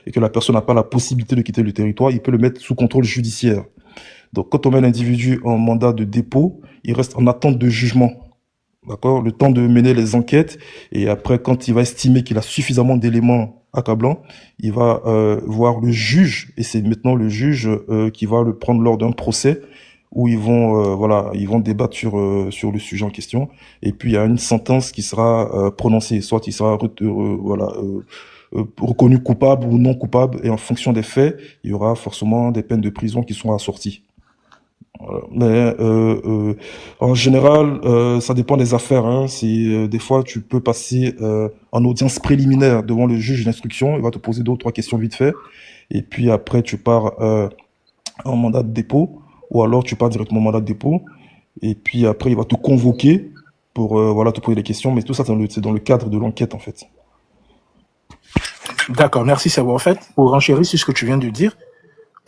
et que la personne n'a pas la possibilité de quitter le territoire, il peut le mettre sous contrôle judiciaire. Donc, quand on met l'individu en mandat de dépôt, il reste en attente de jugement. D'accord? Le temps de mener les enquêtes. Et après, quand il va estimer qu'il a suffisamment d'éléments accablants, il va voir le juge. Et c'est maintenant le juge qui va le prendre lors d'un procès où ils vont débattre sur le sujet en question. Et puis, il y a une sentence qui sera prononcée. Soit il sera reconnu coupable ou non coupable. Et en fonction des faits, il y aura forcément des peines de prison qui seront assorties. Voilà. Mais en général, ça dépend des affaires. Hein. Des fois, tu peux passer en audience préliminaire devant le juge d'instruction. Il va te poser 2 ou 3 questions vite fait. Et puis après, tu pars en mandat de dépôt. Ou alors, tu pars directement en mandat de dépôt. Et puis après, il va te convoquer pour te poser des questions. Mais tout ça, c'est dans le cadre de l'enquête, en fait. D'accord, merci Sebo. En fait, pour renchérir sur ce que tu viens de dire,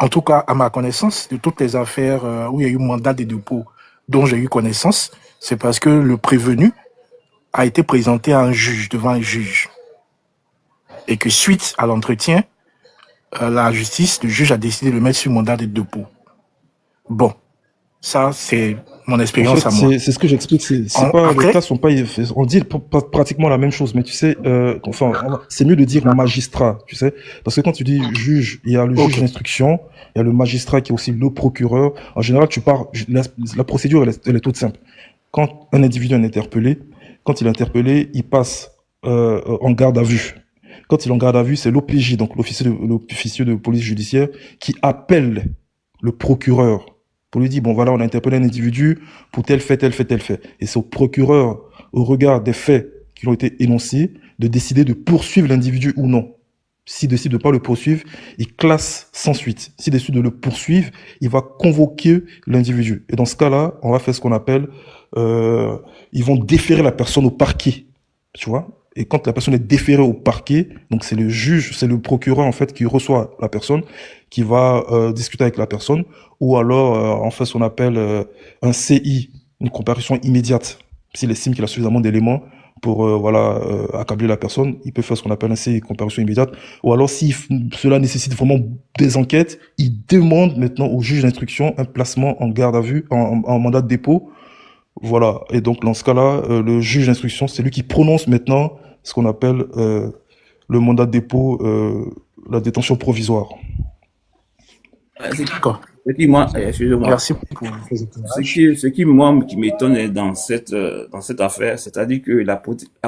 en tout cas, à ma connaissance, de toutes les affaires où il y a eu mandat de dépôt dont j'ai eu connaissance, c'est parce que le prévenu a été présenté à un juge, devant un juge. Et que suite à l'entretien, la justice, le juge a décidé de le mettre sur mandat de dépôt. Bon, ça, c'est mon expérience En fait, à moi. c'est ce que j'explique. Les cas sont pas, on dit pratiquement la même chose, mais tu sais, c'est mieux de dire magistrat, tu sais, parce que quand tu dis juge, il y a le juge d'instruction, il y a le magistrat qui est aussi le procureur. En général, la procédure, elle est toute simple. Quand un individu est interpellé, quand il est interpellé, il passe en garde à vue. Quand il est en garde à vue, c'est l'OPJ, donc l'officier de police judiciaire, qui appelle le procureur pour lui dire, bon voilà, on a interpellé un individu pour tel fait, tel fait, tel fait. Et c'est au procureur, au regard des faits qui ont été énoncés, de décider de poursuivre l'individu ou non. S'il décide de ne pas le poursuivre, il classe sans suite. S'il décide de le poursuivre, il va convoquer l'individu. Et dans ce cas-là, on va faire ce qu'on appelle, ils vont déférer la personne au parquet. Tu vois? Et quand la personne est déférée au parquet, donc c'est le juge, c'est le procureur en fait qui reçoit la personne, qui va discuter avec la personne, ou alors on fait ce qu'on appelle un CI, une comparution immédiate. S'il estime qu'il a suffisamment d'éléments pour accabler la personne, il peut faire ce qu'on appelle un CI, comparution immédiate. Ou alors si cela nécessite vraiment des enquêtes, il demande maintenant au juge d'instruction un placement en garde à vue, en mandat de dépôt. Voilà. Et donc dans ce cas-là, le juge d'instruction, c'est lui qui prononce maintenant ce qu'on appelle le mandat de dépôt, la détention provisoire. D'accord. Excusez-moi. Merci. Ce qui moi, qui m'étonne dans cette affaire, c'est-à-dire que la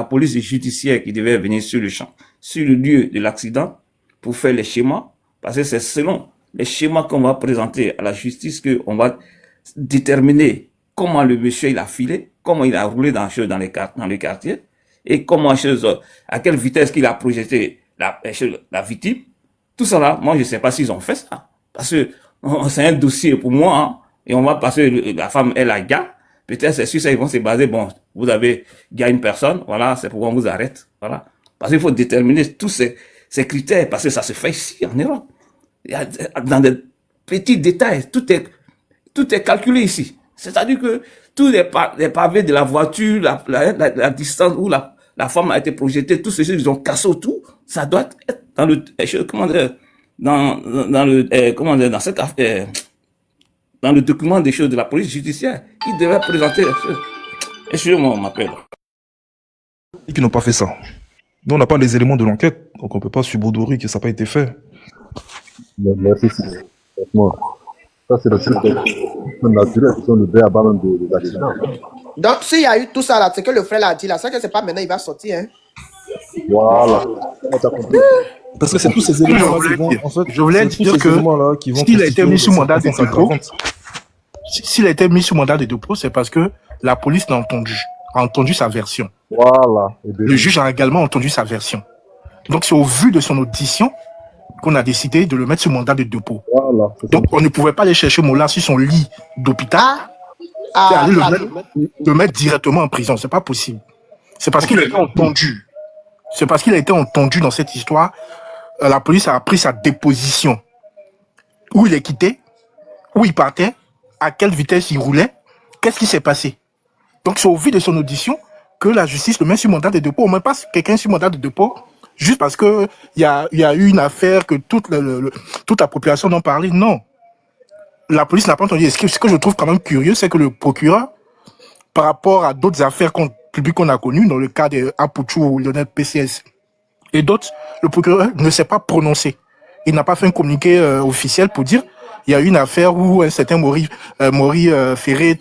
police judiciaire qui devait venir sur le champ, sur le lieu de l'accident, pour faire les schémas, parce que c'est selon les schémas qu'on va présenter à la justice qu'on va déterminer comment le monsieur il a filé, comment il a roulé dans les quartiers, et comment à quelle vitesse qu'il a projeté la victime. Tout ça là, moi je sais pas s'ils ont fait ça, parce que c'est un dossier pour moi, hein, et on va passer, la femme elle a gars, peut-être c'est sur ça ils vont se baser, bon, vous avez gars une personne, voilà, c'est pourquoi on vous arrête, voilà, parce qu'il faut déterminer tous ces critères, parce que ça se fait ici en Europe, dans des petits détails, tout est calculé ici. C'est-à-dire que tous les pavés de la voiture, la distance où la femme a été projetée, tous ces choses, ils ont cassé autour. Ça doit être dans le, dans le document des choses de la police judiciaire. Ils devaient présenter les choses. Excusez-moi, on m'appelle. Et qui n'ont pas fait ça. Nous, on n'a pas les éléments de l'enquête, donc on ne peut pas subordorer que ça n'a pas été fait. Merci, franchement. Ça, c'est le truc naturel, qui sont le béaba même des accidents. Donc, s'il y a eu tout ça là, c'est que le frère l'a dit là, c'est que c'est pas maintenant, il va sortir. Hein. Voilà. Parce que c'est tous ces éléments là qui vont, en fait, je voulais dire que s'il a été mis sous mandat de dépôt, s'il a été mis sous mandat de dépôt, c'est parce que la police l'a entendu sa version. Voilà. Le juge a également entendu sa version. Donc, c'est au vu de son audition qu'on a décidé de le mettre sous mandat de dépôt. Voilà, donc, on ne pouvait pas aller chercher Mola sur son lit d'hôpital et aller le mettre directement en prison. C'est pas possible. C'est parce qu'il a été entendu. C'est parce qu'il a été entendu dans cette histoire. La police a pris sa déposition. Où il est quitté, où il partait, à quelle vitesse il roulait, qu'est-ce qui s'est passé. Donc, c'est au vu de son audition que la justice le met sur mandat de dépôt. On ne met pas quelqu'un sur mandat de dépôt juste parce que il y a eu une affaire que toute la population en parlait. Non. La police n'a pas entendu. Ce que je trouve quand même curieux, c'est que le procureur, par rapport à d'autres affaires publiques qu'on a connues, dans le cas de Apuchou, Lionel PCS et d'autres, le procureur ne s'est pas prononcé. Il n'a pas fait un communiqué officiel pour dire il y a eu une affaire où un certain Maury Ferré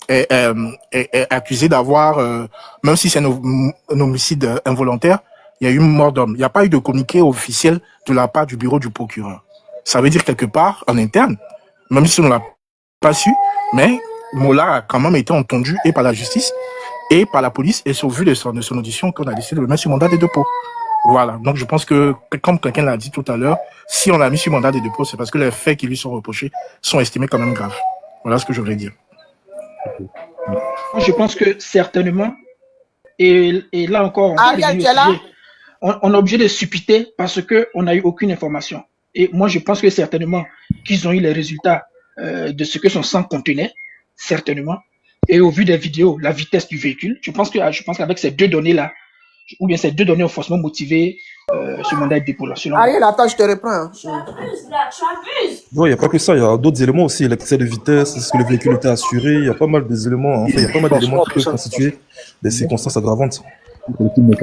est accusé d'avoir, même si c'est un homicide involontaire, il y a eu une mort d'homme. Il n'y a pas eu de communiqué officiel de la part du bureau du procureur. Ça veut dire quelque part, en interne, même si on ne l'a pas su, mais Mola a quand même été entendu et par la justice et par la police, et c'est au vu de son audition qu'on a décidé de le mettre sur mandat de dépôt. Voilà, donc je pense que, comme quelqu'un l'a dit tout à l'heure, si on l'a mis sur mandat de dépôt, c'est parce que les faits qui lui sont reprochés sont estimés quand même graves. Voilà ce que je voulais dire. Je pense que certainement, et là encore, on est obligé de supputer parce qu'on n'a eu aucune information. Et moi, je pense que certainement qu'ils ont eu les résultats de ce que son sang contenait, certainement. Et au vu des vidéos, la vitesse du véhicule, je pense qu'avec ces deux données-là, ou bien ces deux données ont forcément motivé ce mandat de dépôt là. Ariel, attends, je te reprends. Non, il n'y a pas que ça, il y a d'autres éléments aussi, l'excès de vitesse, est-ce que le véhicule était assuré, il y a pas mal d'éléments, enfin, il y a pas mal d'éléments qui peuvent constituer des circonstances aggravantes.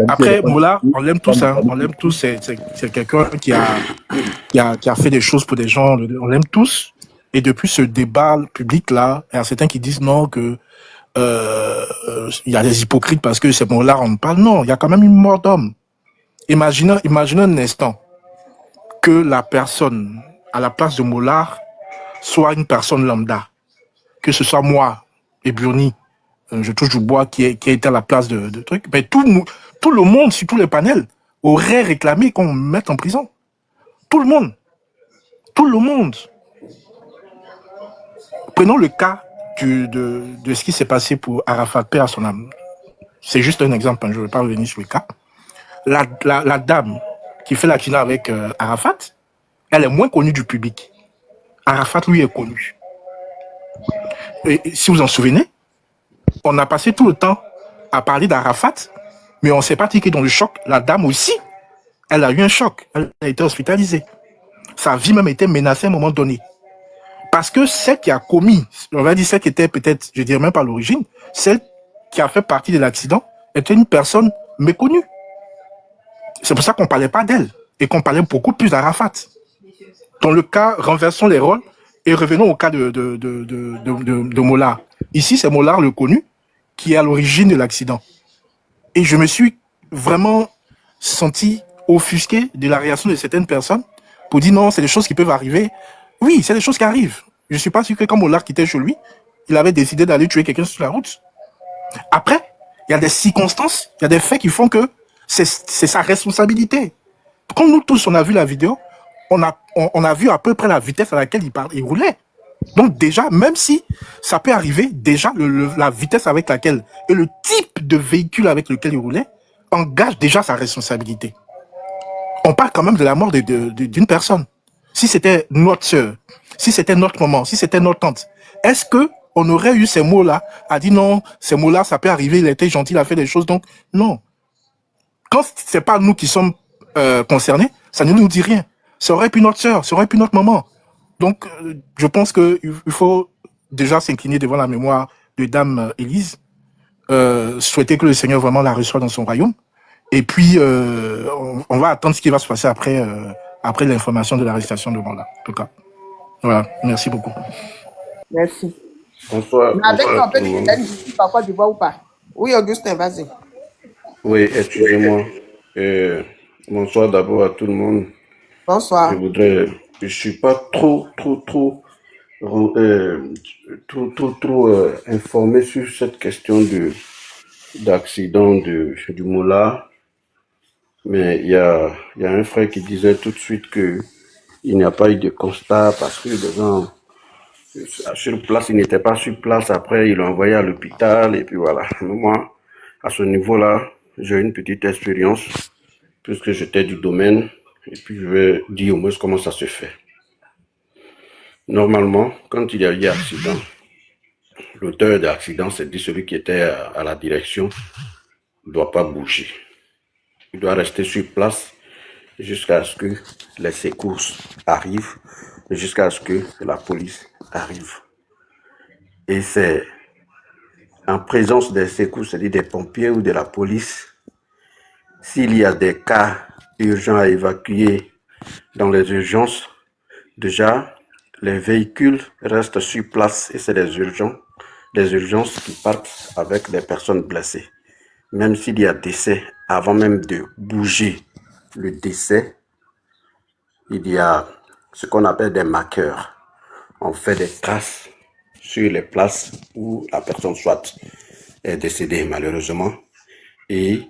Après, Moula, on l'aime tous, hein. On l'aime tous, c'est quelqu'un qui a fait des choses pour des gens, on l'aime tous. Et depuis ce débat public là, il y a certains qui disent non, que il y a des hypocrites parce que c'est Mola, on parle. Non, il y a quand même une mort d'homme. Imaginez un instant que la personne à la place de Mollard soit une personne lambda, que ce soit moi et Burni, je touche du bois, qui a été à la place de trucs, mais tout le monde sur tous les panels aurait réclamé qu'on me mette en prison. Tout le monde. Prenons le cas de ce qui s'est passé pour Arafat, paix à son âme. C'est juste un exemple, hein, je ne vais pas revenir sur le cas. La dame qui fait l'accident avec Arafat, elle est moins connue du public. Arafat, lui, est connu. Et si vous en souvenez, on a passé tout le temps à parler d'Arafat, mais on ne s'est pas dit que dans le choc, la dame aussi, elle a eu un choc. Elle a été hospitalisée. Sa vie même était menacée à un moment donné. Parce que celle qui a commis, on va dire celle qui était peut-être, je dirais même pas l'origine, celle qui a fait partie de l'accident, était une personne méconnue. C'est pour ça qu'on ne parlait pas d'elle et qu'on parlait beaucoup plus d'Arafat. Dans le cas, renversons les rôles et revenons au cas de Mollard. Ici, c'est Mollard le connu qui est à l'origine de l'accident. Et je me suis vraiment senti offusqué de la réaction de certaines personnes pour dire non, c'est des choses qui peuvent arriver. Oui, c'est des choses qui arrivent. Je ne suis pas sûr que quand Mollard quittait chez lui, il avait décidé d'aller tuer quelqu'un sur la route. Après, il y a des circonstances, il y a des faits qui font que c'est sa responsabilité. Comme nous tous, on a vu la vidéo, on a vu à peu près la vitesse à laquelle il roulait. Donc déjà, même si ça peut arriver, déjà la vitesse avec laquelle et le type de véhicule avec lequel il roulait engage déjà sa responsabilité. On parle quand même de la mort d'une personne. Si c'était notre sœur, si c'était notre maman, si c'était notre tante, est-ce que on aurait eu ces mots-là à dire non, ces mots-là, ça peut arriver, il a été gentil, il a fait des choses, donc non. Quand c'est pas nous qui sommes concernés, ça ne nous dit rien. Ça aurait pu notre sœur, ça aurait pu notre maman. Donc, je pense qu'il faut déjà s'incliner devant la mémoire de Dame Élise, souhaiter que le Seigneur vraiment la reçoive dans son royaume. Et puis, on va attendre ce qui va se passer après l'information de l'arrestation de Mola. En tout cas, voilà. Merci beaucoup. Merci. Bonsoir. Mais avec Bonsoir un peu tout le de monde. détails ici, parfois tu vois ou pas. Oui, Augustin, vas-y. Oui, excusez-moi. Bonsoir d'abord à tout le monde. Bonsoir. Je suis pas trop informé sur cette question d'accident du Mola, mais il y a un frère qui disait tout de suite que il n'y a pas eu de constat parce que les gens sur place, ils n'étaient pas sur place. Après, ils l'ont envoyé à l'hôpital et puis voilà. Moi, à ce niveau-là, j'ai une petite expérience puisque j'étais du domaine et puis je vais dire au moins comment ça se fait. Normalement, quand il y a eu accident, l'auteur de l'accident s'est dit celui qui était à la direction ne doit pas bouger. Il doit rester sur place jusqu'à ce que les secours arrivent, jusqu'à ce que la police arrive. Et c'est en présence des secours, c'est-à-dire des pompiers ou de la police, s'il y a des cas urgents à évacuer dans les urgences, déjà, les véhicules restent sur place et c'est des urgences qui partent avec des personnes blessées. Même s'il y a décès, avant même de bouger le décès, il y a ce qu'on appelle des marqueurs. On fait des traces sur les places où la personne soit est décédée malheureusement et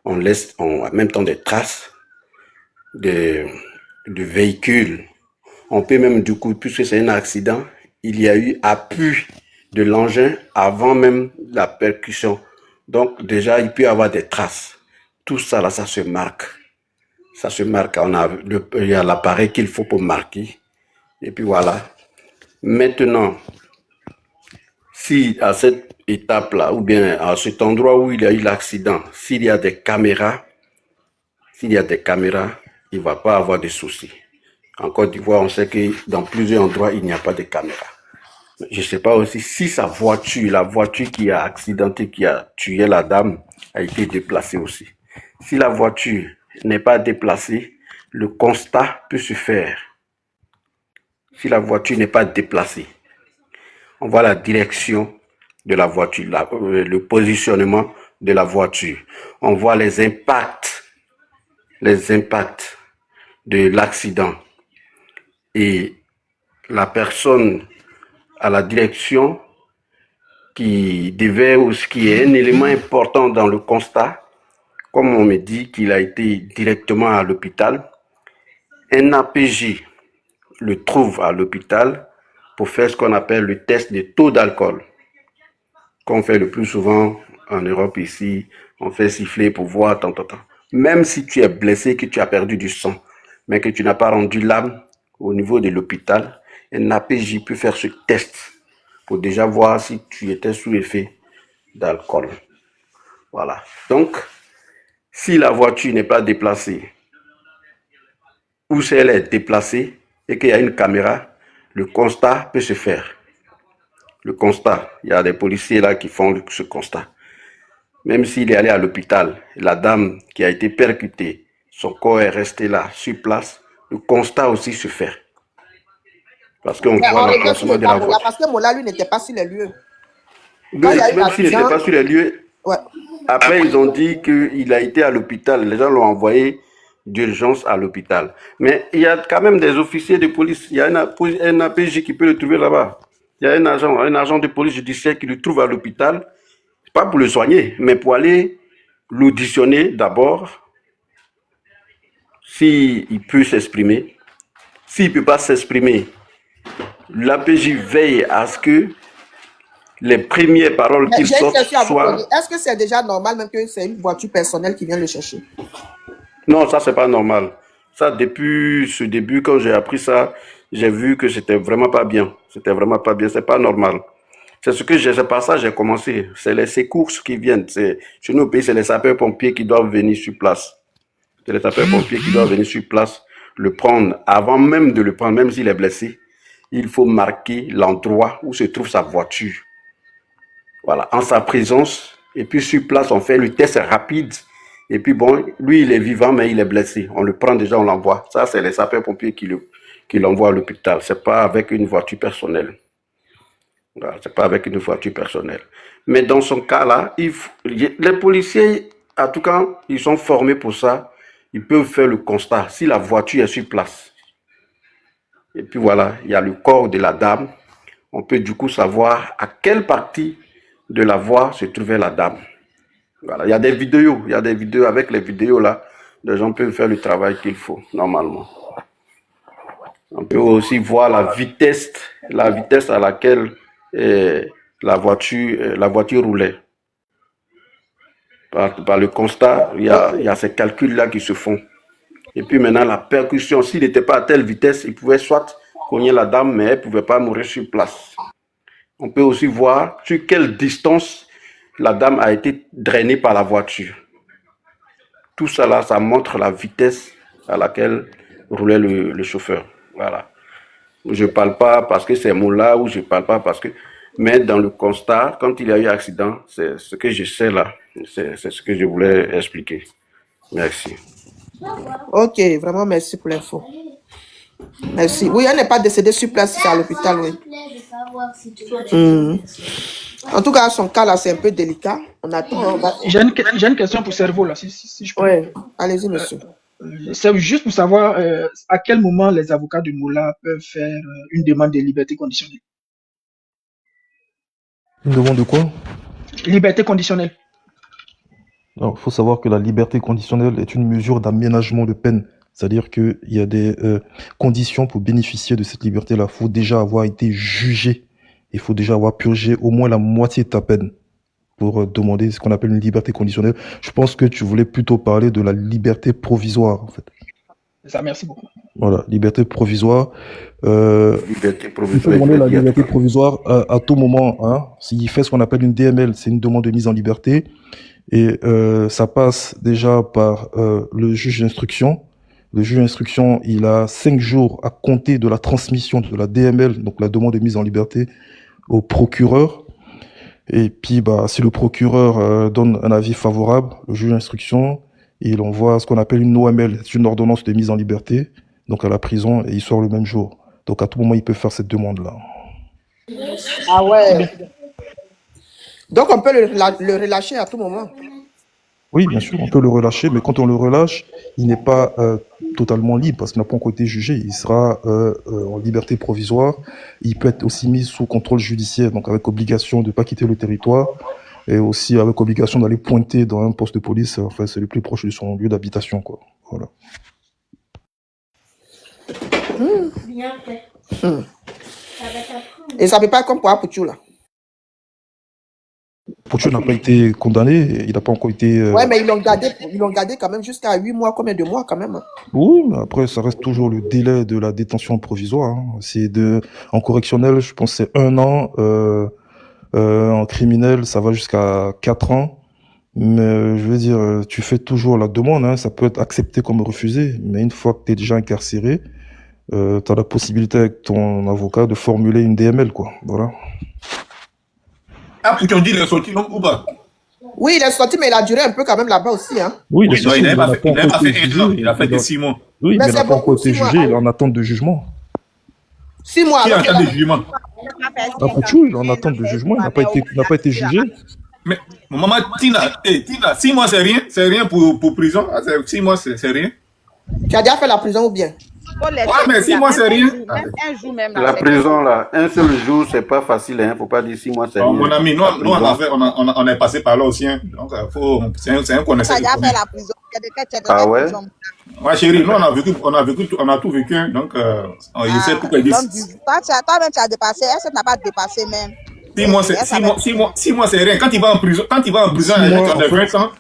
on laisse en même temps des traces du véhicule. On peut même du coup, puisque c'est un accident, il y a eu appui de l'engin avant même la percussion. Donc déjà, il peut y avoir des traces. Tout ça là, ça se marque. Ça se marque. Il y a l'appareil qu'il faut pour marquer. Et puis voilà. Maintenant, si à cette étape-là, ou bien à cet endroit où il y a eu l'accident, s'il y a des caméras, il ne va pas avoir de soucis. En Côte d'Ivoire, on sait que dans plusieurs endroits, il n'y a pas de caméras. Je ne sais pas aussi si la voiture qui a accidenté, qui a tué la dame, a été déplacée aussi. Si la voiture n'est pas déplacée, le constat peut se faire. Si la voiture n'est pas déplacée, on voit la direction de la voiture, le positionnement de la voiture. On voit les impacts de l'accident. Et la personne à la direction qui est un élément important dans le constat, comme on me dit qu'il a été directement à l'hôpital, un APJ le trouve à l'hôpital pour faire ce qu'on appelle le test de taux d'alcool, qu'on fait le plus souvent en Europe ici, on fait siffler pour voir tant. Même si tu es blessé, que tu as perdu du sang, mais que tu n'as pas rendu l'âme au niveau de l'hôpital, un APJ peut faire ce test pour déjà voir si tu étais sous l'effet d'alcool. Voilà. Donc, si la voiture n'est pas déplacée, ou si elle est déplacée et qu'il y a une caméra, le constat peut se faire. Le constat, il y a des policiers là qui font ce constat. Même s'il est allé à l'hôpital, la dame qui a été percutée, son corps est resté là, sur place, le constat aussi se fait. Parce qu'on voit l'emplacement de la voiture. Parce que Mola, lui, n'était pas sur les lieux. Même s'il n'était pas sur les lieux, ouais. Après, ils ont dit qu'il a été à l'hôpital. Les gens l'ont envoyé d'urgence à l'hôpital. Mais il y a quand même des officiers de police. Il y a un APJ qui peut le trouver là-bas. Il y a un agent de police judiciaire qui le trouve à l'hôpital. Pas pour le soigner, mais pour aller l'auditionner d'abord. S'il peut s'exprimer. S'il ne peut pas s'exprimer, l'APJ veille à ce que les premières paroles qu'il sortent soient... Est-ce que c'est déjà normal même que c'est une voiture personnelle qui vient le chercher? Non, ça, c'est pas normal. Ça, depuis ce début, quand j'ai appris ça, j'ai vu que c'était vraiment pas bien. C'était vraiment pas bien, c'est pas normal. C'est par ça que j'ai commencé. C'est les secours qui viennent. Chez nous au pays, c'est les sapeurs-pompiers qui doivent venir sur place. C'est les sapeurs-pompiers qui doivent venir sur place, le prendre. Avant même de le prendre, même s'il est blessé, il faut marquer l'endroit où se trouve sa voiture. Voilà, en sa présence. Et puis sur place, on fait le test rapide. Et puis bon, lui, il est vivant, mais il est blessé. On le prend déjà, on l'envoie. Ça, c'est les sapeurs-pompiers qui l'envoient à l'hôpital. C'est pas avec une voiture personnelle. Voilà, c'est pas avec une voiture personnelle. Mais dans son cas-là, les policiers, en tout cas, ils sont formés pour ça. Ils peuvent faire le constat si la voiture est sur place. Et puis voilà, il y a le corps de la dame. On peut du coup savoir à quelle partie de la voie se trouvait la dame. Voilà, il y a des vidéos. Avec les vidéos là, les gens peuvent faire le travail qu'il faut, normalement. On peut aussi voir la vitesse à laquelle la voiture roulait. Par le constat, il y a ces calculs-là qui se font. Et puis maintenant, la percussion, s'il n'était pas à telle vitesse, il pouvait soit cogner la dame, mais elle ne pouvait pas mourir sur place. On peut aussi voir sur quelle distance la dame a été drainée par la voiture. tout ça là, ça montre la vitesse à laquelle roulait le chauffeur. Voilà. Je parle pas parce que c'est Moula ou je parle pas parce que... Mais dans le constat, quand il y a eu accident, c'est ce que je sais là. C'est ce que je voulais expliquer. Merci. Ok, vraiment merci pour l'info. Merci. Oui, elle n'est pas décédée sur place, c'est à l'hôpital, oui. En tout cas, son cas là, c'est un peu délicat. On attend. J'ai une question pour Cerveau là, si je peux. Oui, allez-y, monsieur. C'est juste pour savoir à quel moment les avocats de Moula peuvent faire une demande de liberté conditionnelle. Une demande de quoi? Liberté conditionnelle. Alors, il faut savoir que la liberté conditionnelle est une mesure d'aménagement de peine. C'est-à-dire qu'il y a des conditions pour bénéficier de cette liberté-là. Il faut déjà avoir été jugé. Il faut déjà avoir purgé au moins la moitié de ta peine pour demander ce qu'on appelle une liberté conditionnelle. Je pense que tu voulais plutôt parler de la liberté provisoire, en fait. Ça, merci beaucoup. Voilà, liberté provisoire. Liberté Il faut provisoire. demander la liberté provisoire à tout moment. Hein. S'il fait ce qu'on appelle une DML, c'est une demande de mise en liberté. Et ça passe déjà par le juge d'instruction. Le juge d'instruction, il a 5 jours à compter de la transmission de la DML, donc la demande de mise en liberté, au procureur. Et puis, bah, si le procureur donne un avis favorable, le juge d'instruction, il envoie ce qu'on appelle une OML, c'est une ordonnance de mise en liberté, donc à la prison, et il sort le même jour. Donc à tout moment, il peut faire cette demande-là. Ah ouais. Donc on peut le relâcher à tout moment. Oui, bien sûr, on peut le relâcher, mais quand on le relâche, il n'est pas totalement libre parce qu'il n'a pas encore été jugé. Il sera en liberté provisoire. Il peut être aussi mis sous contrôle judiciaire, donc avec obligation de ne pas quitter le territoire et aussi avec obligation d'aller pointer dans un poste de police. Enfin, c'est le plus proche de son lieu d'habitation, quoi. Voilà. Bien fait. Et ça ne peut pas être comme pour Apouchou, là. Pouchou n'a pas été condamné, il n'a pas encore été... Ouais, mais ils l'ont gardé quand même jusqu'à 8 mois, combien de mois quand même hein. Oui, mais après, ça reste toujours le délai de la détention provisoire. Hein. En correctionnel, je pense que c'est 1 an. En criminel, ça va jusqu'à 4 ans. Mais je veux dire, tu fais toujours la demande, hein, ça peut être accepté comme refusé. Mais une fois que tu es déjà incarcéré, tu as la possibilité avec ton avocat de formuler une DML, quoi. Voilà. Ah, pour qu'on dit, il est sorti, non, ou pas? Oui, il est sorti, mais il a duré un peu quand même là-bas aussi. Hein. Oui, il n'avait pas fait 1 an, il a fait que 6 mois. Oui, mais il n'a pas encore été jugé, il est en attente de jugement. 6 mois. Qui est en attente de jugement? Pouchou, il est en attente de jugement, il n'a pas été jugé. Mais, maman, Tina, 6 mois, c'est rien pour prison. 6 mois, c'est rien. Tu as déjà fait la prison ou bien? Ouais, mais 6 mois, c'est rien. La prison, là, un seul jour, c'est pas facile, hein. Faut pas dire 6 mois, c'est rien. Mon ami, nous on est passé par là aussi, hein. Donc, c'est un connaisseur. Ah ouais? Ouais, chérie, nous, on a tout vécu, hein. Donc, il sait pourquoi il dit. Toi-même, tu as dépassé. Est-ce que tu n'as pas dépassé même? 6 mois, c'est rien. Quand il va en prison, il y a des gens qui ont 20 ans.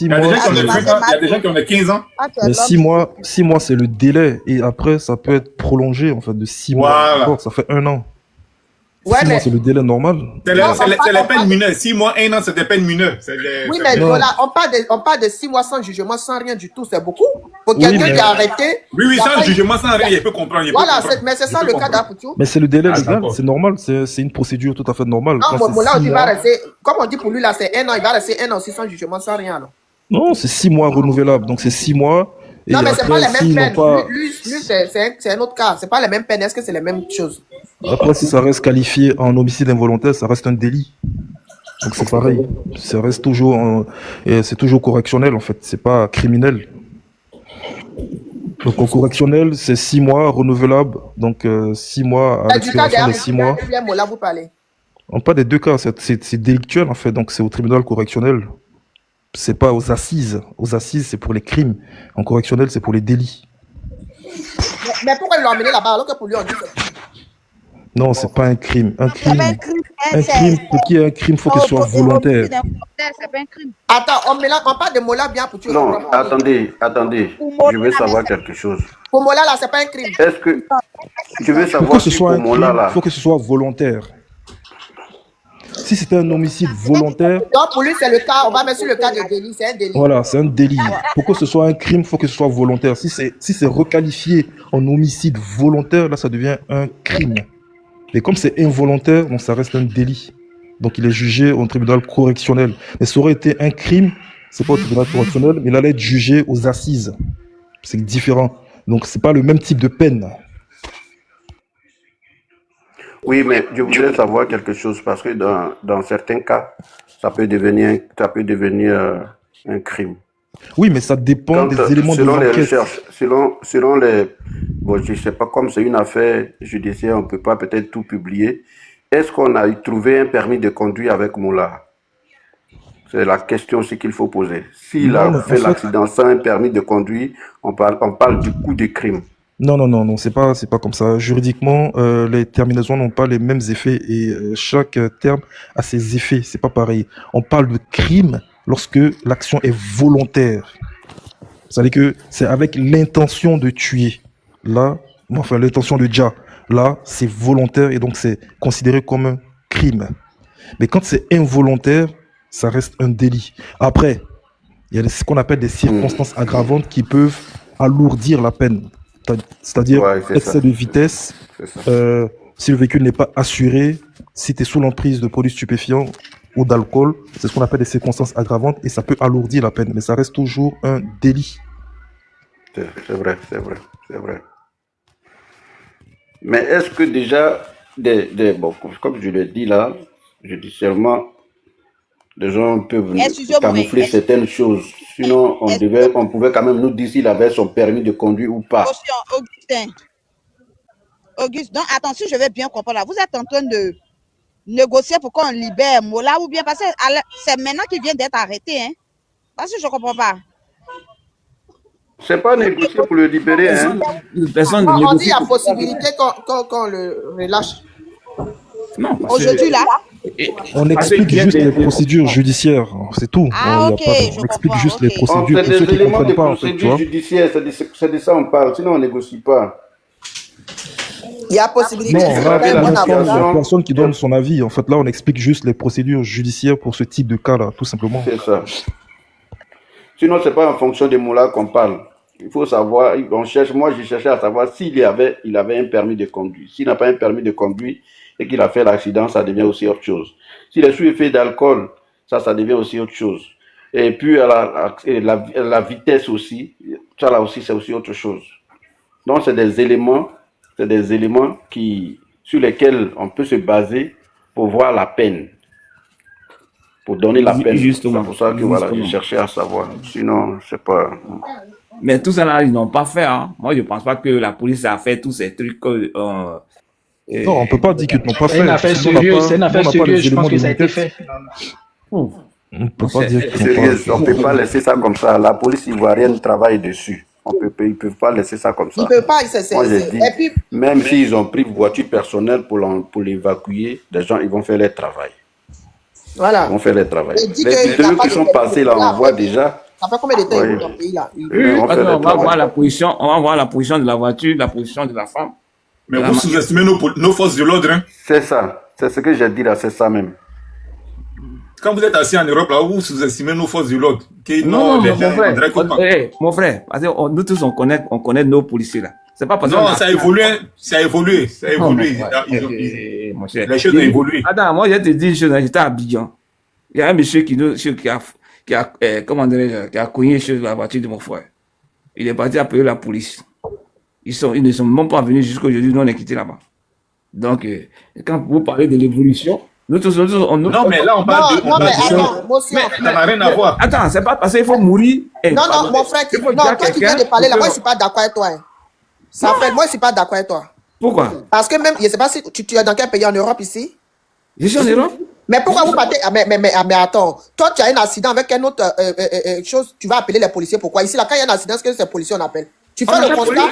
Il y a des gens qui ont 20 ans, il y a des gens qui ont 15 ans. Mais 6 mois, c'est le délai. Et après, ça peut être prolongé, en fait, de 6 mois. Encore, ça fait 1 an. 6 mois, c'est le délai normal. C'est les peines mineures. 6 mois, 1 an, c'est des peines mineures. Oui, mais voilà, on parle de 6 mois sans jugement, sans rien du tout. C'est beaucoup. Pour quelqu'un qui a arrêté. Oui, sans jugement, sans rien, il peut comprendre. Voilà, mais c'est ça le cas d'Apouchou. Mais c'est le délai légal, c'est normal. C'est une procédure tout à fait normale. Non, là, il va rester, comme on dit pour lui, là, c'est 1 an. Il va rester 1 an aussi sans jugement, sans rien. Alors. Non, c'est 6 mois renouvelables. Donc, c'est 6 mois. Non, mais c'est pas les mêmes peines. Lui, c'est un autre cas. C'est pas les mêmes peines. Est-ce que c'est les mêmes choses? Après, si ça reste qualifié en homicide involontaire, ça reste un délit. Donc c'est pareil. Ça reste toujours, c'est toujours correctionnel en fait. C'est pas criminel. Donc au correctionnel, c'est 6 mois renouvelable. Donc 6 mois à l'expiration des 6 mois. On parle des deux cas. C'est délictuel en fait. Donc c'est au tribunal correctionnel. C'est pas aux assises. Aux assises, c'est pour les crimes. En correctionnel, c'est pour les délits. Mais pourquoi ils l'ont emmené là-bas alors que pour lui on dit que... Non, c'est pas un crime. Un crime, pour qu'il y ait un crime, il faut qu'il soit volontaire. Attends, on parle de Mola bien pour tuer. Non, attendez. Je veux savoir quelque chose. Pour Mola là, c'est pas un crime. Est-ce que je veux savoir si pour Mola là, il faut que ce soit volontaire. Si c'était un homicide volontaire... Donc pour lui, c'est le cas, on va mettre sur le cas de délit, c'est un délit. Voilà, c'est un délit. Pour que ce soit un crime, il faut que ce soit volontaire. Si c'est requalifié en homicide volontaire, là, ça devient un crime. Et comme c'est involontaire, donc ça reste un délit. Donc il est jugé au tribunal correctionnel. Mais ça aurait été un crime, c'est pas au tribunal correctionnel, mais il allait être jugé aux assises. C'est différent. Donc c'est pas le même type de peine. Oui, mais je voudrais savoir quelque chose parce que dans certains cas, ça peut devenir un crime. Oui, mais ça dépend des éléments de Selon les l'enquête. recherches, selon les... Bon, je sais pas, comme c'est une affaire judiciaire, on peut pas peut-être tout publier. Est-ce qu'on a trouvé un permis de conduire avec Moula? C'est la question aussi qu'il faut poser. S'il a fait l'accident sans un permis de conduire, on parle du coup de crime. Non, c'est pas comme ça. Juridiquement, les terminaisons n'ont pas les mêmes effets et chaque terme a ses effets. C'est pas pareil. On parle de crime lorsque l'action est volontaire. C'est-à-dire que c'est avec l'intention de tuer. Là, enfin l'intention de déjà. Là, c'est volontaire et donc c'est considéré comme un crime. Mais quand c'est involontaire, ça reste un délit. Après, il y a ce qu'on appelle des circonstances aggravantes qui peuvent alourdir la peine. C'est-à-dire excès de vitesse, si le véhicule n'est pas assuré, si tu es sous l'emprise de produits stupéfiants ou d'alcool, c'est ce qu'on appelle des circonstances aggravantes et ça peut alourdir la peine, mais ça reste toujours un délit. C'est vrai. Mais est-ce que déjà, bon, comme je l'ai dit là, judiciairement, les gens peuvent camoufler certaines choses. Sinon, on pouvait quand même nous dire s'il avait son permis de conduire ou pas. Auguste, donc attention, je vais bien comprendre là. Vous êtes en train de négocier pour qu'on libère Mola ou bien parce que c'est maintenant qu'il vient d'être arrêté, hein? Parce que je ne comprends pas. C'est pas négocier pour le libérer, hein? On dit qu'il y a possibilité qu'on le relâche. Non, aujourd'hui là. On explique juste les procédures judiciaires, c'est tout. On explique juste les procédures pour ceux qui ne comprennent pas. En fait, tu vois. Judiciaires, c'est de ça on parle, sinon on négocie pas. Il y a possibilité. Non, là, la personne qui donne son avis. En fait, là, on explique juste les procédures judiciaires pour ce type de cas-là, tout simplement. C'est ça. Sinon, c'est pas en fonction des mots-là qu'on parle. Il faut savoir, moi, j'ai cherché à savoir s'il avait un permis de conduire. S'il n'a pas un permis de conduire et qu'il a fait l'accident, ça devient aussi autre chose. S'il est sous effet d'alcool, ça devient aussi autre chose. Et puis, la vitesse aussi, ça là aussi, c'est aussi autre chose. Donc, c'est des éléments sur lesquels on peut se baser pour voir la peine. Pour donner la peine. Justement. C'est pour ça que voilà, j'ai cherché à savoir. Sinon, je sais pas. Mais tout ça là, ils n'ont pas fait. Hein. Moi, je ne pense pas que la police a fait tous ces trucs. Non, on ne peut pas dire qu'ils n'ont pas fait. C'est une affaire sérieuse, je pense que ça a été fait. On ne peut pas dire qu'ils n'ont pas fait. On ne peut pas laisser ça comme ça. La police ivoirienne travaille dessus. Ils ne peuvent pas laisser ça comme ça. Ils ne peuvent pas. Moi, j'ai dit, même s'ils ont pris une voiture personnelle pour l'évacuer, les gens, ils vont faire leur travail. Voilà. Ils vont faire leur travail. Les vidéos qui sont passées là, on voit déjà. Ça fait combien de temps ils sont dans le pays là? On va voir la position de la voiture, la position de la femme. Mais vous sous-estimez nos forces de l'ordre. Hein? C'est ça. C'est ce que j'ai dit là, c'est ça même. Quand vous êtes assis en Europe, là, vous sous-estimez nos forces de l'ordre. Non, mon frère, parce que nous tous, on connaît nos policiers là. C'est pas parce que. Non, ça a évolué. Mon cher. Les choses ont évolué. Attends, moi, je te dis une chose, j'étais à Abidjan. Il y a un monsieur qui a cogné sur la voiture de mon frère. Il est parti appeler la police. Ils ne sont même pas venus jusqu'à aujourd'hui, nous on est quittés là-bas. Donc, quand vous parlez de l'évolution, nous tous, non, mais là, on parle de... Mais ça n'a rien à voir. Attends, c'est pas parce qu'il faut mourir. Non, mon frère, toi qui viens de parler là, moi je suis pas d'accord avec toi. Ça fait, moi je suis pas d'accord avec toi. Pourquoi? Parce que même, je sais pas si tu es dans quel pays en Europe ici? Je suis en Europe. Mais pourquoi vous partez? Mais attends, toi tu as un accident avec une autre chose, tu vas appeler les policiers. Pourquoi? Ici, là, quand il y a un accident, ce que c'est les policiers on appelle. Tu fais le constat?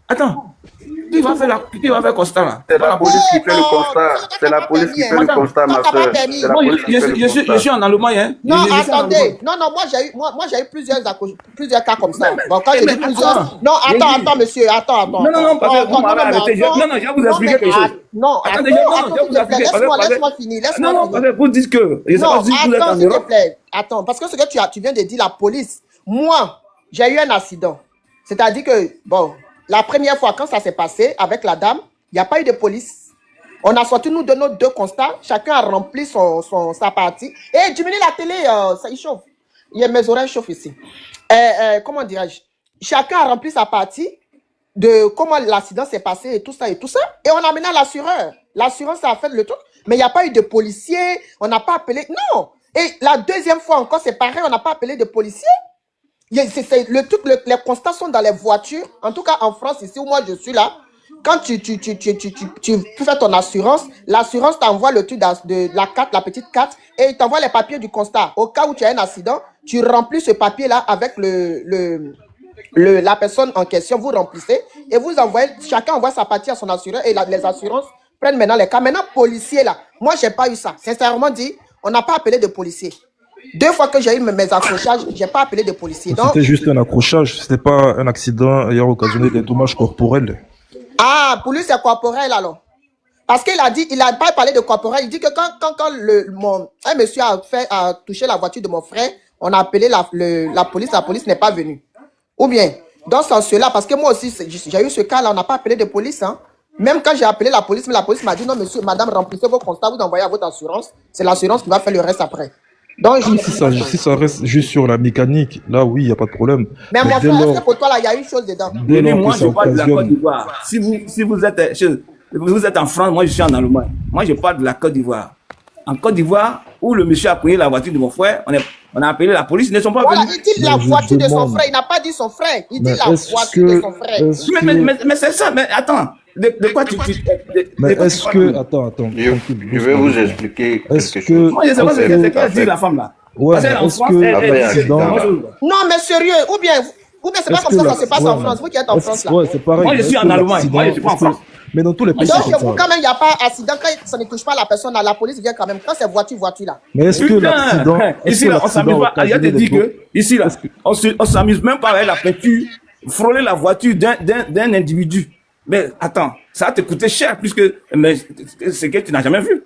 Attends. Qui va faire le constat là? C'est la police qui fait le constat. C'est la police qui fait le constat, ma soeur. C'est la police qui fait le constat. Je suis en Allemagne, hein. Non, attendez. Non, moi j'ai eu plusieurs cas comme ça. Bon, quand j'ai dit plusieurs. Non, attends, monsieur. Attends. Non, parce que vous m'avez arrêté. Non, je vais vous expliquer quelque chose. Non, attendez, je vais vous expliquer. Laisse-moi finir. Non, parce que vous dites que. Non, attends, s'il te plaît. Attends, parce que ce que tu viens de dire, la police. Moi, j'ai eu un accident. C'est-à-dire que, bon, la première fois, quand ça s'est passé avec la dame, il n'y a pas eu de police. On a sorti, nous, de nos 2 constats. Chacun a rempli sa partie. Et diminue la télé, ça y chauffe. Mes oreilles chauffent ici. Comment dirais-je? Chacun a rempli sa partie de comment l'accident s'est passé et tout ça. Et on a amené à l'assureur. L'assurance a fait le truc. Mais il n'y a pas eu de policiers. On n'a pas appelé. Non. Et la deuxième fois encore, c'est pareil. On n'a pas appelé de policiers. Le truc, les constats sont dans les voitures. En tout cas, en France, ici où moi je suis là, quand tu fais ton assurance, l'assurance t'envoie le truc de la carte, la petite carte, et il t'envoie les papiers du constat. Au cas où tu as un accident, tu remplis ce papier-là avec la personne en question, vous remplissez, et vous envoyez, chacun envoie sa partie à son assureur, et les assurances prennent maintenant les cas. Maintenant, policier là, moi j'ai pas eu ça. Sincèrement dit, on n'a pas appelé de policier. 2 fois que j'ai eu mes accrochages, j'ai pas appelé de policier. C'était juste un accrochage, c'était pas un accident ayant occasionné des dommages corporels. Ah, pour lui c'est corporel alors. Parce qu'il a dit, il n'a pas parlé de corporel, il dit que quand un monsieur a touché la voiture de mon frère, on a appelé la police n'est pas venue. Ou bien, dans ce sens-là, parce que moi aussi, j'ai eu ce cas-là, on n'a pas appelé de police, hein. Même quand j'ai appelé la police, mais la police m'a dit, non monsieur, madame, remplissez vos constats, vous envoyez à votre assurance, c'est l'assurance qui va faire le reste après. Donc, si ça reste juste sur la mécanique, là oui, il n'y a pas de problème. Mais mon frère, est-ce que pour toi, là, il y a une chose dedans? Moi, je parle de la Côte d'Ivoire. Si vous êtes en France, moi, je suis en Allemagne. Moi, je parle de la Côte d'Ivoire. En Côte d'Ivoire, où le monsieur a pris la voiture de mon frère, on a appelé la police, ils ne sont pas venus. Il dit la voiture de son frère, il n'a pas dit son frère, il dit la voiture de son frère. Mais c'est ça, mais attends. De quoi tu mais est-ce que... Attends. Je vais vous expliquer quelque chose. Moi, je ne sais pas ce qu'elle dit, la femme là. Ouais, est-ce que... Non, mais sérieux, ou bien c'est pas comme ça que ça se passe en France, vous qui êtes en France là. Ouais, c'est pareil. Moi, je suis en Allemagne, moi, je suis pas en France. Mais dans tous les pays, donc, chez vous, quand même, il n'y a pas accident. Quand ça ne touche pas la personne, la police vient quand même. Quand c'est voiture là. Mais est-ce que l'accident... Ici, là, on s'amuse pas. Il y a des dit que, ici, là, on s'amuse même pas avec la peinture, frôler la voiture d'un individu. Mais attends, ça va te coûter cher, puisque c'est que tu n'as jamais vu.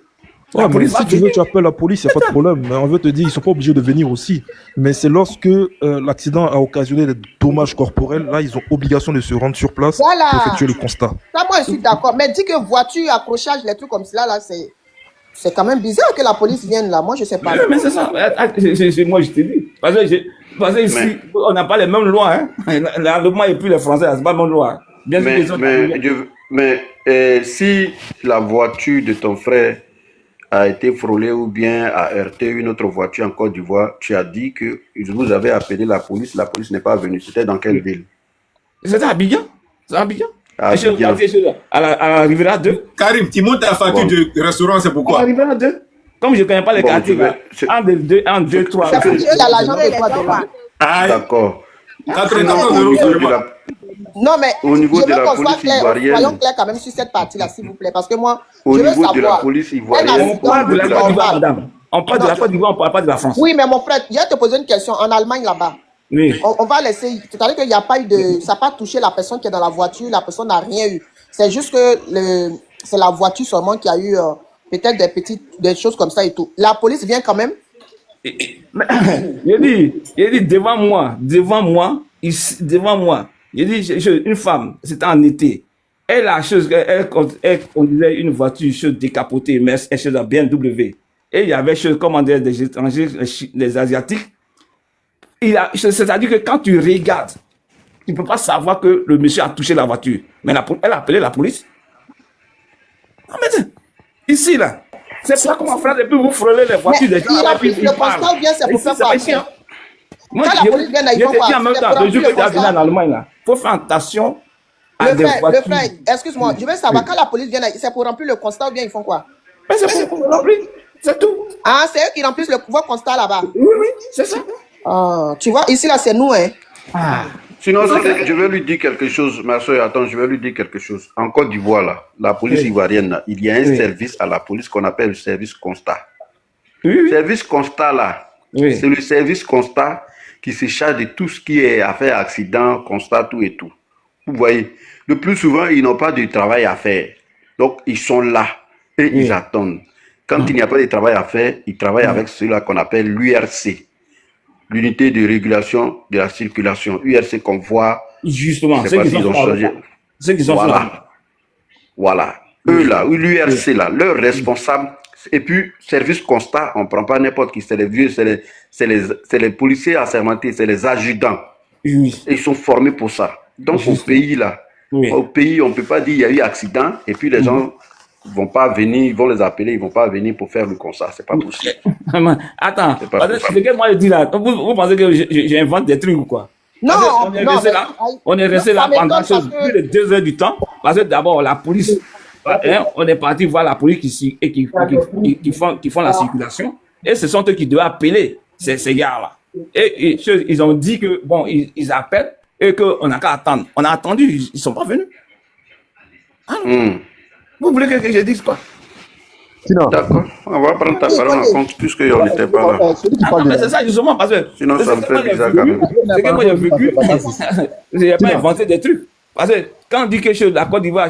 Ouais, mais si tu veux, tu appelles la police, il n'y a pas de problème. Mais on veut te dire, ils ne sont pas obligés de venir aussi. Mais c'est lorsque l'accident a occasionné des dommages corporels, là, ils ont obligation de se rendre sur place pour effectuer le constat. Ça, moi, je suis d'accord. Mais dis que voiture, accrochage, les trucs comme cela, là, c'est quand même bizarre que la police vienne là. Moi, je ne sais pas. Mais c'est ça. Moi, je te dis. Parce que ici, on n'a pas les mêmes lois. Hein. L'Allemand et puis les Français, ce n'est pas les mêmes lois. Mais si la voiture de ton frère a été frôlée ou bien a heurté une autre voiture en Côte d'Ivoire, tu as dit que vous avez appelé la police n'est pas venue. C'était dans quelle ville? C'était à Abidjan. C'est à Abidjan. À la Riviera 2. Karim, tu montes ta facture de restaurant, c'est pourquoi? À la Riviera 2. Comme je ne connais pas les quartiers, 1, 2, 3. C'est il y a l'argent de quoi dedans? D'accord. 94 euros seulement. Non, mais au niveau de la police ivoirienne, soyons clairs quand même sur cette partie-là, s'il vous plaît, parce que moi, au je veux niveau savoir. de la police ivoirienne, on parle de la Côte d'Ivoire, madame. On parle de la Côte d'Ivoire, on ne parle pas de la France. Oui, mais mon frère, je vais te poser une question. En Allemagne, là-bas, oui. On va laisser. C'est-à-dire qu'il n'y a pas eu de. Ça n'a pas touché la personne qui est dans la voiture, la personne n'a rien eu. C'est juste que c'est la voiture seulement qui a eu peut-être des choses comme ça et tout. La police vient quand même. Il dit devant moi, il dit, une femme, c'était en été, elle conduisait une voiture décapotée, mais elle chose à BMW. Et il y avait des étrangers, des Asiatiques. C'est-à-dire que quand tu regardes, tu ne peux pas savoir que le monsieur a touché la voiture. Mais elle a appelé la police. Non, mais ici, là, c'est pas comme en France, et puis vous frôlez les voitures des gens. Le constat bien, c'est pour faire quoi? Moi, quand la police vient, il faut quoi? En même temps, le jour que tu as venu en Allemagne, il faut faire attention à des voitures. Le frère, excuse-moi, je veux savoir, quand la police vient, c'est pour remplir le constat ou bien ils font quoi? Mais c'est pour remplir, c'est tout. Ah, c'est eux qui remplissent votre constat là-bas? Oui, c'est ça. Tu vois, ici, là, c'est nous, hein. Ah. Sinon, je vais lui dire quelque chose, ma soeur, attends, je vais lui dire quelque chose. En Côte d'Ivoire, là, la police ivoirienne, là, il y a un service à la police qu'on appelle le service constat. Le service constat, là, c'est le service constat qui se charge de tout ce qui est affaire accident, constat, tout et tout. Vous voyez, le plus souvent, ils n'ont pas de travail à faire. Donc, ils sont là et ils attendent. Quand il n'y a pas de travail à faire, ils travaillent avec ceux-là qu'on appelle l'URC. L'unité de régulation de la circulation. URC qu'on voit. Justement, ceux qui ont changé. Ceux qui sont Voilà. Eux là, l'URC là, leurs responsables. Et puis, service constat, on ne prend pas n'importe qui. C'est les vieux, c'est les policiers assermentés, c'est les adjudants. Et ils sont formés pour ça. Donc, au pays là, au pays, on ne peut pas dire il y a eu accident et puis les gens vont pas venir, ils vont les appeler, ils vont pas venir pour faire le constat. C'est pas possible. Attends, ce que moi je dis là, vous pensez que j'invente des trucs ou quoi? Non, on est resté là pendant plus de 2 heures du temps, parce que d'abord la police, on est parti voir la police qui font la circulation, et ce sont eux qui doivent appeler ces gars-là. Et ils ont dit que, bon, ils appellent, et qu'on n'a qu'à attendre. On a attendu, ils ne sont pas venus. Vous voulez que je dise quoi? D'accord, on va prendre ta parole en compte puisqu'on n'était pas là. Mais c'est ça justement parce que sinon ça me fait bizarre quand même. C'est que moi j'ai vécu, je n'ai pas inventé des trucs. Parce que quand on dit que la Côte d'Ivoire,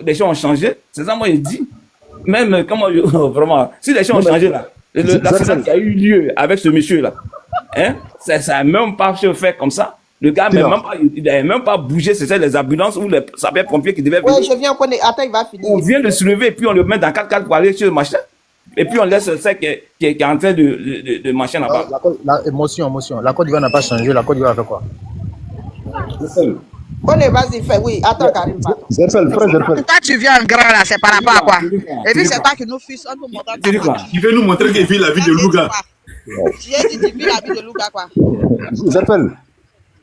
les choses ont changé, c'est ça moi je dis. Même comment vraiment, si les choses ont changé là, l'accident qui a eu lieu avec ce monsieur là, ça n'a même pas fait comme ça. Le gars il n'avait même pas bougé, c'était les ambulances ou les sapeurs-pompiers qui devaient venir. Oui, je viens, attends, il va finir. On vient de se lever et puis on le met dans 4x4 pour aller chez le machin. Et puis on laisse ça qui est en train de marcher là-bas. Émotion. La Côte d'Ivoire n'a pas changé. La Côte d'Ivoire a fait quoi? Vas-y, fais, oui. Attends, Karim. Toi, tu viens en grand là, c'est par rapport à quoi? Et puis c'est toi qui nous fuis, on nous montre. Il veut nous montrer qu'il vit la vie de Louga. J'ai dit, tu vis la vie de Louga, quoi. Zerfel.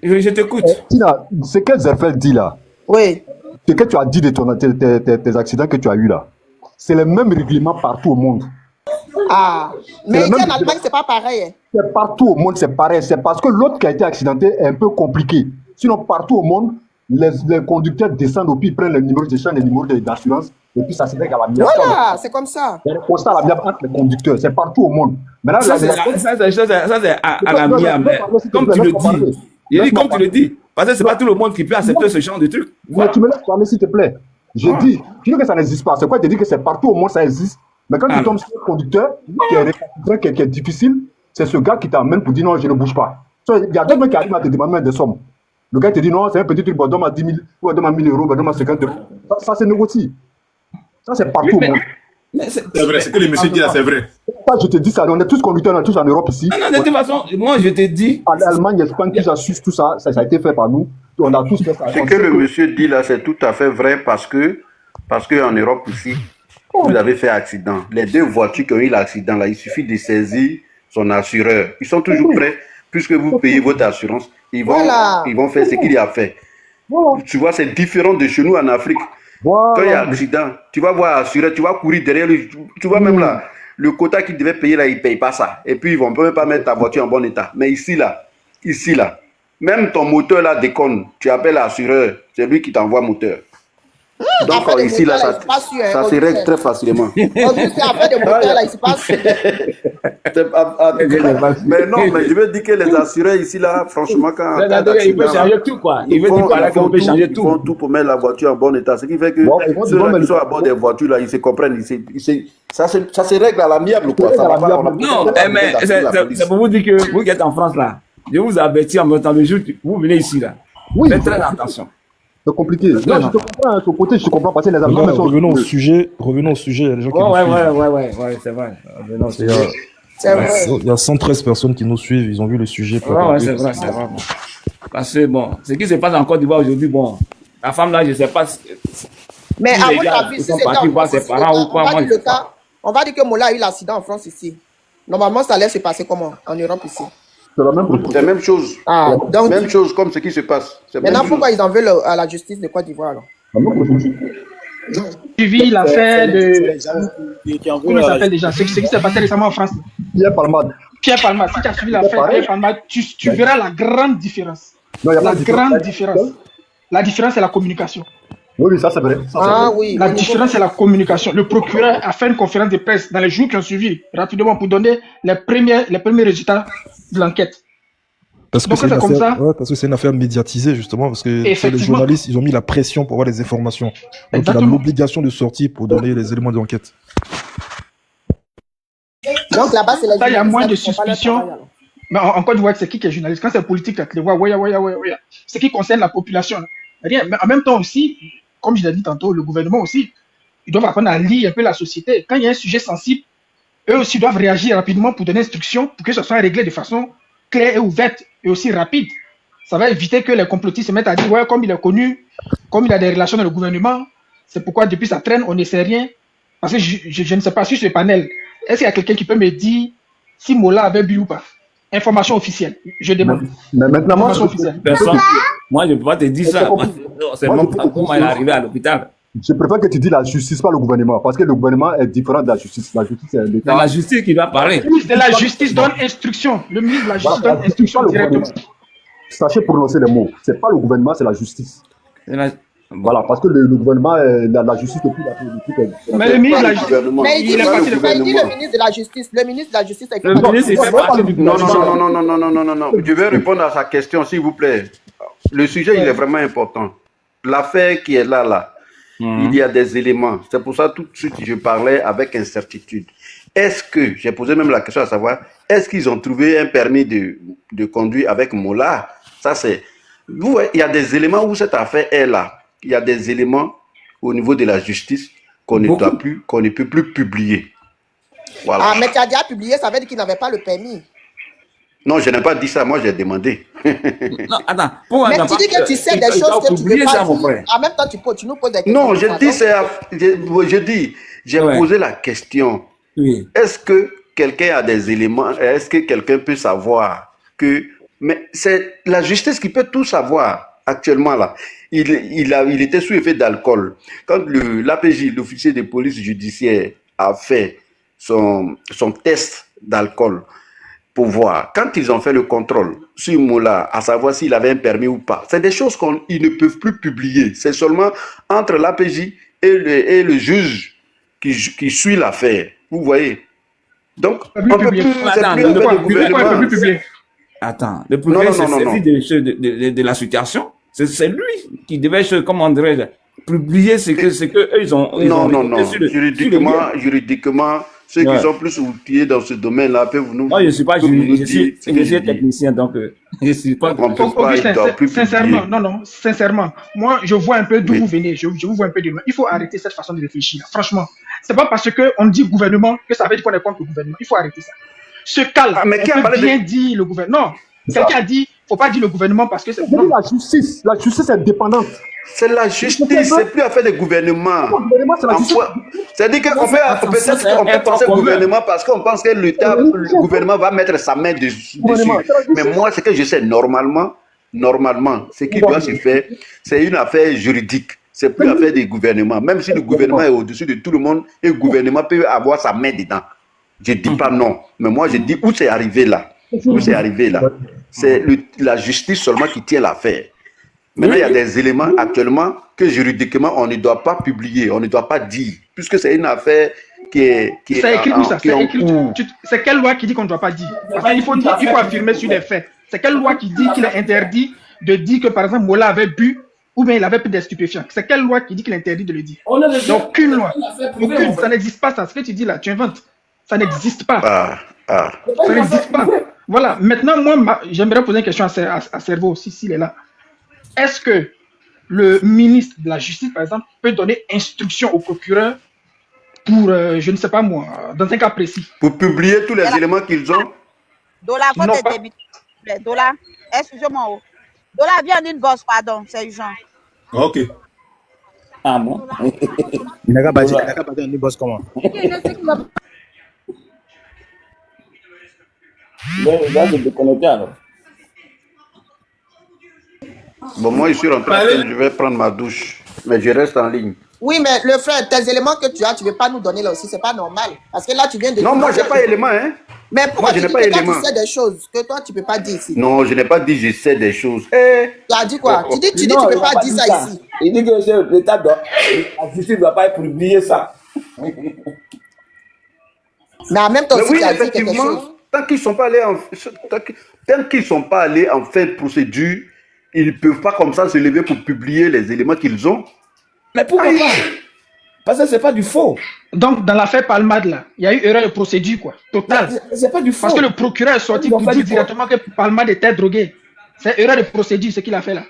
Je t'écoute. Tina, ce que Zerfel dit là, ce que tu as dit de tes accidents que tu as eu là, c'est le même règlement partout au monde. Ah, mais ici en Allemagne, c'est pas pareil. C'est partout au monde, c'est pareil. C'est parce que l'autre qui a été accidenté est un peu compliqué. Sinon, partout au monde, les conducteurs descendent au pied, prennent les numéros de chaîne, les numéros d'assurance, et puis ça se règle à la mienne. Voilà, c'est comme ça. Il y a un constat à la mienne entre les conducteurs, c'est partout au monde. Maintenant, ça, c'est à la mienne. Comme tu le dis. Il dit comme tu le dis, parce que c'est pas tout le monde qui peut accepter ce genre de truc. Mais tu me laisses parler s'il te plaît. Je dis, tu dis que ça n'existe pas. C'est quoi? Tu dis que c'est partout au monde, ça existe. Mais quand tu tombes sur un conducteur qui est difficile, c'est ce gars qui t'amène pour dire non, je ne bouge pas. Il y a d'autres mecs qui arrivent à te demander des sommes. Le gars te dit non, c'est un petit truc, bon, donne-moi 10 000, ou donne-moi 1 000 euros, donne-moi 50 euros. Ça se négocie. Ça, c'est partout au monde. C'est vrai, ce que le monsieur dit là, c'est vrai. Je te dis ça, on est tous conducteurs, on est tous en Europe ici. Non, de toute façon, moi je te dis. En Allemagne, Espagne, tout ça, ça a été fait par nous. On a tous fait ça. Ce que le monsieur dit là, c'est tout à fait vrai parce que en Europe ici, vous avez fait accident. Les 2 voitures qui ont eu l'accident là, il suffit de saisir son assureur. Ils sont toujours prêts, puisque vous payez votre assurance, ils vont faire ce qu'il a fait. Tu vois, c'est différent de chez nous en Afrique. Quand il y a accident, tu vas voir l'assureur, tu vas courir derrière lui. Tu vois même là, le quota qu'il devait payer là, il ne paye pas ça. Et puis ils ne vont même pas mettre ta voiture en bon état. Mais ici là, même ton moteur là déconne. Tu appelles l'assureur, c'est lui qui t'envoie moteur. Donc ici là, ça se règle très facilement. Mais non, mais je veux dire que les assureurs ici là, franchement, quand il peut changer tout quoi. Il veut dire par là qu'on peut changer tout. Ils font tout pour mettre la voiture en bon état. Ce qui fait que ceux qui sont à bord des voitures là, ils se comprennent. Ça se règle à l'amiable quoi. Non, mais c'est pour vous dire que vous qui êtes en France là, je vous avertis en même temps le jour vous venez ici là. Faites très attention. C'est compliqué. Non, je te comprends, ton côté, je te comprends passer les Allemands. Revenons au sujet, il y a des gens qui nous suivent. Ouais, c'est vrai. Il y a 113 personnes qui nous suivent, ils ont vu le sujet. Ouais, c'est vrai. Parce que bon, ce qui se passe en Côte d'Ivoire aujourd'hui, bon, la femme là, je ne sais pas. Mais à votre avis, si c'est partis voir ses parents ou quoi, on va dire que Mola a eu l'accident en France ici. Normalement, ça allait se passer comment en Europe ici? C'est la même chose. Donc, même chose comme ce qui se passe. Maintenant, pourquoi ils en veulent à la justice de Côte d'Ivoire? Suivi l'affaire de. Comment il s'appelle déjà? Ce qui s'est passé récemment en France. Pierre Palmade. Si tu as suivi l'affaire Pierre Palmade, tu verras la grande différence. Non, il n'y a pas La de différence. grande différence. La différence, c'est la communication. Oui, ça c'est vrai. Oui. La différence, c'est la communication. Le procureur a fait une conférence de presse dans les jours qui ont suivi, rapidement, pour donner les premiers résultats de l'enquête. Parce que Donc, c'est une c'est comme affaire, ça. ouais, parce que c'est une affaire médiatisée, justement, parce que tu sais, les Effectivement. journalistes, ils ont mis la pression pour avoir les informations. Donc, il a Exactement. l'obligation de sortir pour donner les éléments d'enquête. Donc là-bas, c'est les Ça, il y a journalistes moins de qui font pas leur suspicion. travail, alors. Mais en Côte d'Ivoire, c'est qui est journaliste? Quand c'est politique, là, tu les vois, ouais. Ce qui concerne la population, là, rien. Mais en même temps aussi, comme je l'ai dit tantôt, le gouvernement aussi, ils doivent apprendre à lire un peu la société. Quand il y a un sujet sensible, eux aussi doivent réagir rapidement pour donner instruction pour que ce soit réglé de façon claire et ouverte et aussi rapide. Ça va éviter que les complotistes se mettent à dire, ouais, comme il est connu, comme il a des relations dans le gouvernement, c'est pourquoi depuis ça traîne, on ne sait rien. Parce que je ne sais pas sur ce panel, est-ce qu'il y a quelqu'un qui peut me dire si Mola avait bu ou pas? Information officielle, je demande. Mais maintenant, moi, Information officielle. Personne. Moi, je ne peux pas te dire ça. C'est Moi, même je pas peux te comment dire il est ça. arrivé à l'hôpital. Je préfère que tu dis la justice, pas le gouvernement, parce que le gouvernement est différent de la justice. La justice, c'est C'est l'État. la justice qui doit parler. Le ministre de la Justice donne instruction. Le ministre de la Justice Voilà, donne la justice, pas instruction le directement. gouvernement. Sachez prononcer les mots. C'est pas le gouvernement, c'est la justice. C'est la- Voilà, parce que le gouvernement, la justice depuis la Mais le ministre de la Justice, gouvernement. Mais il dit, il est parti de mais il dit le ministre de la Justice. Le ministre de la Justice, il fait Le pas ministre, il de- fait partie du Non, gouvernement. non. Je vais répondre à sa question, s'il vous plaît. Le sujet, il est vraiment important. L'affaire qui est là, il y a des éléments. C'est pour ça, tout de suite, je parlais avec incertitude. Est-ce que, j'ai posé même la question à savoir, est-ce qu'ils ont trouvé un permis de conduire avec Mola? Ça, c'est... Vous voyez, il y a des éléments où cette affaire est là. Il y a des éléments au niveau de la justice qu'on ne doit plus, qu'on ne peut plus publier. Voilà. Ah, mais tu as déjà publié, ça veut dire qu'il n'avait pas le permis. Non, je n'ai pas dit ça, moi j'ai demandé. Non, attends. Pourquoi Mais t'as tu pas- dis que tu sais il- des il choses doit que tu ne oublier veux ça, pas mon dire. frère. En même temps, tu nous poses des questions. Non, je comme dis, ça, donc. j'ai Ouais. posé la question. Oui. Est-ce que quelqu'un a des éléments, est-ce que quelqu'un peut savoir que, mais c'est la justice qui peut tout savoir actuellement là. Il était sous effet d'alcool. Quand l'APJ, l'officier de police judiciaire, a fait son test d'alcool pour voir, quand ils ont fait le contrôle sur Moula, à savoir s'il avait un permis ou pas, c'est des choses qu'ils ne peuvent plus publier. C'est seulement entre l'APJ et le juge qui suit l'affaire. Vous voyez? Donc, on peut plus, c'est Attends, plus le avec le pourquoi gouvernement. plus publier? Attends, le procureur s'est non. saisi de la situation. C'est lui qui devait, comment dirais-je, publier ce que eux, ils ont Non. récolté sur le- sur le lieu. Juridiquement, ceux Ouais. qui sont plus outillés dans ce domaine-là peuvent nous. Moi, je ne suis pas peuvent nous juriste, dire ce que je suis je dis. technicien, donc je ne suis pas... On peut pas, Augustin, il doit plus sincèrement, publier. sincèrement, moi, je vois un peu d'où Oui. vous venez, je vous vois un peu de loin. Il faut arrêter cette façon de réfléchir. Franchement, c'est pas parce qu'on dit gouvernement que ça veut dire qu'on est contre le gouvernement. Il faut arrêter ça. Se calme. Ah, mais qui a On peut parlé bien dire le gouvernement. Non, quelqu'un a dit, faut pas dire le gouvernement parce que c'est... Je dis la justice est indépendante. C'est la justice, c'est plus affaire de gouvernement. Le gouvernement, c'est la justice. C'est-à-dire qu'on peut, ça, peut-être c'est qu'on peut un penser au commun. gouvernement parce qu'on pense que l'État, le gouvernement va mettre sa main dessus. Gouvernement, c'est la justice. Mais moi, ce que je sais normalement, ce qui doit se faire, c'est une affaire juridique. C'est plus affaire du gouvernement. Même si le gouvernement est au-dessus de tout le monde, et le gouvernement peut avoir sa main dedans. Je ne dis pas non. Mais moi, je dis où c'est arrivé là. Où c'est arrivé là. C'est la justice seulement qui tient l'affaire. Maintenant, il y a des éléments actuellement que juridiquement, on ne doit pas publier, on ne doit pas dire, puisque c'est une affaire qui est C'est écrit où ça? qui est C'est en écrit. cours. C'est quelle loi qui dit qu'on ne doit pas dire? Parce qu'il faut dire, il faut affirmer sur les faits. C'est quelle loi qui dit qu'il est interdit de dire que, par exemple, Mola avait bu ou bien il avait pris des stupéfiants? C'est quelle loi qui dit qu'il est interdit de le dire? Il n'y a aucune loi. Aucune. Ça n'existe pas, ça. Ce que tu dis là, tu inventes. Ça n'existe pas. Ça n'existe pas. Voilà. Maintenant, moi, j'aimerais poser une question à Cerveau aussi, s'il est là. Est-ce que le ministre de la Justice, par exemple, peut donner instruction au procureur pour, je ne sais pas moi, dans un cas précis? Pour publier tous les éléments qu'ils ont. Dola, faut Non, te pas- débiter, s'il vous plaît. Dola, excusez-moi. Oh. Dola, viens en une bosse, pardon, c'est urgent. Ok. Ah bon? Il n'a qu'à partir on dit boss comment. Là, je vais déconnecter alors. Bon, moi, je suis rentré, Allez. je vais prendre ma douche, mais je reste en ligne. Oui, mais le frère, tes éléments que tu as, tu ne veux pas nous donner là aussi, c'est pas normal. Parce que là, tu viens de... Non, moi, je n'ai pas d'éléments, hein. Mais pourquoi moi, je tu n'ai dis pas que toi, d'éléments. tu sais des choses que toi, tu ne peux pas dire ici? Non, je n'ai pas dit je sais des choses. Tu as dit quoi? Tu dis tu Non, ne il peux n'a pas pas dire dit ça ça. ici. Il dit que l'État doit, la justice ne doit pas publier ça. Mais en même temps, Mais si oui, tu as dit quelque effectivement, chose. tant qu'ils sont pas allés tant qu'ils sont pas allés en fin de procédure, ils ne peuvent pas comme ça se lever pour publier les éléments qu'ils ont. Mais pourquoi pas? Parce que c'est pas du faux. Donc, dans l'affaire Palmade, là, il y a eu erreur de procédure, quoi. Total. C'est pas du faux. Parce que le procureur est sorti pour dire directement que Palmade était drogué. C'est erreur de procédure, ce qu'il a fait là.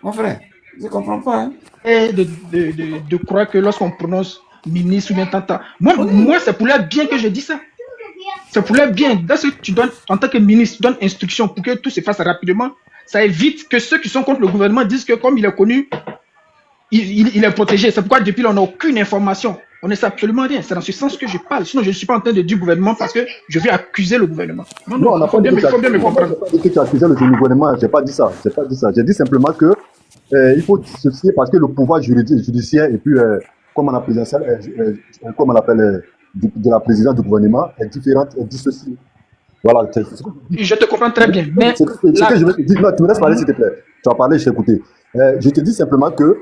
Mon frère, je ne comprends pas. Hein. Et de croire que lorsqu'on prononce ministre ou bien tant. Moi, c'est pour leur bien que je dis ça. C'est pour leur bien. Dans ce que tu donnes, en tant que ministre, tu donnes instruction pour que tout se fasse rapidement. Ça évite que ceux qui sont contre le gouvernement disent que comme il est connu, il est protégé. C'est pourquoi depuis là, on n'a aucune information. On ne sait absolument rien. C'est dans ce sens que je parle. Sinon, je ne suis pas en train de dire gouvernement parce que je vais accuser le gouvernement. Non, on n'a pas dit il faut bien me comprendre. que tu accusais le gouvernement. J'ai pas dit ça. J'ai dit simplement que il faut dissocier parce que le pouvoir judiciaire et puis comme on appelle de la présidence du gouvernement est différente, est dissociée. Voilà. Je te comprends très bien. Mais ce que je veux te dire, non, tu me laisses parler s'il te plaît. Tu vas parler, je t'ai écouté. Je te dis simplement que,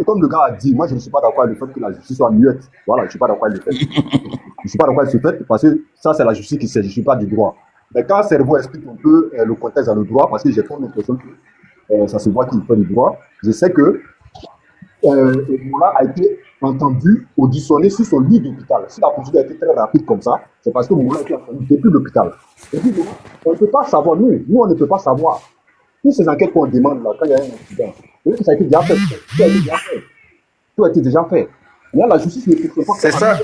comme le gars a dit, moi je ne suis pas d'accord avec le fait que la justice soit muette. Voilà, je ne suis pas d'accord avec le fait. Je ne suis pas d'accord avec ce fait parce que ça c'est la justice qui sait, je ne suis pas du droit. Mais quand Cerveau explique un peu le contexte dans le droit, parce que j'ai trop l'impression que ça se voit qu'il fait du droit, je sais que Moula a été entendu, auditionné sur son lit d'hôpital. Si la procédure a été très rapide comme ça, c'est parce que Moula a été entendu depuis l'hôpital. Et puis, on ne peut pas savoir, nous on ne peut pas savoir. Toutes ces enquêtes qu'on demande là, quand il y a un accident, ça a été déjà fait. Tout a été déjà fait. Là, la justice ne peut pas.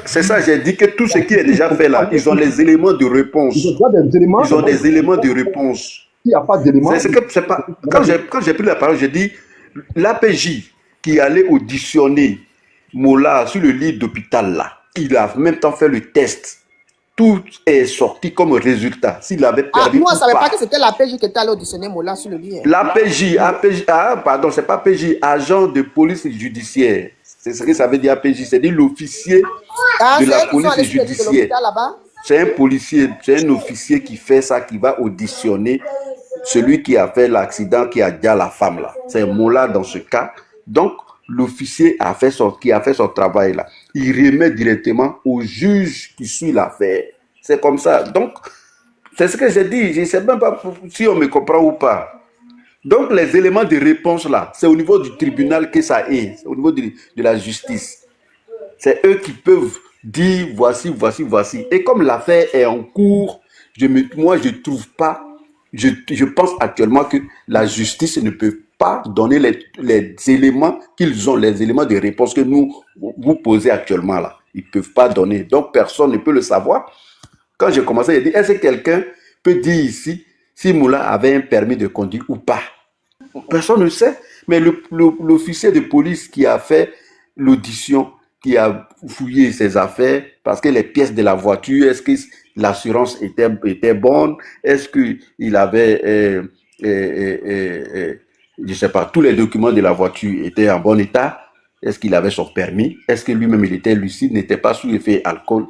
C'est ça, j'ai dit que tout ce qui est déjà fait là, ils ont les éléments de réponse. Ils ont des éléments de réponse. Il n'y a pas d'éléments. Quand j'ai pris la parole, j'ai dit l'APJ qui allait auditionner Mola sur le lit d'hôpital là, il a en même temps fait le test. Tout est sorti comme résultat. S'il avait perdu. Moi, je ne savais pas que c'était l'APJ qui était allé auditionner Mola sur le lit. L'APJ, pardon, c'est pas PJ, agent de police judiciaire. C'est ce que ça veut dire APJ, c'est dire l'officier de la police judiciaire. C'est un policier, c'est un officier qui fait ça, qui va auditionner celui qui a fait l'accident, qui a déjà la femme là. C'est Mola dans ce cas. Donc, l'officier qui a fait son travail là. Il remet directement au juge qui suit l'affaire. C'est comme ça. Donc, c'est ce que j'ai dit. Je ne sais même pas si on me comprend ou pas. Donc, les éléments de réponse là, c'est au niveau du tribunal que ça est. C'est au niveau de la justice. C'est eux qui peuvent dire voici. Et comme l'affaire est en cours, moi, je trouve pas. Je pense actuellement que la justice ne peut pas donner les éléments qu'ils ont, les éléments de réponse que vous posez actuellement là. Ils ne peuvent pas donner. Donc, personne ne peut le savoir. Quand j'ai commencé, j'ai dit, est-ce que quelqu'un peut dire ici si Moula avait un permis de conduire ou pas? Personne ne sait. Mais l'officier de police qui a fait l'audition, qui a fouillé ses affaires, parce que les pièces de la voiture, est-ce que l'assurance était bonne? Est-ce qu'il avait... je ne sais pas, tous les documents de la voiture étaient en bon état. Est-ce qu'il avait son permis? Est-ce que lui-même il était lucide, n'était pas sous effet alcool?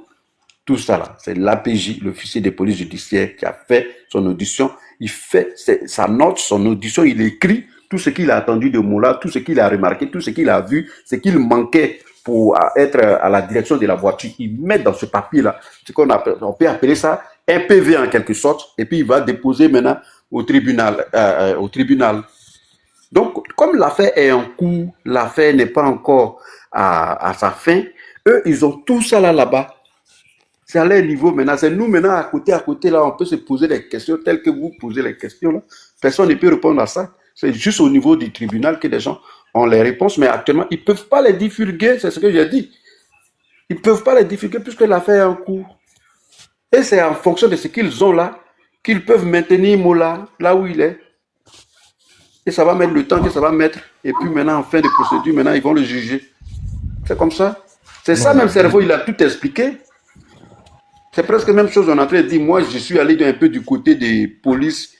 Tout ça là, c'est l'APJ, l'officier de police judiciaire, qui a fait son audition. Il fait sa note, son audition, il écrit tout ce qu'il a entendu de Moula, tout ce qu'il a remarqué, tout ce qu'il a vu, ce qu'il manquait pour être à la direction de la voiture. Il met dans ce papier-là, on peut appeler ça un PV en quelque sorte, et puis il va déposer maintenant au tribunal. Donc, comme l'affaire est en cours, l'affaire n'est pas encore à sa fin, eux, ils ont tout ça là-bas. C'est à leur niveau maintenant. C'est nous maintenant, à côté, là, on peut se poser des questions telles que vous posez les questions là. Personne ne peut répondre à ça. C'est juste au niveau du tribunal que les gens ont les réponses, mais actuellement, ils ne peuvent pas les divulguer, c'est ce que j'ai dit. Ils ne peuvent pas les divulguer puisque l'affaire est en cours. Et c'est en fonction de ce qu'ils ont là, qu'ils peuvent maintenir Mola là où il est. Et ça va mettre le temps que ça va mettre. Et puis maintenant, en fin de procédure, maintenant, ils vont le juger. C'est comme ça. C'est ça, même Cerveau, il a tout expliqué. C'est presque la même chose. On est en train de dire, moi, je suis allé un peu du côté des polices.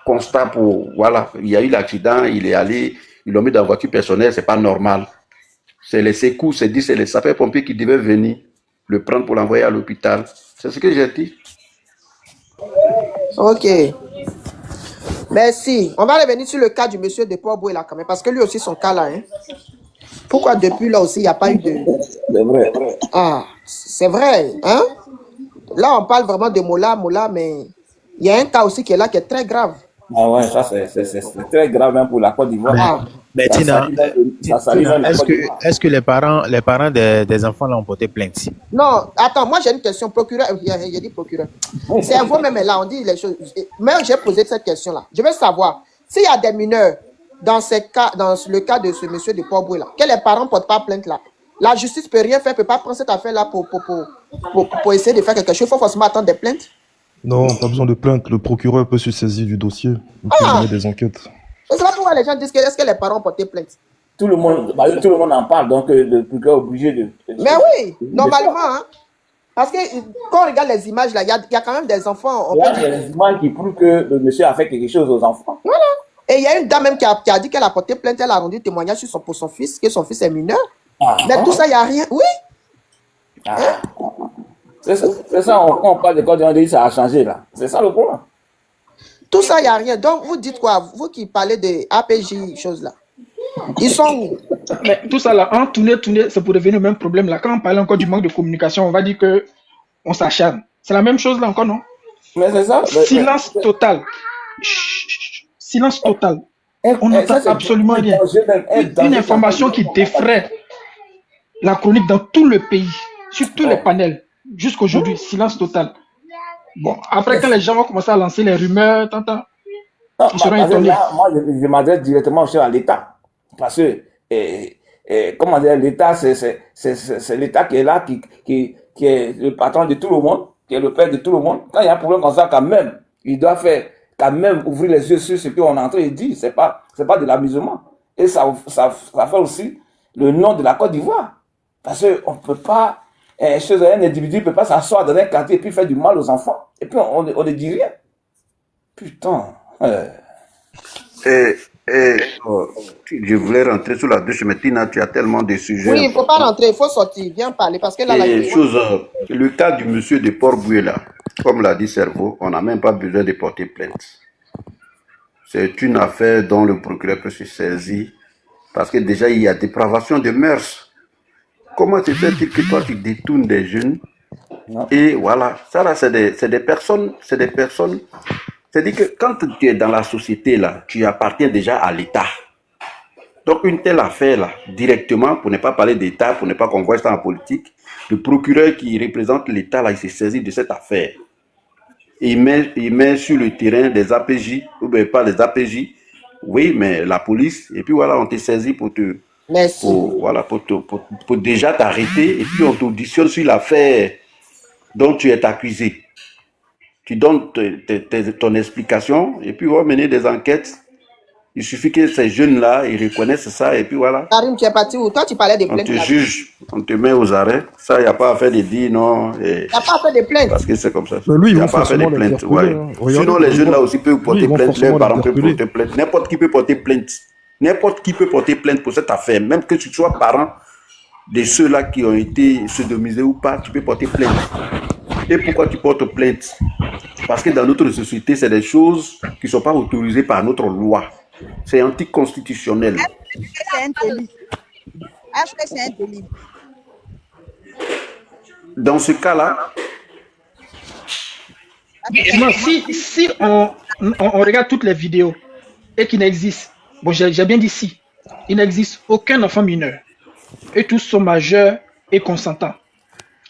Constat pour, voilà, il y a eu l'accident, il est allé, ils l'ont mis dans la voiture personnelle, c'est pas normal. c'est les secours, c'est dit, c'est les sapeurs-pompiers qui devaient venir le prendre pour l'envoyer à l'hôpital. C'est ce que j'ai dit. Ok. Merci. On va revenir sur le cas du monsieur de Port-Boué là quand même, parce que lui aussi son cas là. Hein. Pourquoi depuis là aussi il n'y a pas eu de... C'est vrai. Ah, c'est vrai. Hein? Là on parle vraiment de Mola, mais il y a un cas aussi qui est là qui est très grave. Ah ouais, ça c'est très grave même pour la Côte d'Ivoire. Ah. Mais Tina, est-ce que les parents des enfants l'ont porté plainte? Non, attends, moi j'ai une question. Procureur, j'ai dit procureur. C'est vous-même là, on dit les choses. Mais j'ai posé cette question-là. Je veux savoir, s'il y a des mineurs dans le cas de ce monsieur de Port-Boué là, que les parents ne portent pas plainte là, la justice ne peut rien faire, ne peut pas prendre cette affaire-là pour essayer de faire quelque chose. Il faut forcément attendre des plaintes. Non, pas besoin de plainte. Le procureur peut se saisir du dossier. Il peut mener des enquêtes. C'est pas pourquoi les gens disent que est-ce que les parents ont porté plainte. Tout le monde en parle, donc le procureur est obligé de... Mais oui, normalement, hein, parce que quand on regarde les images là, il y a quand même des enfants. Il y a des images qui prouvent que le monsieur a fait quelque chose aux enfants. Voilà. Et il y a une dame même qui a dit qu'elle a porté plainte, elle a rendu témoignage pour son fils, que son fils est mineur. Mais tout ça, il n'y a rien. Oui. C'est ça, on parle de code, on dit que ça a changé là. C'est ça le problème. Tout ça, il n'y a rien. Donc, vous dites quoi? Vous qui parlez de APJ, choses là. Ils sont où? Mais tout ça là, en tourner, c'est pour devenir le même problème là. Quand on parle encore du manque de communication, on va dire que on s'acharne. C'est la même chose là encore, non? Mais c'est ça. Silence total. Silence total. On n'entend absolument rien. Une information qui défraie la chronique dans tout le pays, sur tous les panels. Jusqu'aujourd'hui, silence total. Bon, après, quand les gens vont commencer à lancer les rumeurs, ils seront étonnés. Là, moi, je m'adresse directement à l'État. Parce que, comment dire, l'État, c'est l'État qui est là, qui est le patron de tout le monde, qui est le père de tout le monde. Quand il y a un problème comme ça, quand même, il doit faire, quand même, ouvrir les yeux sur ce qu'on est en train de dire. C'est pas de l'amusement. Et ça fait aussi le nom de la Côte d'Ivoire. Parce qu'on ne peut pas, un individu ne peut pas s'asseoir dans un quartier et puis faire du mal aux enfants. Et puis on ne dit rien. Putain. Je voulais rentrer sur la douche, mais Tina, tu as tellement de sujets. Oui, il ne faut pas rentrer, il faut sortir. Viens parler. Parce que là, le cas du monsieur de Port-Boué, là, comme l'a dit Servo, on n'a même pas besoin de porter plainte. C'est une affaire dont le procureur peut se saisir. Parce que déjà, il y a dépravation de mœurs. Comment se fait-il que toi, tu détournes des jeunes? Et voilà, ça là, c'est des personnes. C'est-à-dire que quand tu es dans la société, là, tu appartiens déjà à l'État. Donc, une telle affaire, là, directement, pour ne pas parler d'État, pour ne pas qu'on voit ça en politique, le procureur qui représente l'État, là, il s'est saisi de cette affaire. Et il met sur le terrain des APJ, ou bien pas des APJ, oui, mais la police, et puis voilà, on te saisit pour déjà t'arrêter, et puis on t'auditionne sur l'affaire dont tu es accusé. Tu donnes ton explication, et puis on va mener des enquêtes. Il suffit que ces jeunes-là, ils reconnaissent ça, et puis voilà. Karim, tu es parti où? Toi, tu parlais des plaintes. On te juge, on te met aux arrêts. Ça, il n'y a pas à faire de dire non. Il n'y a pas à faire de plainte. Parce que c'est comme ça. Il n'y a pas à faire de plainte. Ouais. Sinon, les jeunes-là aussi peuvent porter plainte. Les parents peuvent porter plainte. N'importe qui peut porter plainte. N'importe qui peut porter plainte pour cette affaire. Même que tu sois parent de ceux-là qui ont été sodomisés ou pas, tu peux porter plainte. Et pourquoi tu portes plainte? Parce que dans notre société, c'est des choses qui ne sont pas autorisées par notre loi. C'est anticonstitutionnel. C'est un délit. Est-ce que c'est un délit? Dans ce cas-là, non, si on regarde toutes les vidéos et qu'il n'existe, bon, j'ai bien dit si, il n'existe aucun enfant mineur et tous sont majeurs et consentants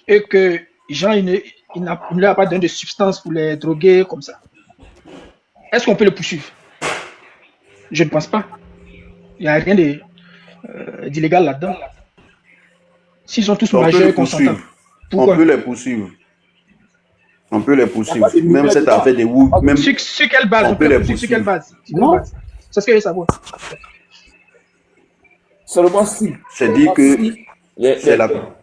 et que Jean, il n'a pas donné de substance pour les droguer comme ça. Est-ce qu'on peut le poursuivre? Je ne pense pas. Il n'y a rien d'illégal là-dedans. S'ils sont tous majeurs et consentants. On peut les poursuivre. On peut les poursuivre. Même cette affaire de Wu. Sur quelle base? On peut les poursuivre. Sur quelle base? C'est ce que je veux savoir. Seulement si. C'est-à-dire que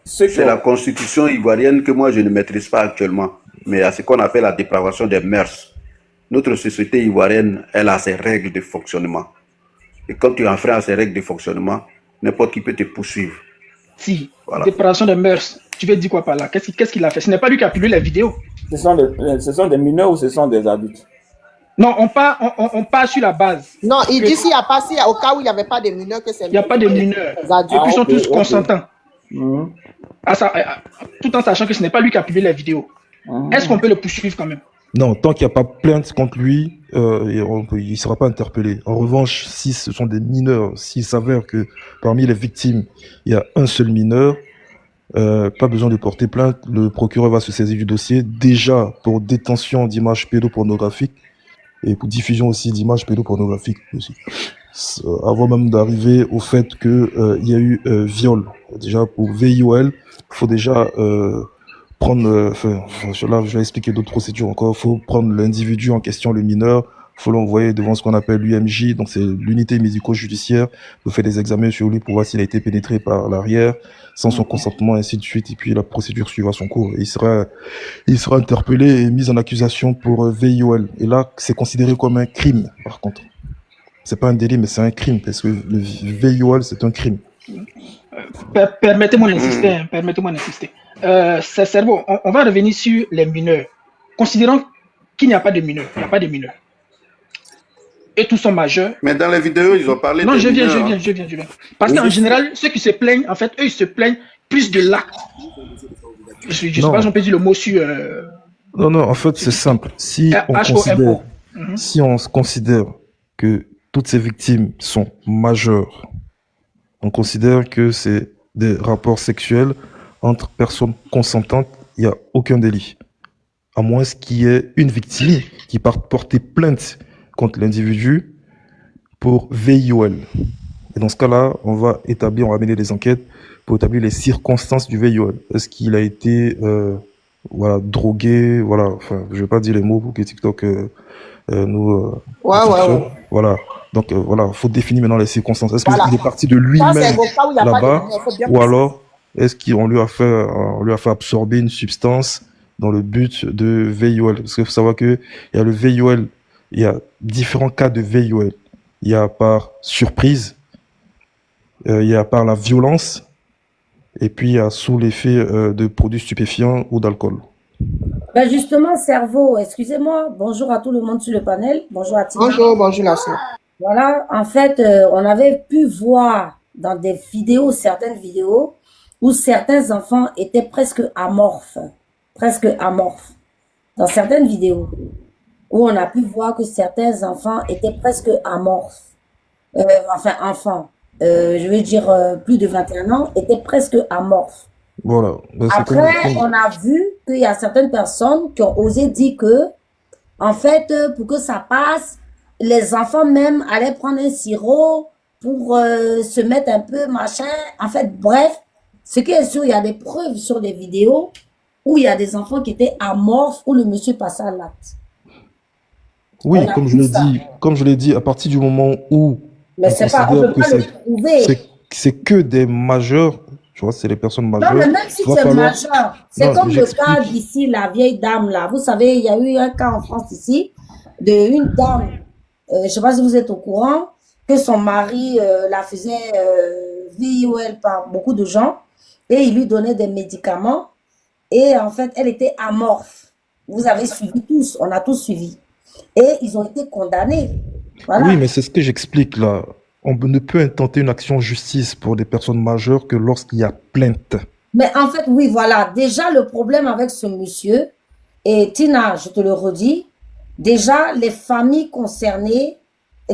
c'est la constitution ivoirienne que moi je ne maîtrise pas actuellement. Mais à ce qu'on appelle la dépravation des mœurs. Notre société ivoirienne, elle a ses règles de fonctionnement. Et quand tu enfreins à ces règles de fonctionnement, n'importe qui peut te poursuivre. Si, dépravation de mœurs. Tu veux dire quoi par là? Qu'est-ce qu'il a fait? Ce n'est pas lui qui a publié la vidéo. Ce sont des mineurs ou ce sont des adultes? Non, on part sur la base. Non, il dit s'il n'y a pas, au cas où il n'y avait pas de mineurs, que c'est... Il n'y a pas de mineurs. Et puis ils sont tous consentants. Tout en sachant que ce n'est pas lui qui a publié la vidéo. Est-ce qu'on peut le poursuivre quand même? Non, tant qu'il n'y a pas plainte contre lui, il ne sera pas interpellé. En revanche, si ce sont des mineurs, s'il s'avère que parmi les victimes, il y a un seul mineur, pas besoin de porter plainte. Le procureur va se saisir du dossier, déjà pour détention d'images pédopornographiques et pour diffusion aussi d'images pédopornographiques aussi. Avant même d'arriver au fait que il y a eu viol. Déjà pour VIOL, faut déjà prendre, là je vais expliquer d'autres procédures encore. Faut prendre l'individu en question, le mineur, faut l'envoyer devant ce qu'on appelle l'UMJ, donc c'est l'unité médico-judiciaire. Faut faire des examens sur lui pour voir s'il a été pénétré par l'arrière, sans son consentement, ainsi de suite. Et puis la procédure suivra son cours. Et il sera interpellé et mis en accusation pour VIOL. Et là, c'est considéré comme un crime, par contre. C'est pas un délit, mais c'est un crime, parce que le VIOL, c'est un crime. Permettez-moi d'insister. Permettez-moi d'insister. C'est bon. On va revenir sur les mineurs. Considérons qu'il n'y a pas de mineurs. Il n'y a pas de mineurs. Et tous sont majeurs. Mais dans la vidéo, ils ont parlé non, de je mineurs. viens. Parce qu'en général, ceux qui se plaignent, en fait, eux, ils se plaignent plus de l'acte. Je sais pas si on peut dire le mot sur... Non, en fait, c'est simple. Si on considère que toutes ces victimes sont majeures, on considère que c'est des rapports sexuels entre personnes consentantes, il n'y a aucun délit. À moins qu'il y ait une victime qui parte porter plainte contre l'individu pour VIOL. Et dans ce cas-là, on va mener des enquêtes pour établir les circonstances du VIOL. Est-ce qu'il a été drogué, je vais pas dire les mots pour que TikTok nous... Voilà. Donc faut définir maintenant les circonstances. Est-ce qu'il est parti de lui-même là-bas, ou alors est-ce qu'on lui a fait absorber une substance dans le but de VIOL? Parce qu'il faut savoir que il y a le VIOL, il y a différents cas de VIOL. Il y a par surprise, il y a par la violence, et puis il y a sous l'effet de produits stupéfiants ou d'alcool. Ben justement, cerveau, excusez-moi, bonjour à tout le monde sur le panel, bonjour à Tina. Bonjour la sœur. Voilà, en fait, on avait pu voir dans des vidéos, certaines vidéos, où certains enfants étaient presque amorphes. Dans certaines vidéos, où on a pu voir que certains enfants étaient presque amorphes. Enfants, je veux dire plus de 21 ans, étaient presque amorphes. Voilà. Après, on a vu qu'il y a certaines personnes qui ont osé dire que, en fait, pour que ça passe, les enfants même allaient prendre un sirop pour se mettre un peu machin. En fait, bref, ce qui est sûr, il y a des preuves sur les vidéos où il y a des enfants qui étaient amorphes, où le monsieur passait à l'acte. Oui, comme je l'ai dit, à partir du moment où mais c'est pas, on peut pas le prouver. C'est que des majeurs, tu vois, c'est les personnes majeures. Non, mais même si c'est majeur, c'est comme le cas d'ici, la vieille dame là. Vous savez, il y a eu un cas en France ici, d'une dame, je sais pas si vous êtes au courant, que son mari la faisait VIOL par beaucoup de gens, et il lui donnait des médicaments, et en fait, elle était amorphe. Vous avez suivi tous, on a tous suivi. Et ils ont été condamnés. Voilà. Oui, mais c'est ce que j'explique là. On ne peut intenter une action en justice pour des personnes majeures que lorsqu'il y a plainte. Mais en fait, oui, voilà. Déjà, le problème avec ce monsieur, et Tina, je te le redis, déjà, les familles concernées,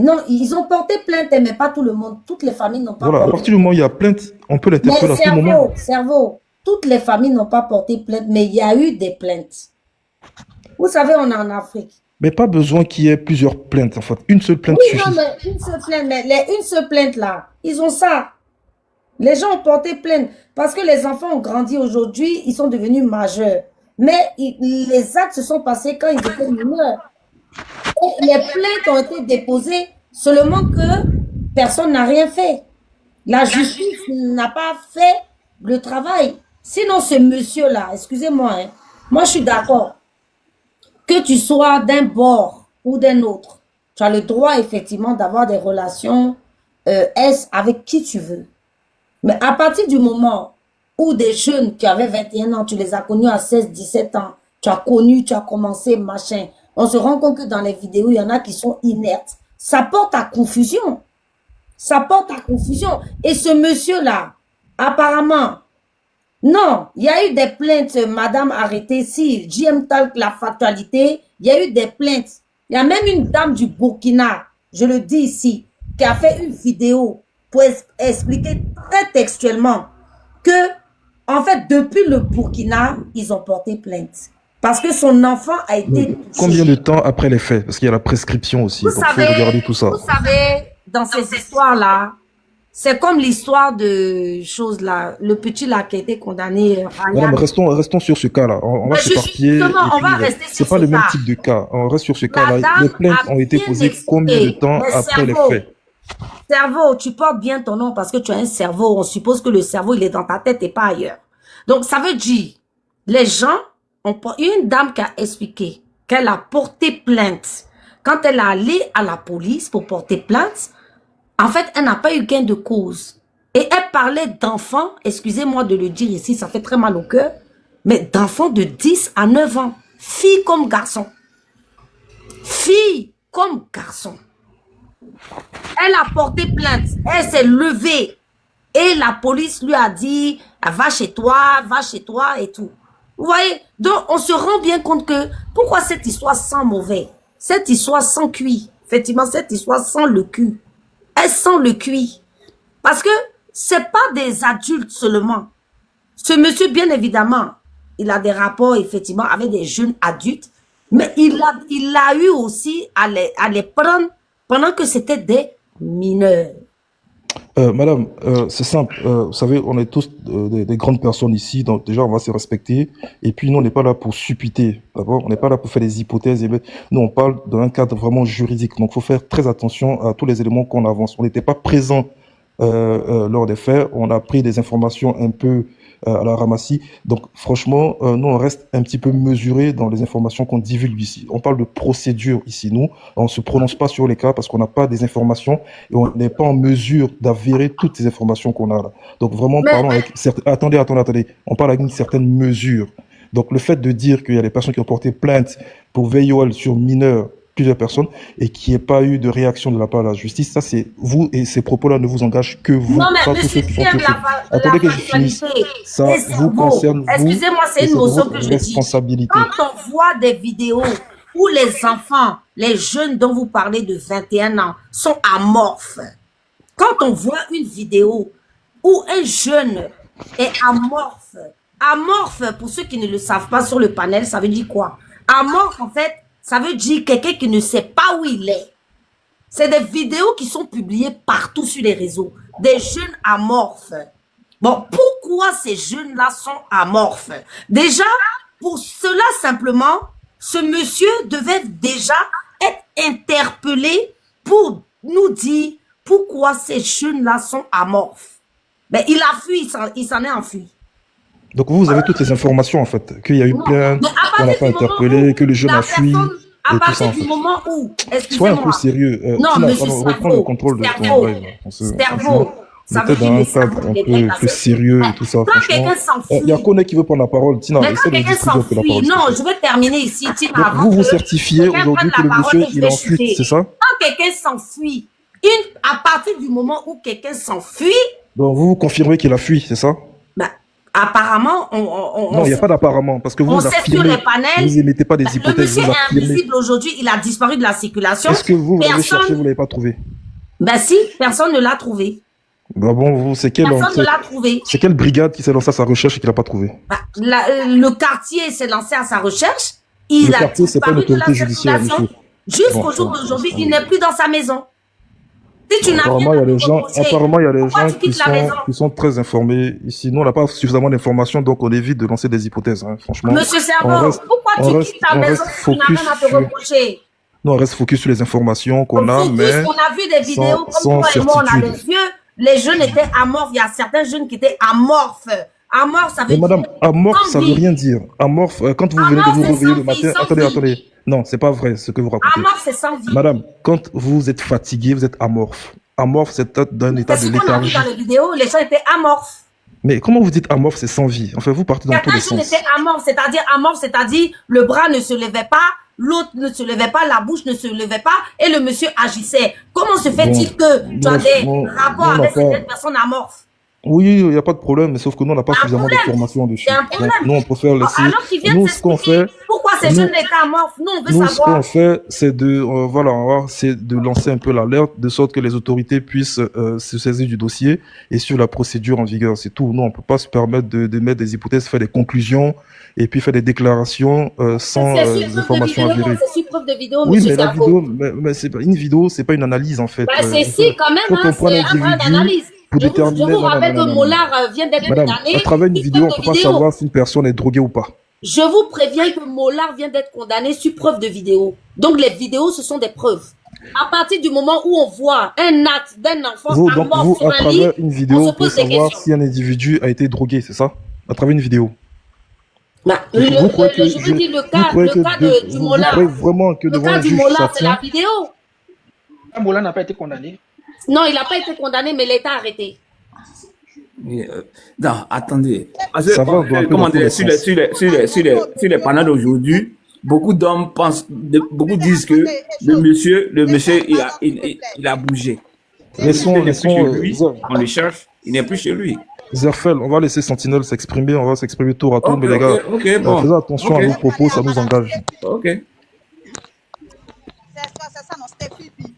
non, ils ont porté plainte, mais pas tout le monde. Toutes les familles n'ont pas porté plainte. À partir du moment où il y a plainte, on peut l'interpeller à tout moment. Cerveau, toutes les familles n'ont pas porté plainte, mais il y a eu des plaintes. Vous savez, on est en Afrique. Mais pas besoin qu'il y ait plusieurs plaintes, en fait. Une seule plainte suffit. Oui, non, mais une seule plainte, mais une seule plainte là, ils ont ça. Les gens ont porté plainte parce que les enfants ont grandi aujourd'hui, ils sont devenus majeurs. Mais les actes se sont passés quand ils étaient mineurs. Et les plaintes ont été déposées, seulement que personne n'a rien fait. La justice n'a pas fait le travail. Sinon, ce monsieur-là, excusez-moi, hein, moi je suis d'accord. Que tu sois d'un bord ou d'un autre, tu as le droit effectivement d'avoir des relations avec qui tu veux. Mais à partir du moment ou des jeunes qui avaient 21 ans, tu les as connus à 16, 17 ans, tu as connu, tu as commencé, machin. On se rend compte que dans les vidéos, il y en a qui sont inertes. Ça porte à confusion. Ça porte à confusion. Et ce monsieur-là, apparemment, non, il y a eu des plaintes, madame arrêtée, si, JM Talk, la fatalité, il y a eu des plaintes. Il y a même une dame du Burkina, je le dis ici, qui a fait une vidéo pour expliquer très textuellement que, en fait, depuis le Burkina, ils ont porté plainte. Parce que son enfant a été touché. Combien de temps après les faits? Parce qu'il y a la prescription aussi, donc il faut regarder tout ça. Vous savez, dans ces histoires-là, c'est comme l'histoire de choses là, le petit là qui a été condamné. Madame, restons sur ce cas-là. On va s'éparpiller. On va rester sur ce cas. C'est pas le même type de cas. On reste sur ce cas-là. Les plaintes ont été posées combien de temps après les faits? Cerveau, tu portes bien ton nom parce que tu as un cerveau. On suppose que le cerveau, il est dans ta tête et pas ailleurs. Donc, ça veut dire, les gens ont... Une dame qui a expliqué qu'elle a porté plainte. Quand elle est allée à la police pour porter plainte, en fait, elle n'a pas eu gain de cause. Et elle parlait d'enfants, excusez-moi de le dire ici, ça fait très mal au cœur, mais d'enfants de 10 à 9 ans. Filles comme garçons. Filles comme garçons. Elle a porté plainte. Elle s'est levée. Et la police lui a dit, va chez toi et tout. Vous voyez? Donc, on se rend bien compte que, pourquoi cette histoire sent mauvais? Cette histoire sent cuit. Effectivement, cette histoire sent le cul. Elle sent le cuit. Parce que c'est pas des adultes seulement. Ce monsieur, bien évidemment, il a des rapports, effectivement, avec des jeunes adultes. Mais il a eu aussi à les prendre pendant que c'était des mineurs. Madame, c'est simple. Vous savez, on est tous des grandes personnes ici, donc déjà, on va se respecter. Et puis, nous, on n'est pas là pour supputer, d'accord? On n'est pas là pour faire des hypothèses. Nous, on parle d'un cadre vraiment juridique. Donc, il faut faire très attention à tous les éléments qu'on avance. On n'était pas présent lors des faits. On a pris des informations un peu à la ramassie. Donc, franchement, nous, on reste un petit peu mesuré dans les informations qu'on divulgue ici. On parle de procédure ici. Nous, on ne se prononce pas sur les cas parce qu'on n'a pas des informations et on n'est pas en mesure d'avérer toutes ces informations qu'on a là. Donc, vraiment, parlons avec... Attendez. On parle avec une certaine mesure. Donc, le fait de dire qu'il y a des personnes qui ont porté plainte pour VIOL sur mineurs, plusieurs personnes, et qu'il n'y ait pas eu de réaction de la part de la justice, ça c'est vous, et ces propos-là ne vous engagent que vous, non, mais pas tous ceux qui sont touchés. Attendez que je finisse. Ça vous concerne, vous. Excusez-moi, c'est une notion que je dis. Quand on voit des vidéos où les enfants, les jeunes dont vous parlez de 21 ans, sont amorphes, quand on voit une vidéo où un jeune est amorphe, pour ceux qui ne le savent pas sur le panel, ça veut dire quoi? Amorphe, en fait, ça veut dire quelqu'un qui ne sait pas où il est. C'est des vidéos qui sont publiées partout sur les réseaux. Des jeunes amorphes. Bon, pourquoi ces jeunes-là sont amorphes? Déjà, pour cela simplement, ce monsieur devait déjà être interpellé pour nous dire pourquoi ces jeunes-là sont amorphes. Mais il a fui, il s'en est enfui. Donc vous avez toutes les informations en fait, qu'il y a eu plainte, qu'on n'a pas interpellé, que le jeune a fui. À partir du moment où, sois un peu sérieux. Non, monsieur reprends le contrôle de ton live. Cerveau. Ça veut dire dans un cadre un peu sérieux et tout ça. Il y a Koné qui veut prendre la parole. Tina, essaie de discuter un peu la parole. Non, je vais terminer ici. Tina, vous vous certifiez aujourd'hui que le monsieur il est en fuite, c'est ça? Quand quelqu'un s'enfuit, à partir du moment où quelqu'un s'enfuit. Donc vous confirmez qu'il a fui, c'est ça? Apparemment, non, il n'y a pas d'apparemment, parce que vous affirmez, vous n'émettez pas des hypothèses. Le monsieur est invisible aujourd'hui, il a disparu de la circulation. Est-ce que vous l'avez cherché, vous ne l'avez pas trouvé? Ben si, personne ne l'a trouvé. Ben bon, c'est quelle brigade qui s'est lancée à sa recherche et qui ne l'a pas trouvé? Le quartier s'est lancé à sa recherche, le quartier, c'est pas une autorité judiciaire, monsieur. Jusqu'au jour d'aujourd'hui, il n'est plus dans sa maison. Apparemment, il y a des gens qui sont très informés ici. Nous, on n'a pas suffisamment d'informations, donc on évite de lancer des hypothèses. Hein. Franchement, monsieur Servo, pourquoi tu quittes ta maison si tu n'as rien à te reprocher? Nous, on reste focus sur les informations qu'on a, mais on a vu des vidéos comme toi et moi, on a les yeux. Les jeunes étaient amorphes. Il y a certains jeunes qui étaient amorphes. Amorphe, ça veut dire... Madame, amorphe, ça veut rien dire. Amorphe, quand vous venez de vous réveiller le matin... Attendez. Non, c'est pas vrai ce que vous racontez. Amorphe, c'est sans vie. Madame, quand vous êtes fatigué, vous êtes amorphe. Amorphe, c'est d'un état de léthargie. C'est ce qu'on a vu dans les vidéos, les gens étaient amorphes. Mais comment vous dites amorphe, c'est sans vie? Enfin, vous partez dans tous les Certains sens. jours étaient amorphe, c'est-à-dire le bras ne se levait pas, l'autre ne se levait pas, la bouche ne se levait pas, et le monsieur agissait. Comment se fait-il que tu as des rapports avec certaines personnes amorphes? Oui, il n'y a pas de problème, mais sauf que nous, on n'a pas suffisamment d'informations dessus. C'est un problème. Donc, nous, on préfère laisser. Alors qu'ils viennent Nous, ce qu'on fait, pourquoi ces jeunes étaient amorphes? Nous, on veut nous, ce savoir. qu'on fait, c'est de, c'est de lancer un peu l'alerte, de sorte que les autorités puissent se saisir du dossier et sur la procédure en vigueur. C'est tout. Nous, on peut pas se permettre de mettre des hypothèses, faire des conclusions et puis faire des déclarations sans informations avérées. C'est sur preuve de vidéo, Oui, monsieur mais la Sarko. vidéo, mais c'est pas une vidéo, c'est pas une analyse en fait. Bah, c'est si, quand même, Faut hein, qu'on prenne c'est un brin l'individu d'analyse. pour Je déterminer. vous rappelle que Mollard vient d'être Madame, condamné. à travers une vidéo, on peut pas savoir si une personne est droguée ou pas. Je vous préviens que Mollard vient d'être condamné sur preuve de vidéo. Donc les vidéos, ce sont des preuves. À partir du moment où on voit un acte d'un enfant Donc vous, sur à un lit, travers une vidéo, on se vous pouvez pose des savoir questions. si un individu a été drogué, c'est ça? À travers une vidéo. Bah, Je vous dis le cas du Mollard. Vous croyez vraiment que Le devant cas un du juge, Mollard, ça c'est la tient? vidéo. Mollard n'a pas été condamné. Non, il n'a pas été condamné, mais l'État a arrêté. Non, attendez. Parce Ça va, on doit un peu comment dans tous dire, les sur les panneaux d'aujourd'hui, beaucoup d'hommes beaucoup disent que le monsieur, il a bougé. Laissons, On le cherche, il n'est plus chez lui. Zerfel, on va laisser Sentinelle s'exprimer, on va s'exprimer tour à tour, Ok, mais les gars, ok, bon. faisons attention Ok. à nos propos, ça nous engage. Ok. C'est ça, non, c'était Bibi.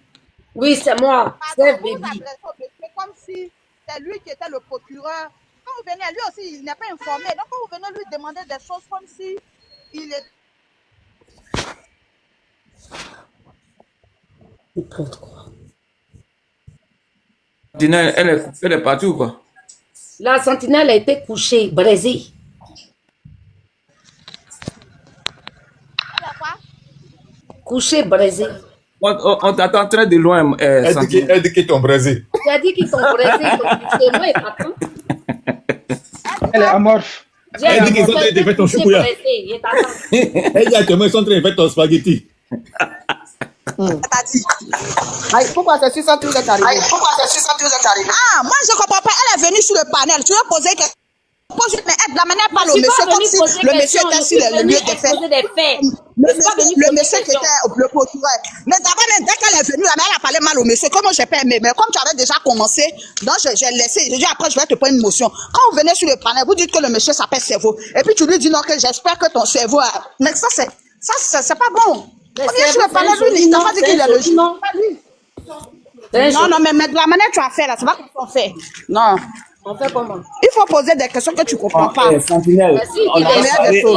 Oui, c'est moi. C'est Pardon, vous Baby. vous adressez au monsieur comme si c'est lui qui était le procureur. Quand vous venez, lui aussi, il n'est pas informé. Donc, quand vous venez lui demander des choses comme si il est... Elle est partie ou quoi? La sentinelle a été couchée, brisée. Couchée, brisée. On t'attend très de loin. Elle dit qu'ils t'ont braisé. Tu as dit qu'ils t'ont brisé, chez moi, et t'attends. Elle est amorphe. Elle dit qu'ils sont en train de faire ton choukouya. Elle dit actuellement ils sont en train de faire ton spaghetti. Pourquoi c'est 600 que vous êtes arrivé? Ah, moi, je ne comprends pas. Elle est venue sur le panel. Tu veux poser quelque chose? Mais la manière parle au Je suis monsieur pas comme venue si poser le monsieur question, était je sur suis le venue lieu des faits. exposer des faits. Le Je suis pas venue monsieur poser qui question. était le procureur. Mais d'abord, dès qu'elle est venue, la mère a parlé mal au monsieur. Comment j'ai pas aimé? Mais comme tu avais déjà commencé, donc j'ai laissé. J'ai dit après, je vais te prendre une motion. Quand vous venez sur le panel, vous dites que le monsieur s'appelle cerveau. Et puis tu lui dis non, que j'espère que ton cerveau a... Mais ça, c'est pas bon. Mais On vient sur le c'est panel, un lui, il t'a pas dit qu'il est le juge. non. Pas lui. C'est Non, non, mais de la manière que tu as fait là, c'est pas comme ça qu'on fait. Non. On fait comment? Il faut poser des questions que tu comprends pas. Sentinelle, Merci, on il a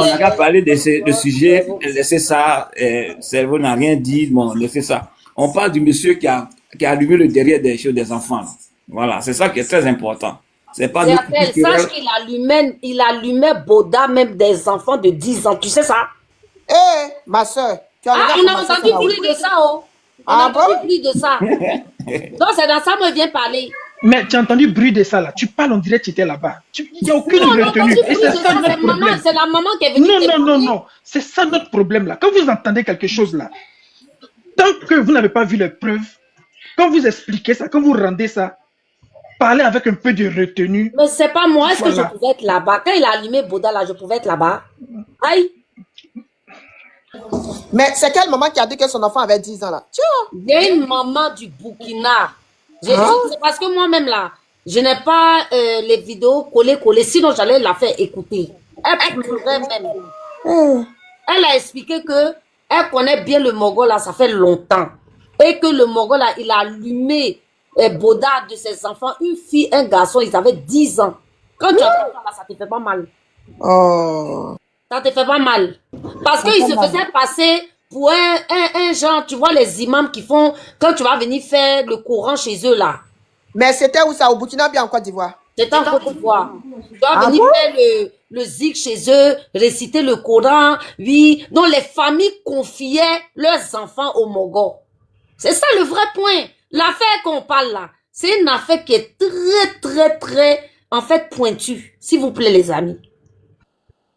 n'a dit pas parlé de ce sujet, laissez ça, cerveau n'a rien dit, bon, laissez ça. On parle du monsieur qui a allumé le derrière des enfants. Là. Voilà, c'est ça qui est très important. C'est pas nous Zerfel, sache qu'il allumait Boda, même des enfants de 10 ans. Tu sais ça? Eh, ma soeur, tu as Ah, déjà on a commencé entendu sur la plus de ça, oh. On Ah a bon? entendu plus de ça. Donc, c'est dans ça me vient parler. Mais tu as entendu le bruit de ça là. Tu parles, on dirait que tu étais là-bas. Il n'y a aucune Non, on a retenue. entendu Et plus c'est de ça ça. notre problème. C'est la maman qui est venue. Non, non, non, témoigner. non. C'est ça notre problème là. Quand vous entendez quelque chose là, tant que vous n'avez pas vu les preuves, quand vous expliquez ça, quand vous rendez ça, parlez avec un peu de retenue. Mais c'est pas moi. Est-ce que je Voilà. pouvais être là-bas? Quand il a allumé Boda, là, je pouvais être là-bas. Aïe. Mais c'est quelle maman qui a dit que son enfant avait 10 ans là? Tiens! Il y a une maman du Burkina. Hein? C'est parce que moi-même, là, je n'ai pas les vidéos collées. Sinon, j'allais la faire écouter. Elle pleurait même. Elle a expliqué que elle connaît bien le Mogol, là, ça fait longtemps. Et que le Mogol, là, il a allumé Boda de ses enfants. Une fille, un garçon, ils avaient 10 ans. Quand tu entends ça, là, ça te fait pas mal. Oh. Ça te fait pas mal. Parce qu'il se faisait passer pour un genre, tu vois, les imams qui font, quand tu vas venir faire le Coran chez eux, là. Mais c'était où ça? Au Burkina ou bien en Côte d'Ivoire? C'était en Côte d'Ivoire. Tu dois Ah venir bon? faire le zik chez eux, réciter le Coran, oui. Donc, les familles confiaient leurs enfants aux Mogos. C'est ça le vrai point. L'affaire qu'on parle là, c'est une affaire qui est très, en fait, pointue. S'il vous plaît, les amis.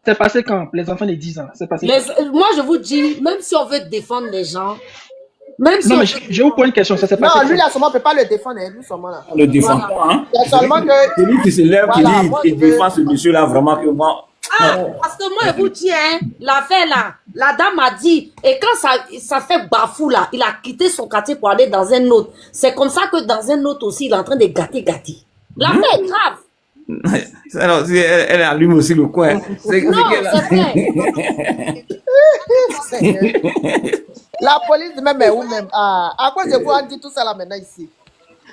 C'est passé quand? Les enfants de 10 ans. C'est passé quand? Moi, je vous dis, même si on veut défendre les gens, Même si Non, mais je vous pose une question, ça s'est passé. Non, lui, là, seulement, on ne peut pas le défendre, hein, lui, seulement, là. On le défend pas, hein. C'est seulement que... C'est lui qui se lève, Voilà, qui moi, dit, je il veux- défend ce monsieur-là, vraiment que moi. Ah, parce que moi, je vous dis, hein, l'affaire là, la dame a dit, et quand ça fait bafou là, il a quitté son quartier pour aller dans un autre. C'est comme ça que dans un autre aussi, il est en train de gâter. L'affaire est grave. Alors, si elle allume aussi le coin. Non, c'est vrai. La police même est où même? Ah, à quoi je vous on dit tout ça là maintenant ici?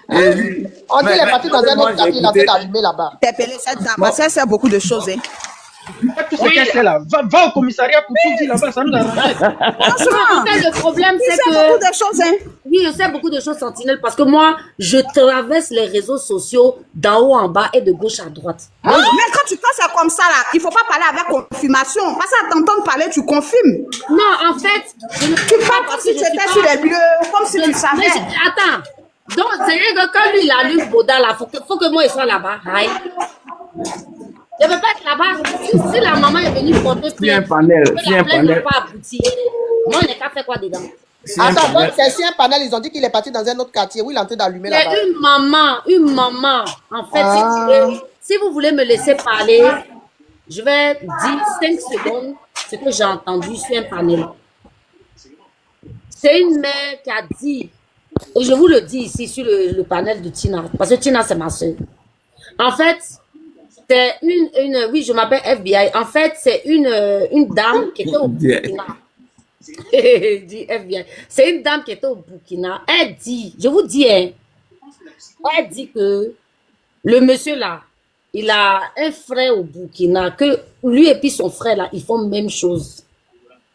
On dit qu'il est parti dans un autre quartier, il a fait d'allumer là-bas. Interpeller cette dame, ça sert beaucoup de choses. Hein. Tout ce qu'elle fait là, va au commissariat pour tout dire là-bas, ça nous arrange. En fait, le problème, c'est que... beaucoup de choses, hein. Oui, je sais beaucoup de choses, Sentinelle, parce que moi, je traverse les réseaux sociaux d'en haut en bas et de gauche à droite. Mais quand tu passes comme ça, là, il ne faut pas parler avec confirmation. Parce à t'entendre parler, tu confirmes. Non, en fait, tu parles comme si tu étais sur les lieux, comme si tu savais. Attends. Donc, c'est vrai que quand lui, il allume Boda, là, faut que moi, il soit là-bas. Aïe. Je ne peux pas être là-bas. Si la maman est venue porter plainte, Si un panel, si un panel. n'a pas abouti. Moi, on n'est qu'à faire quoi dedans? Attends, donc c'est si un panel, ils ont dit qu'il est parti dans un autre quartier où il est en train d'allumer là-bas. C'est une maman. En fait, si vous voulez me laisser parler, je vais dire 5 secondes ce que j'ai entendu sur un panel. C'est une mère qui a dit, et je vous le dis ici sur le panel de Tina, parce que Tina, c'est ma soeur. En fait, c'est oui, je m'appelle FBI. En fait, c'est une dame qui était au Burkina. Dit FBI. C'est une dame qui était au Burkina. Elle dit, je vous dis, hein, elle dit que le monsieur là, il a un frère au Burkina, que lui et puis son frère là, ils font même chose.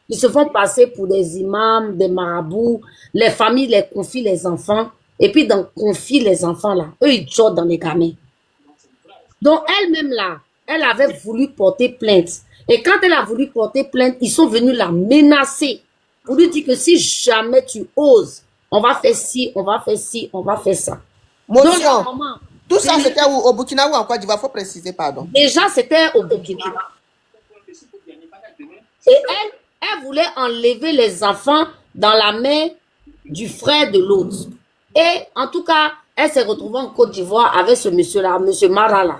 Ils se font passer pour des imams, des marabouts. Les familles les confient les enfants. Et puis, confient les enfants là, eux, ils sortent dans les gamins. Donc, elle-même là, elle avait voulu porter plainte. Et quand elle a voulu porter plainte, ils sont venus la menacer pour lui dire que si jamais tu oses, on va faire ci, on va faire ci, on va faire ça. Motion. Tout ça, c'était au Burkina ou en Côte d'Ivoire, il faut préciser, pardon. Déjà, c'était au Burkina. Et elle voulait enlever les enfants dans la main du frère de l'autre. Et en tout cas, elle s'est retrouvée en Côte d'Ivoire avec ce monsieur-là, monsieur Marala.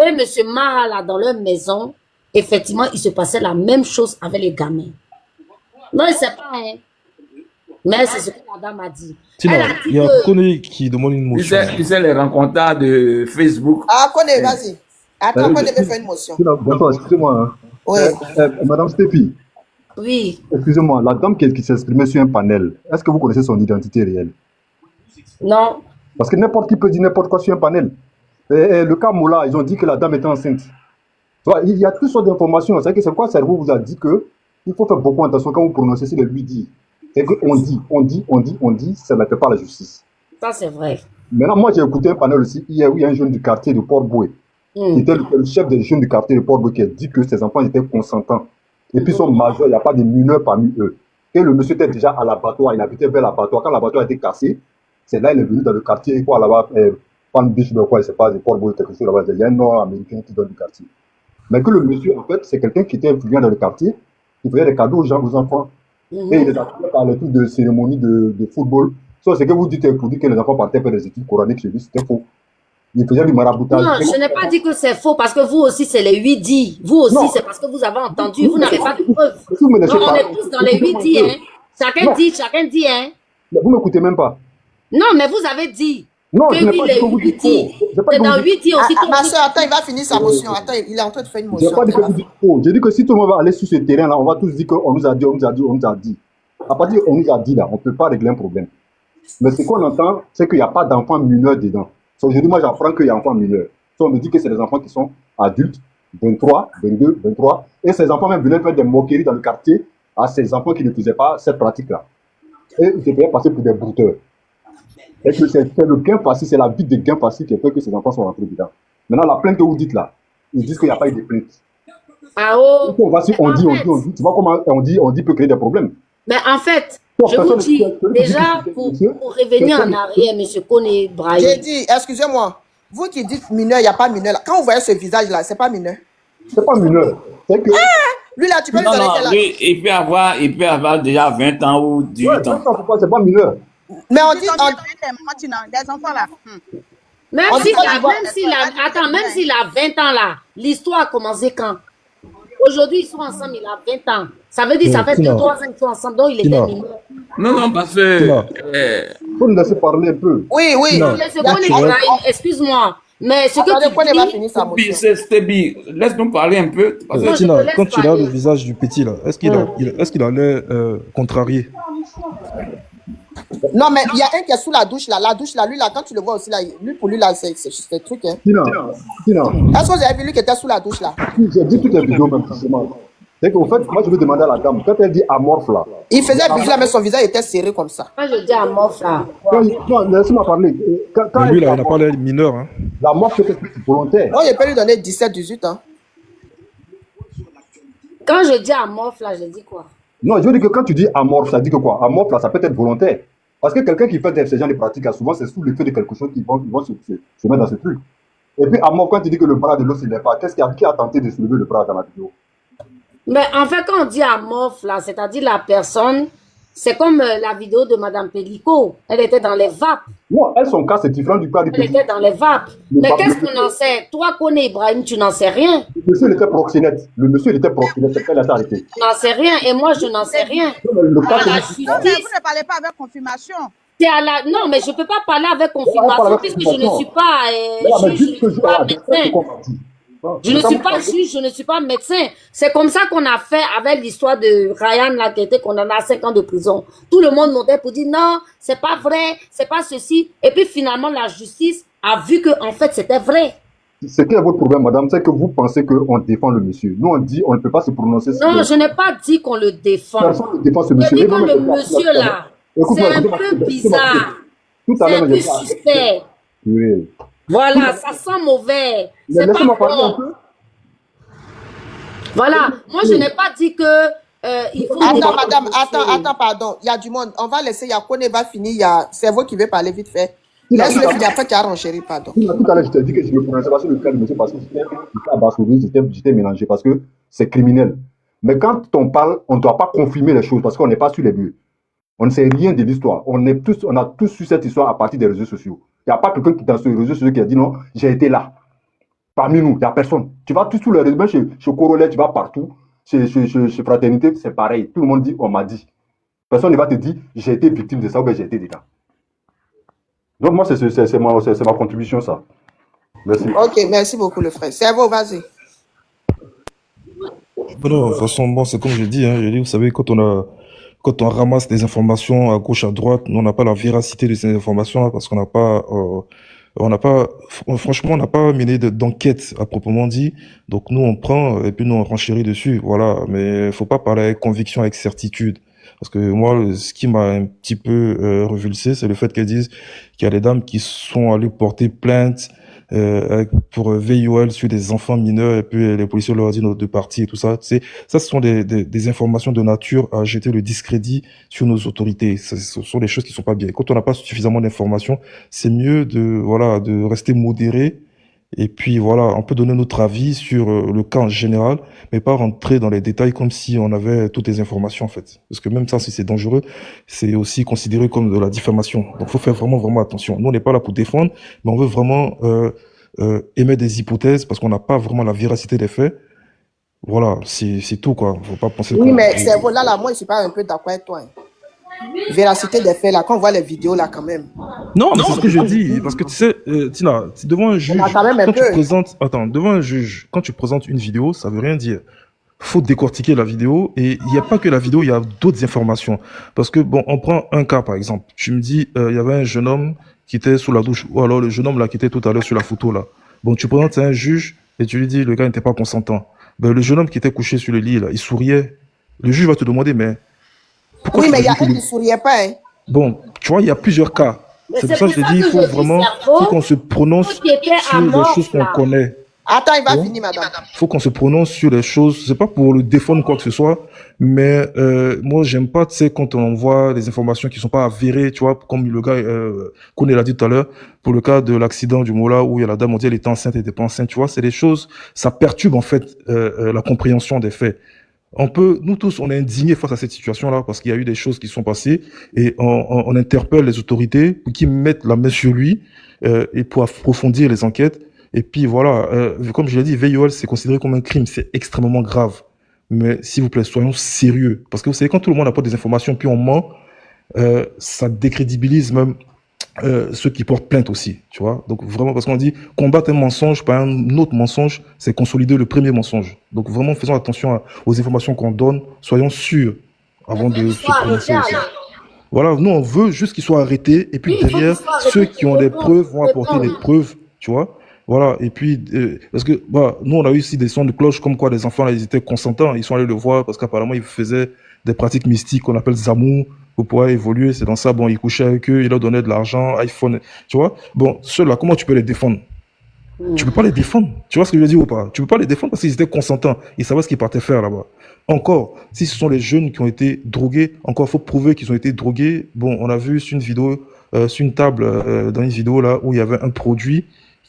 Et monsieur Marala, dans leur maison, effectivement, il se passait la même chose avec les gamins. Non, il ne sait pas, hein. Mais c'est ce que la dame a dit. Sinon, il y a Koné qui demande une motion. Tu sais les rencontres de Facebook. Ah, Koné, vas-y. Attends, Koné veut faire une motion. Bonsoir, excusez-moi. Hein. Oui. Madame Stéphie. Oui. Excusez-moi, la dame qui s'est exprimée sur un panel, est-ce que vous connaissez son identité réelle? Non. Parce que n'importe qui peut dire n'importe quoi sur un panel. Et le cas Moula, ils ont dit que la dame était enceinte. Il y a toutes sortes d'informations. C'est quoi le cerveau vous a dit qu'il faut faire beaucoup attention quand vous prononcez ce que lui dit. C'est qu'on dit, ça n'était pas la justice. Ça, c'est vrai. Maintenant, moi, j'ai écouté un panel aussi hier où il y a un jeune du quartier de Port-Boué. Qui était le chef des jeunes du quartier de Port-Boué qui a dit que ses enfants étaient consentants. Et puis, ils sont majeurs, il n'y a pas de mineurs parmi eux. Et le monsieur était déjà à l'abattoir, il habitait vers l'abattoir. Quand l'abattoir a été cassé, c'est là qu'il est venu dans le quartier, quoi, là-bas, Palm Beach, quoi, je sais pas, Port-Boué, quelque chose là-bas. Il y a un nom américain qui donne du quartier. Mais que le monsieur, en fait, c'est quelqu'un qui était influent dans le quartier, qui faisait des cadeaux aux enfants. Et il les a trouvés par les trucs de cérémonie de football. Ça, c'est que vous dites pour dire que les enfants partaient faire des études coraniques chez lui, c'était faux. Il faisait du maraboutage. Non, je n'ai pas dit que c'est faux parce que vous aussi, c'est les 8 dits. Vous aussi, c'est parce que vous avez entendu. Vous n'avez pas de preuves. Non, on est tous dans les 8 dits. Hein. Chacun dit. Hein. Mais vous ne m'écoutez même pas. Non, mais vous avez dit. Non, que je n'ai pas dit que vous dites faux. C'est dans 8 dits aussi. Ma soeur, attends, il va finir sa motion. Attends, il est en train de faire une motion. Je n'ai pas dit que vous dites faux. J'ai dit que si tout le monde va aller sur ce terrain-là, on va tous dire qu'on nous a dit, on nous a dit, on nous a dit. À partir on nous a dit là, on ne peut pas régler un problème. Mais ce qu'on entend, c'est qu'il n'y a pas d'enfants mineurs dedans. Aujourd'hui, moi, j'apprends qu'il y a enfants mineurs. On me dit que c'est des enfants qui sont adultes, 23, 22, 23. Et ces enfants même venaient faire des moqueries dans le quartier à ces enfants qui ne faisaient pas cette pratique-là. Et ils se faisaient passer pour des brouteurs. Et que c'est le gain facile, c'est la vie de gain facile qui fait que ces enfants sont rentrés dedans. Maintenant, la plainte que vous dites là, ils disent qu'il n'y a pas eu de plainte. Ah oh. On va sur on dit. Tu vois comment on dit peut créer des problèmes. Mais en fait, je vous dis, déjà, pour revenir en arrière, M. Koné Brahim. J'ai dit, excusez-moi, vous qui dites mineur, il n'y a pas mineur là. Quand vous voyez ce visage-là, c'est pas mineur. C'est pas mineur. C'est que Lui, là, tu peux lui Non, donner non, quel âge? lui, il peut avoir déjà 20 ans ou 18 Ouais, ans. c'est pas mineur. Mais on dit... Des enfants là. Même On dit s'il qu'on a, envoie- même s'il a 20 ans là, l'histoire a commencé quand? Aujourd'hui, ils sont ensemble, il a 20 ans. Ça veut dire ça fait 2-3 ans qu'ils sont ensemble, donc il était Tina. mineur. Non, parce que... Tina. Faut nous laisser parler un peu. Oui, oui. Non. Le second Ibrahim, excuse-moi, mais ce Attendez, que qu'on tu va dis, finir sa motion. Stébi, laisse-nous parler un peu. Parce que... Non, je te Tina, laisse quand tu regardes le parler. visage du petit là, est-ce qu'il a l'air contrarié? Non, mais il y a un qui est sous la douche là. La douche là, lui là, quand tu le vois aussi là, lui pour lui là, c'est un truc. Hein. Tina, Est-ce que vous avez vu lui qui était sous la douche là? j'ai dit toutes les vidéos même précisément. C'est qu'en fait, moi je veux demander à la dame, quand elle dit amorphe là, Il faisait bisou là, mais son visage était serré comme ça. Quand je dis à Mof là, non, laisse-moi parler. Quand Mais lui elle là, il dit n'a pas l'air mineur. Hein. la mort peut être volontaire. Non, il peut lui donner 17-18 ans. quand je dis à Mof là, je dis quoi? Non, je veux dire que quand tu dis amorphe, ça dit que quoi? Amorphe là, ça peut être volontaire. Parce que quelqu'un qui fait ce genre de pratiques, là, souvent c'est sous l'effet de quelque chose qu'ils vont se mettre dans ce truc. Et puis amorphe, quand tu dis que le bras de l'autre il n'est pas, qui a tenté de soulever le bras dans la vidéo? Mais en fait, quand on dit amorphe là, c'est-à-dire la personne, c'est comme la vidéo de Madame Pellico. Elle était dans les vapes. Non, elle, son cas, c'est différent du cas du Elle petit. était dans les vapes. Le Mais vape- qu'est-ce qu'on en sait? Toi, connais Ibrahim, tu n'en sais rien. Le monsieur, il était proxénète. Le monsieur, il était proxénète. C'est qu'elle a arrêté. Tu n'en sais rien. Et moi, je n'en sais rien. Non, mais le cas, À la c'est- justice, Non, mais vous ne parlez pas avec confirmation. c'est à la... Non, mais je ne peux pas parler avec parler confirmation avec puisque je ne confirmation. suis pas Non, mais juge, dites je que ne suis pas médecin. Je ne suis pas juge, je ne suis pas médecin. C'est comme ça qu'on a fait avec l'histoire de Ryan là, qui était condamné à 5 ans de prison. Tout le monde montait pour dire non, c'est pas vrai, c'est pas ceci. Et puis finalement, la justice a vu que en fait c'était vrai. C'est quel est votre problème, madame? C'est que vous pensez qu'on défend le monsieur. Nous, on dit on ne peut pas se prononcer sur Non, le- je n'ai pas dit qu'on le défend. Personne ne défend ce Je monsieur. dis Et que même le le- monsieur là, Écoute-moi, c'est un écoute-moi, peu écoute-moi. bizarre. Tout à C'est l'heure, un peu j'ai dit- suspect. Oui. Voilà, ça sent mauvais. Mais C'est pas laissez-moi parler un bon. peu. Voilà, moi je n'ai pas dit que il faut... Attends, madame, attends, pardon. Il y a du monde. On va laisser Yakone va finir. Il y a Cerveau qui veut parler vite fait. Laisse-le finir. Après, tu as renchéri, pardon. Tout à l'heure, je t'ai dit que je me prononçais pas sur le cas du monsieur parce que j'étais abasourdi, j'étais mélangé parce que c'est criminel. Mais quand on parle, on ne doit pas confirmer les choses parce qu'on n'est pas sur les lieux. On ne sait rien de l'histoire. On a tous su cette histoire à partir des réseaux sociaux. Il n'y a pas quelqu'un qui dans ce réseau social qui a dit non, j'ai été là. Parmi nous, il n'y a personne. Tu vas tous les réseaux, même chez Corolla, tu vas partout. Chez Fraternité, c'est pareil. Tout le monde dit on m'a dit. Personne ne va te dire j'ai été victime de ça ou bien j'ai été dedans. Donc moi, c'est ma contribution, ça. Merci. Ok, merci beaucoup, le frère. Cerveau, vas-y. Non, de toute façon, bon, c'est comme je dis, hein, vous savez, quand on ramasse des informations à gauche, à droite, nous, on n'a pas la véracité de ces informations, parce qu'on n'a pas, franchement, on n'a pas mené d'enquête à proprement dit. Donc, nous, on prend, et puis nous, on renchérit dessus, voilà. Mais faut pas parler avec conviction, avec certitude. Parce que moi, ce qui m'a un petit peu revulsé, c'est le fait qu'elles disent qu'il y a des dames qui sont allées porter plainte pour VIOL sur des enfants mineurs, et puis les policiers leur ont dit de partir et tout ça. Ça, ce sont des informations de nature à jeter le discrédit sur nos autorités. Ce sont des choses qui sont pas bien. Quand on n'a pas suffisamment d'informations, c'est mieux de rester modéré. Et puis voilà, on peut donner notre avis sur le cas en général, mais pas rentrer dans les détails comme si on avait toutes les informations en fait. Parce que même ça, si c'est dangereux, c'est aussi considéré comme de la diffamation. Donc faut faire vraiment attention. Nous, on n'est pas là pour défendre, mais on veut vraiment émettre des hypothèses parce qu'on n'a pas vraiment la véracité des faits. Voilà, c'est tout quoi. Faut pas penser. Oui, mais Cerveau, là, moi, je suis pas un peu d'accord avec toi. Hein. Véracité des faits, là, quand on voit les vidéos, là, quand même. Non, mais c'est ce que je dis. Parce que tu sais, Tina, devant un juge, devant un juge, quand tu présentes une vidéo, ça veut rien dire. Faut décortiquer la vidéo et il n'y a pas que la vidéo, il y a d'autres informations. Parce que, bon, on prend un cas, par exemple. Tu me dis, il y avait un jeune homme qui était sous la douche, ou alors le jeune homme là qui était tout à l'heure sur la photo là. Bon, tu présentes un juge et tu lui dis, le gars n'était pas consentant. Ben, le jeune homme qui était couché sur le lit là, il souriait. Le juge va te demander, mais pourquoi oui, mais il y a un qui ne souriait pas. Hein. Bon, tu vois, il y a plusieurs cas. C'est pour ça que je te dis, il faut vraiment qu'on se prononce sur les choses qu'on connaît. Attends, il va finir, madame. Il faut qu'on se prononce sur les choses. C'est pas pour le défendre quoi que ce soit, mais moi, j'aime pas, tu sais, quand on voit des informations qui sont pas avérées, tu vois, comme le gars qu'on l'a dit tout à l'heure, pour le cas de l'accident du Mola où il y a la dame, on dit elle était enceinte, elle était pas enceinte, tu vois, c'est des choses, ça perturbe en fait la compréhension des faits. nous tous, on est indignés face à cette situation-là parce qu'il y a eu des choses qui sont passées et on interpelle les autorités pour qu'ils mettent la main sur lui et pour approfondir les enquêtes. Et puis voilà, comme je l'ai dit, VIOL, c'est considéré comme un crime, c'est extrêmement grave. Mais s'il vous plaît, soyons sérieux. Parce que vous savez, quand tout le monde apporte des informations puis on ment, ça décrédibilise même ceux qui portent plainte aussi, tu vois. Donc vraiment, parce qu'on dit combattre un mensonge par un autre mensonge, c'est consolider le premier mensonge. Donc vraiment, faisons attention aux informations qu'on donne, soyons sûrs avant de se prononcer aussi. Voilà, nous on veut juste qu'ils soient arrêtés et puis derrière, ceux qui ont des preuves vont apporter des preuves, tu vois. Voilà, et puis, parce que, bah, nous, on a eu aussi des sons de cloche comme quoi les enfants, là, ils étaient consentants, ils sont allés le voir parce qu'apparemment, ils faisaient des pratiques mystiques qu'on appelle Zamou pour pouvoir évoluer. C'est dans ça, bon, ils couchaient avec eux, ils leur donnaient de l'argent, iPhone, tu vois. Bon, ceux-là, comment tu peux les défendre? Tu peux pas les défendre. Tu vois ce que je veux dire ou pas? Tu peux pas les défendre parce qu'ils étaient consentants. Ils savaient ce qu'ils partaient faire là-bas. Encore, si ce sont les jeunes qui ont été drogués, encore, faut prouver qu'ils ont été drogués. Bon, on a vu sur une vidéo, sur une table, dans une vidéo là, où il y avait un produit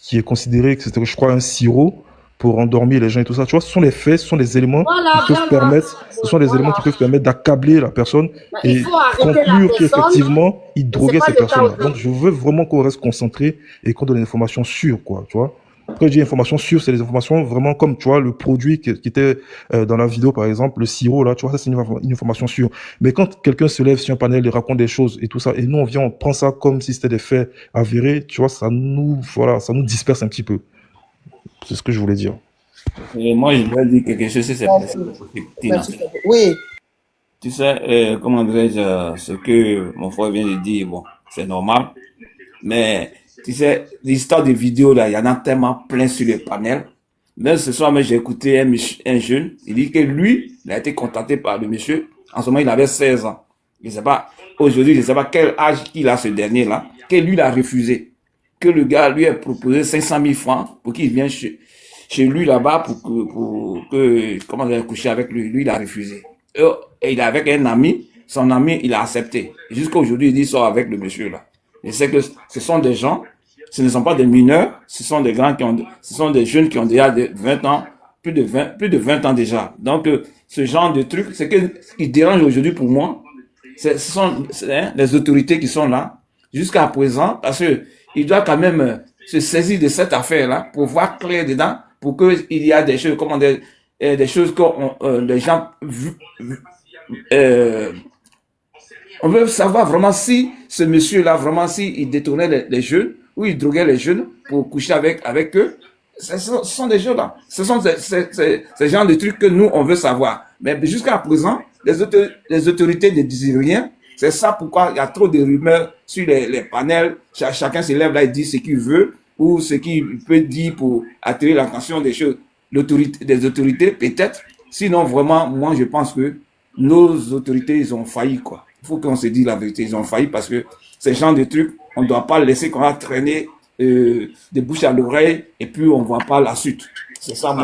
qui est considéré que c'était, je crois, un sirop pour endormir les gens et tout ça. Tu vois, ce sont les faits, ce sont les éléments qui peuvent permettre, ce sont les éléments qui peuvent permettre d'accabler la personne et conclure qu'effectivement, ils droguaient ces personnes. Donc, je veux vraiment qu'on reste concentré et qu'on donne des informations sûres, quoi, tu vois. Quand je dis informations sûres, c'est des informations vraiment comme, tu vois, le produit qui était dans la vidéo, par exemple, le sirop, là, tu vois, ça, c'est une information sûre. Mais quand quelqu'un se lève sur un panel et raconte des choses et tout ça, et nous, on vient, on prend ça comme si c'était des faits avérés, tu vois, ça nous disperse un petit peu. C'est ce que je voulais dire. Et moi, je voulais dire quelque chose, c'est Oui. Tu sais, comment dirais-je, ce que mon frère vient de dire, bon, c'est normal, mais tu sais, l'histoire des vidéos, là, il y en a tellement plein sur le panel. Même ce soir, j'ai écouté un jeune, il dit que lui, il a été contacté par le monsieur. En ce moment, il avait 16 ans. Je sais pas, aujourd'hui, je sais pas quel âge qu'il a ce dernier-là, que lui, il a refusé. Que le gars lui a proposé 500 000 francs pour qu'il vienne chez lui là-bas pour que, comment dire, coucher avec lui. Lui, il a refusé. Et il est avec un ami. Son ami, il a accepté. Jusqu'à aujourd'hui, il dit, sort avec le monsieur là. Je sais que ce sont des gens, ce ne sont pas des mineurs, ce sont des grands ce sont des jeunes qui ont déjà 20 ans, plus de 20 ans déjà. Donc, ce genre de truc, c'est que ce qui dérange aujourd'hui pour moi, ce sont les autorités qui sont là, jusqu'à présent, parce que il doit quand même se saisir de cette affaire-là pour voir clair dedans, pour qu'il y a des choses, comment des choses que les gens on veut savoir vraiment si ce monsieur-là, vraiment, il détournait les jeunes, ou il droguait les jeunes pour coucher avec eux. Ce sont des jeux là. Ce sont ces genres de trucs que nous, on veut savoir. Mais jusqu'à présent, les autorités ne disent rien. C'est ça pourquoi il y a trop de rumeurs sur les panels. Chacun se lève là et dit ce qu'il veut, ou ce qu'il peut dire pour attirer l'attention des autorités, peut-être. Sinon, vraiment, moi, je pense que nos autorités, ils ont failli, quoi. Il faut qu'on se dise la vérité. Ils ont failli parce que ces genres de trucs, on ne doit pas laisser qu'on va traîner de bouche à l'oreille et puis on ne voit pas la suite. C'est ça,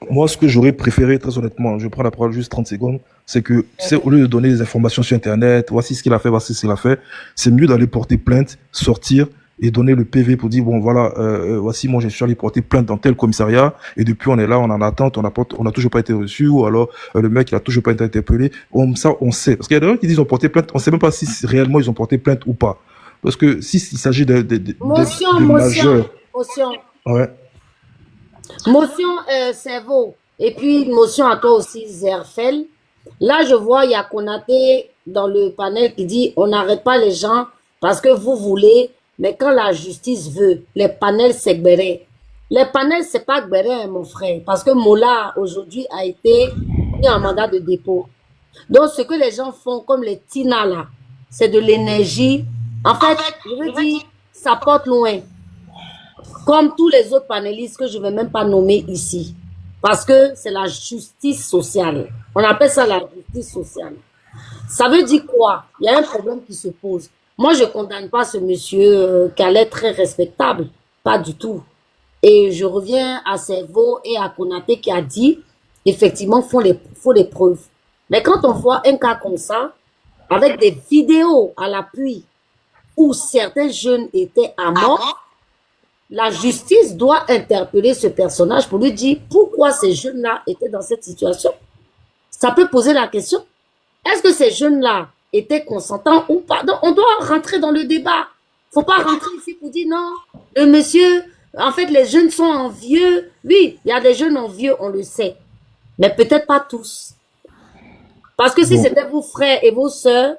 moi, ce que j'aurais préféré, très honnêtement, je prends la parole juste 30 secondes, c'est que, tu sais, au lieu de donner des informations sur Internet, voici ce qu'il a fait, voici ce qu'il a fait, c'est mieux d'aller porter plainte, sortir et donner le PV pour dire, bon, voilà, voici, moi, je suis allé porter plainte dans tel commissariat et depuis, on est là, on en attente, on n'a toujours pas été reçu, ou alors, le mec, il a toujours pas été interpellé. Ça, on sait. Parce qu'il y a des gens qui disent, ils ont porté plainte, on sait même pas si réellement ils ont porté plainte ou pas. Parce que s'il s'agit de majeurs. Ouais. Motion cerveau. Et puis, motion à toi aussi, Zerfel. Là, je vois, il y a Konaté dans le panel qui dit on n'arrête pas les gens parce que vous voulez, mais quand la justice veut, les panels, c'est gbéré. Les panels, c'est pas gbéré, mon frère, parce que Mola, aujourd'hui, a été mis en mandat de dépôt. Donc, ce que les gens font, comme les Tina, là, c'est de l'énergie. En fait, je veux dire, ça porte loin. Comme tous les autres panélistes que je ne vais même pas nommer ici. Parce que c'est la justice sociale. On appelle ça la justice sociale. Ça veut dire quoi? Il y a un problème qui se pose. Moi, je ne condamne pas ce monsieur qui a l'air très respectable. Pas du tout. Et je reviens à Cerveau et à Konaté qui a dit, effectivement, faut les preuves. Mais quand on voit un cas comme ça, avec des vidéos à l'appui, où certains jeunes étaient à mort, la justice doit interpeller ce personnage pour lui dire pourquoi ces jeunes-là étaient dans cette situation. ça peut poser la question. Est-ce que ces jeunes-là étaient consentants ou pas? Donc, on doit rentrer dans le débat. Faut pas rentrer ici pour dire non, le monsieur, en fait, les jeunes sont envieux. Oui, il y a des jeunes envieux, on le sait. Mais peut-être pas tous. Parce que si c'était vos frères et vos sœurs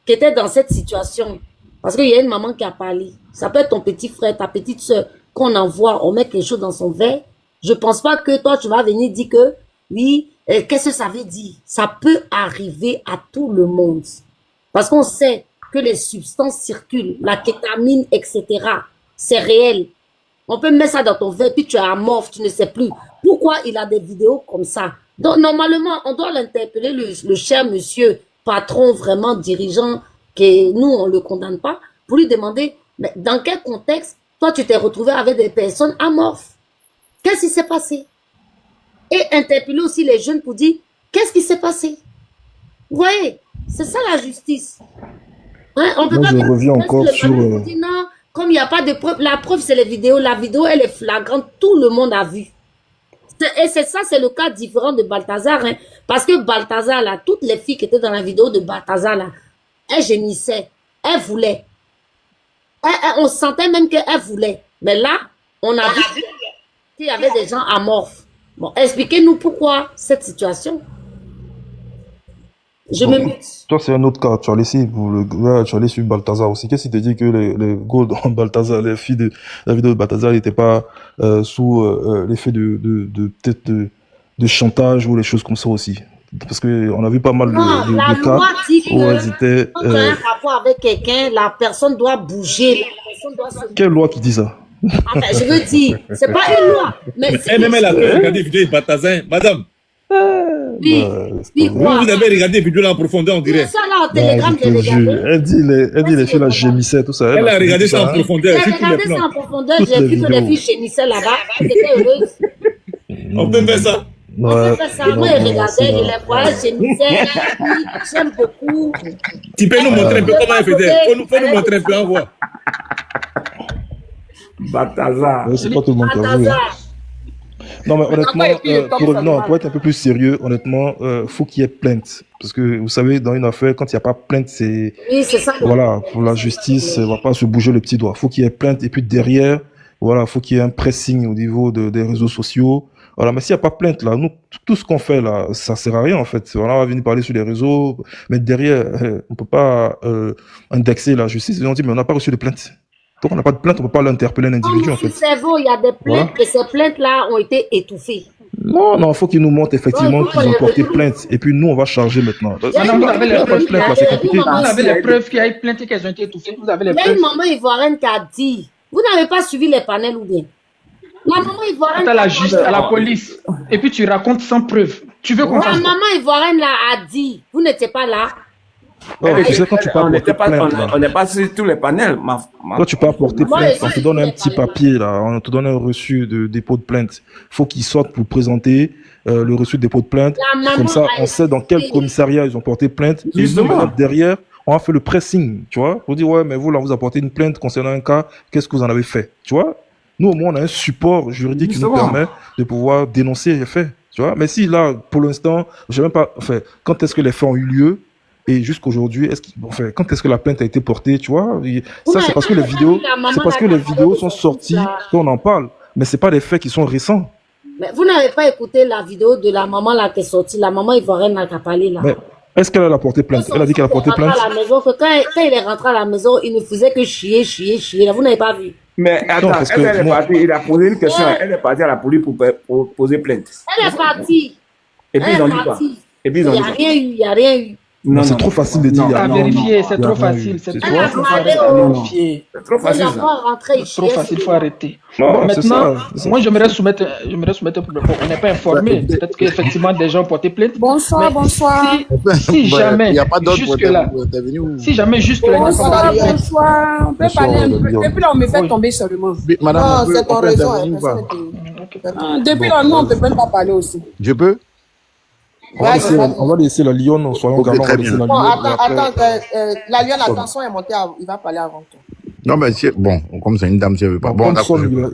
qui étaient dans cette situation, parce qu'il y a une maman qui a parlé, ça peut être ton petit frère, ta petite sœur, qu'on envoie, on met quelque chose dans son verre, je pense pas que toi, tu vas venir dire que, oui, qu'est-ce que ça veut dire? Ça peut arriver à tout le monde. Parce qu'on sait que les substances circulent, la kétamine, etc. C'est réel. On peut mettre ça dans ton verre, puis tu es amorphe, tu ne sais plus. Pourquoi il a des vidéos comme ça? Donc, normalement, on doit l'interpeller, le cher monsieur, patron, vraiment dirigeant, que nous, on le condamne pas, pour lui demander, mais dans quel contexte, toi, tu t'es retrouvé avec des personnes amorphes? Qu'est-ce qui s'est passé? Et interpeller aussi les jeunes pour dire, qu'est-ce qui s'est passé? Vous voyez, c'est ça la justice. Hein? On peut Moi, pas je reviens encore sur... dire, non, comme il n'y a pas de preuve, la preuve, c'est les vidéos. La vidéo, elle est flagrante, tout le monde a vu. Et c'est ça, c'est le cas différent de Balthazar. Hein? Parce que Balthazar, là, toutes les filles qui étaient dans la vidéo de Balthazar, là, elles gémissaient, elles voulaient. On sentait même qu'elles voulaient. Mais là, on a vu qu'il y avait des gens amorphes. Bon, expliquez-nous pourquoi cette situation. Je me mute. Toi, c'est un autre cas. Tu as laissé pour le gars, tu as laissé sur Balthazar aussi. Qu'est-ce qui te dit que les go dans Balthazar, les filles de la vidéo de Balthazar n'étaient pas sous l'effet peut-être de chantage ou les choses comme ça aussi? Parce que on a vu pas mal de cas où elles étaient. Quand tu as un rapport avec quelqu'un, la personne doit bouger. La personne doit se... Quelle loi qui dit ça? Enfin, je veux dire, c'est pas une loi. Mais même elle a regardé des vidéos de Balthazar. Madame. Oui. Vous avez regardé les vidéos là en profondeur, on dirait. Ça là, en télégramme, j'ai regardé. Elle dit les filles là gémissaient, tout ça. Elle a regardé ça en profondeur. J'ai regardé ça en profondeur, j'ai vu que les filles gémissaient là-bas. C'était heureuse. On peut faire ça. On peut faire ça. Moi, je regardais, je les voyais, gémissaient. J'aime beaucoup. Tu peux nous montrer un peu comment elle faisait. Faut nous montrer un peu, on voit. Balthazar. C'est pas tout le monde qui a vu. Non, mais honnêtement, pour être un peu plus sérieux, honnêtement, faut qu'il y ait plainte. Parce que, vous savez, dans une affaire, quand il n'y a pas plainte, c'est... Oui, c'est ça. Voilà, pour la justice, elle va pas se bouger le petit doigt. Faut qu'il y ait plainte. Et puis derrière, voilà, faut qu'il y ait un pressing au niveau des réseaux sociaux. Voilà, mais s'il n'y a pas plainte, là, nous, tout ce qu'on fait, là, ça sert à rien, en fait. Voilà, on va venir parler sur les réseaux, mais derrière, on peut pas indexer la justice. Et on dit, mais on n'a pas reçu de plainte. Donc, on n'a pas de plainte, on ne peut pas l'interpeller un individu, en fait. Sur le cerveau, il y a des plaintes, et ces plaintes-là ont été étouffées. Non, il faut qu'ils nous montrent effectivement qu'ils ont porté plainte. Et puis, nous, on va charger maintenant. Madame, vous avez les preuves. C'est compliqué. Vous avez les preuves qu'il y a eu plainte et qu'elles ont été étouffées. Vous avez les Il y a preuves. une maman ivoirienne qui a dit, vous n'avez pas suivi les panels ou bien? La maman ivoirienne... À la police. Et puis tu racontes sans preuve. Tu veux qu'on fasse La quoi? maman ivoirienne là a dit, vous n'étiez pas là. Tu sais, quand tu peux apporter plainte, on n'est pas sur tous les panels. Quand tu peux apporter plainte, on te donne un petit papier, là, on te donne un reçu de dépôt de plainte. Faut qu'ils sortent pour présenter le reçu de dépôt de plainte. Comme ça, on sait dans quel commissariat ils ont porté plainte. Et nous, maintenant, derrière, on a fait le pressing, tu vois, pour dire, ouais, mais vous, là, vous apportez une plainte concernant un cas, qu'est-ce que vous en avez fait, tu vois? Nous, au moins, on a un support juridique qui nous permet de pouvoir dénoncer les faits, tu vois? Mais si, là, pour l'instant, je sais même pas, enfin, quand est-ce que les faits ont eu lieu? Et jusqu'aujourd'hui, quand est-ce que la plainte a été portée, tu vois? Ça, c'est parce que les vidéos sont sorties, qu'on en parle. Mais c'est pas des faits qui sont récents. Mais vous n'avez pas écouté la vidéo de la maman là qui est sortie, la maman ivoirienne là qui a parlé là. Mais est-ce qu'elle a porté plainte? Elle a dit qu'elle a porté plainte. À la maison, quand il est rentré à la maison, il ne faisait que chier. Là, vous n'avez pas vu. Mais attends, il a posé une question. Elle est partie à la police pour poser plainte. Elle est partie. Et puis ils ont dit quoi? Il n'y a rien eu. Non, c'est trop facile de dire. À vérifier, c'est trop facile. C'est trop facile. C'est trop facile. Trop facile, il faut arrêter. Bon, maintenant, moi, j'aimerais soumettre un problème. On n'est pas informé. Peut-être qu'effectivement, des gens ont porté plainte. Bonsoir. Si jamais, jusque-là, si jamais jusque-là, Bonsoir. On peut parler un peu. Depuis là, on me fait tomber seulement. Madame, c'est ton raison. Depuis là, nous, on ne peut même pas parler aussi. Je peux? On va laisser la lionne, soyons galants, on va laisser la lionne. Attends, la lionne, attention, est montée, il va parler avant toi. Non, mais bon, comme c'est une dame, je ne veux pas. Bon,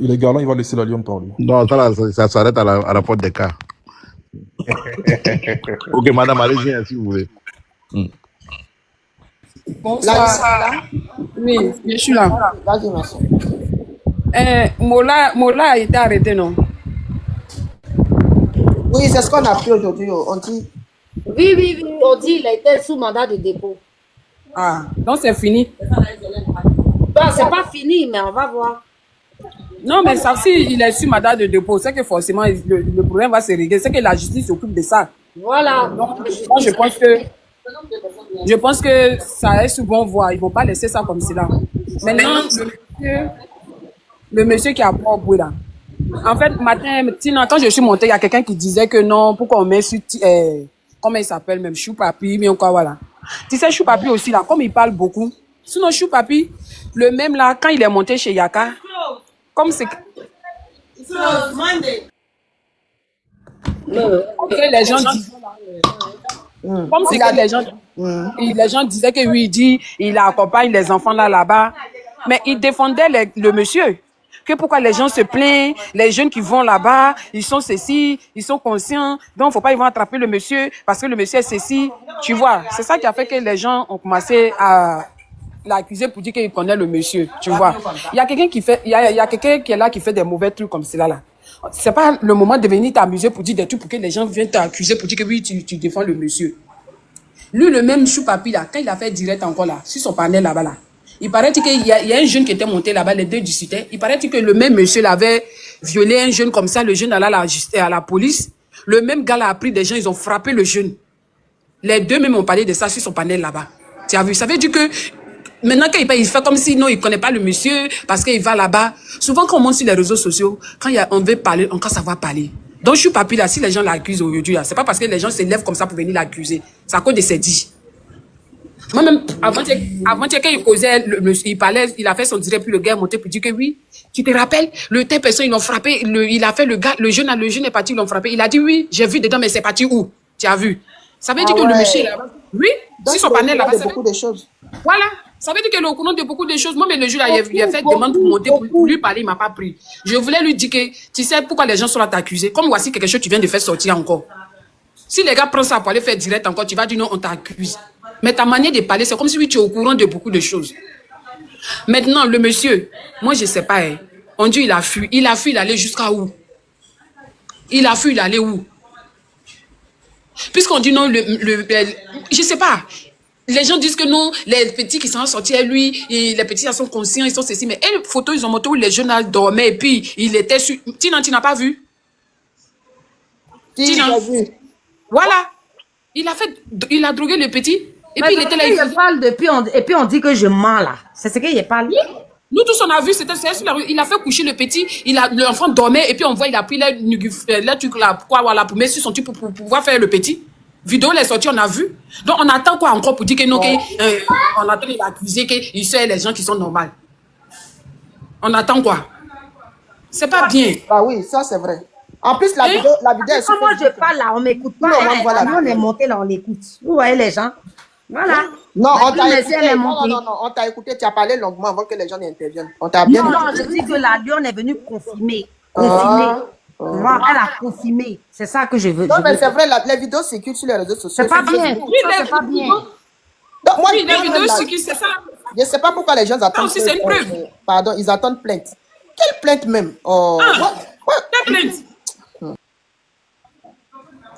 il est galant, il va laisser la lionne parler. Non, ça s'arrête à la porte des cas. Ok, madame, allez-y, hein, si vous voulez. Bonsoir. Oui, je suis là. Vas-y, ma soeur. Mola a été arrêté, non? Oui, c'est ce qu'on a pris aujourd'hui. On dit. Oui, on dit qu'il a été sous mandat de dépôt. Ah, donc c'est fini. Bon, c'est pas fini, mais on va voir. Non, mais ça, si il est sous mandat de dépôt, c'est que forcément le problème va se régler. C'est que la justice s'occupe de ça. Voilà. Donc, moi, je pense que ça est souvent voir. Ils vont pas laisser ça comme cela. Maintenant, le monsieur qui a propre là. En fait, matin, quand je suis montée, il y a quelqu'un qui disait que non, pourquoi on met sur comment il s'appelle même, Chou Papi, mais encore voilà. Tu sais, Chou Papi aussi là, comme il parle beaucoup. Sinon, Chou Papi, le même là, quand il est monté chez Yaka, comme c'est que les gens disent, comme c'est que les gens disaient que oui, il accompagne les enfants là-bas, mais il défendait le monsieur. Que pourquoi les gens se plaignent, les jeunes qui vont là-bas, ils sont ceci, ils sont conscients, donc faut pas ils vont attraper le monsieur parce que le monsieur est ceci, tu vois. C'est ça qui a fait que les gens ont commencé à l'accuser pour dire qu'il connaît le monsieur, tu vois. Il y a quelqu'un qui fait, il y a quelqu'un qui est là qui fait des mauvais trucs comme cela là. C'est pas le moment de venir t'amuser pour dire des trucs pour que les gens viennent t'accuser pour dire que oui, tu défends le monsieur. Lui, le même Chou Papi là, quand il a fait direct encore là, sur son panel là-bas là, il paraît qu'il y a un jeune qui était monté là-bas, les deux discutaient. Il paraît que le même monsieur l'avait violé un jeune comme ça, le jeune allait à la police. Le même gars là a pris des gens, ils ont frappé le jeune. Les deux même ont parlé de ça sur son panel là-bas. Tu as vu? Ça veut dire que maintenant qu'il fait comme si non, il connaît pas le monsieur parce qu'il va là-bas. Souvent quand on monte sur les réseaux sociaux, quand on veut parler, on peut savoir parler. Donc je suis papi là, si les gens l'accusent aujourd'hui, c'est pas parce que les gens se lèvent comme ça pour venir l'accuser. C'est à cause de ses dits. Moi-même, avant quand il causait, il parlait, il a fait son direct, puis le gars est monté pour dire que oui, tu te rappelles, telle personne, ils l'ont frappé, il a fait le jeune est parti, ils l'ont frappé. Il a dit oui, j'ai vu dedans, mais c'est parti où? Tu as vu? Ça veut dire que le monsieur là, oui, si son panel là-bas, beaucoup de choses. Voilà, ça veut dire qu'il est au courant de beaucoup de choses. Moi, mais le jour là, il a fait demande pour monter, pour lui parler, il m'a pas pris. Je voulais lui dire que, tu sais pourquoi les gens sont là t'accuser? Comme voici quelque chose que tu viens de faire sortir encore. Si les gars prennent ça pour aller faire direct encore, tu vas dire non, on t'accuse. Mais ta manière de parler, c'est comme si tu es au courant de beaucoup de choses. Maintenant, le monsieur, moi je sais pas, on dit il a fui. Il a fui, il allait jusqu'à où? Il a fui, il allait où? Puisqu'on dit non, je sais pas. Les gens disent que non, les petits qui sont sortis à lui, les petits ils sont conscients, ils sont ceci. Mais une photo, ils ont montré où les jeunes dormaient et puis il était sur... Tina, tu n'as pas vu? Tina, voilà. Il a drogué le petit. Et puis il était là. Il parle et puis on dit que je mens là. C'est ce qu'il parle. Nous tous on a vu, c'était sur la rue. Il a fait coucher le petit. L'enfant dormait et puis on voit il a pris le truc là, voilà, pour mettre sur son truc pour pouvoir faire le petit. Vidéo les sorties, on a vu. Donc on attend quoi encore pour dire que non, on attend l'accusé qu'il sait les gens qui sont normaux. On attend quoi? C'est pas bien. Ah oui, ça c'est vrai. En plus, la vidéo est sur moi je parle là, on m'écoute pas. On est monté là, on écoute. Vous voyez les gens? Voilà. Non, on t'a écouté, tu as parlé longuement avant que les gens n'interviennent. On t'a bien Non, je dis que la Lyon est venue confirmer. Voilà, elle a confirmé. C'est ça que je veux. Non, mais c'est vrai, les vidéos circulent sur les réseaux sociaux. C'est pas bien. C'est pas bien. Donc, moi, les vidéos circulent, c'est ça. Je ne sais pas pourquoi les gens attendent. Non, si c'est une preuve. Pardon, ils attendent plainte. Quelle plainte même? Quelle plainte?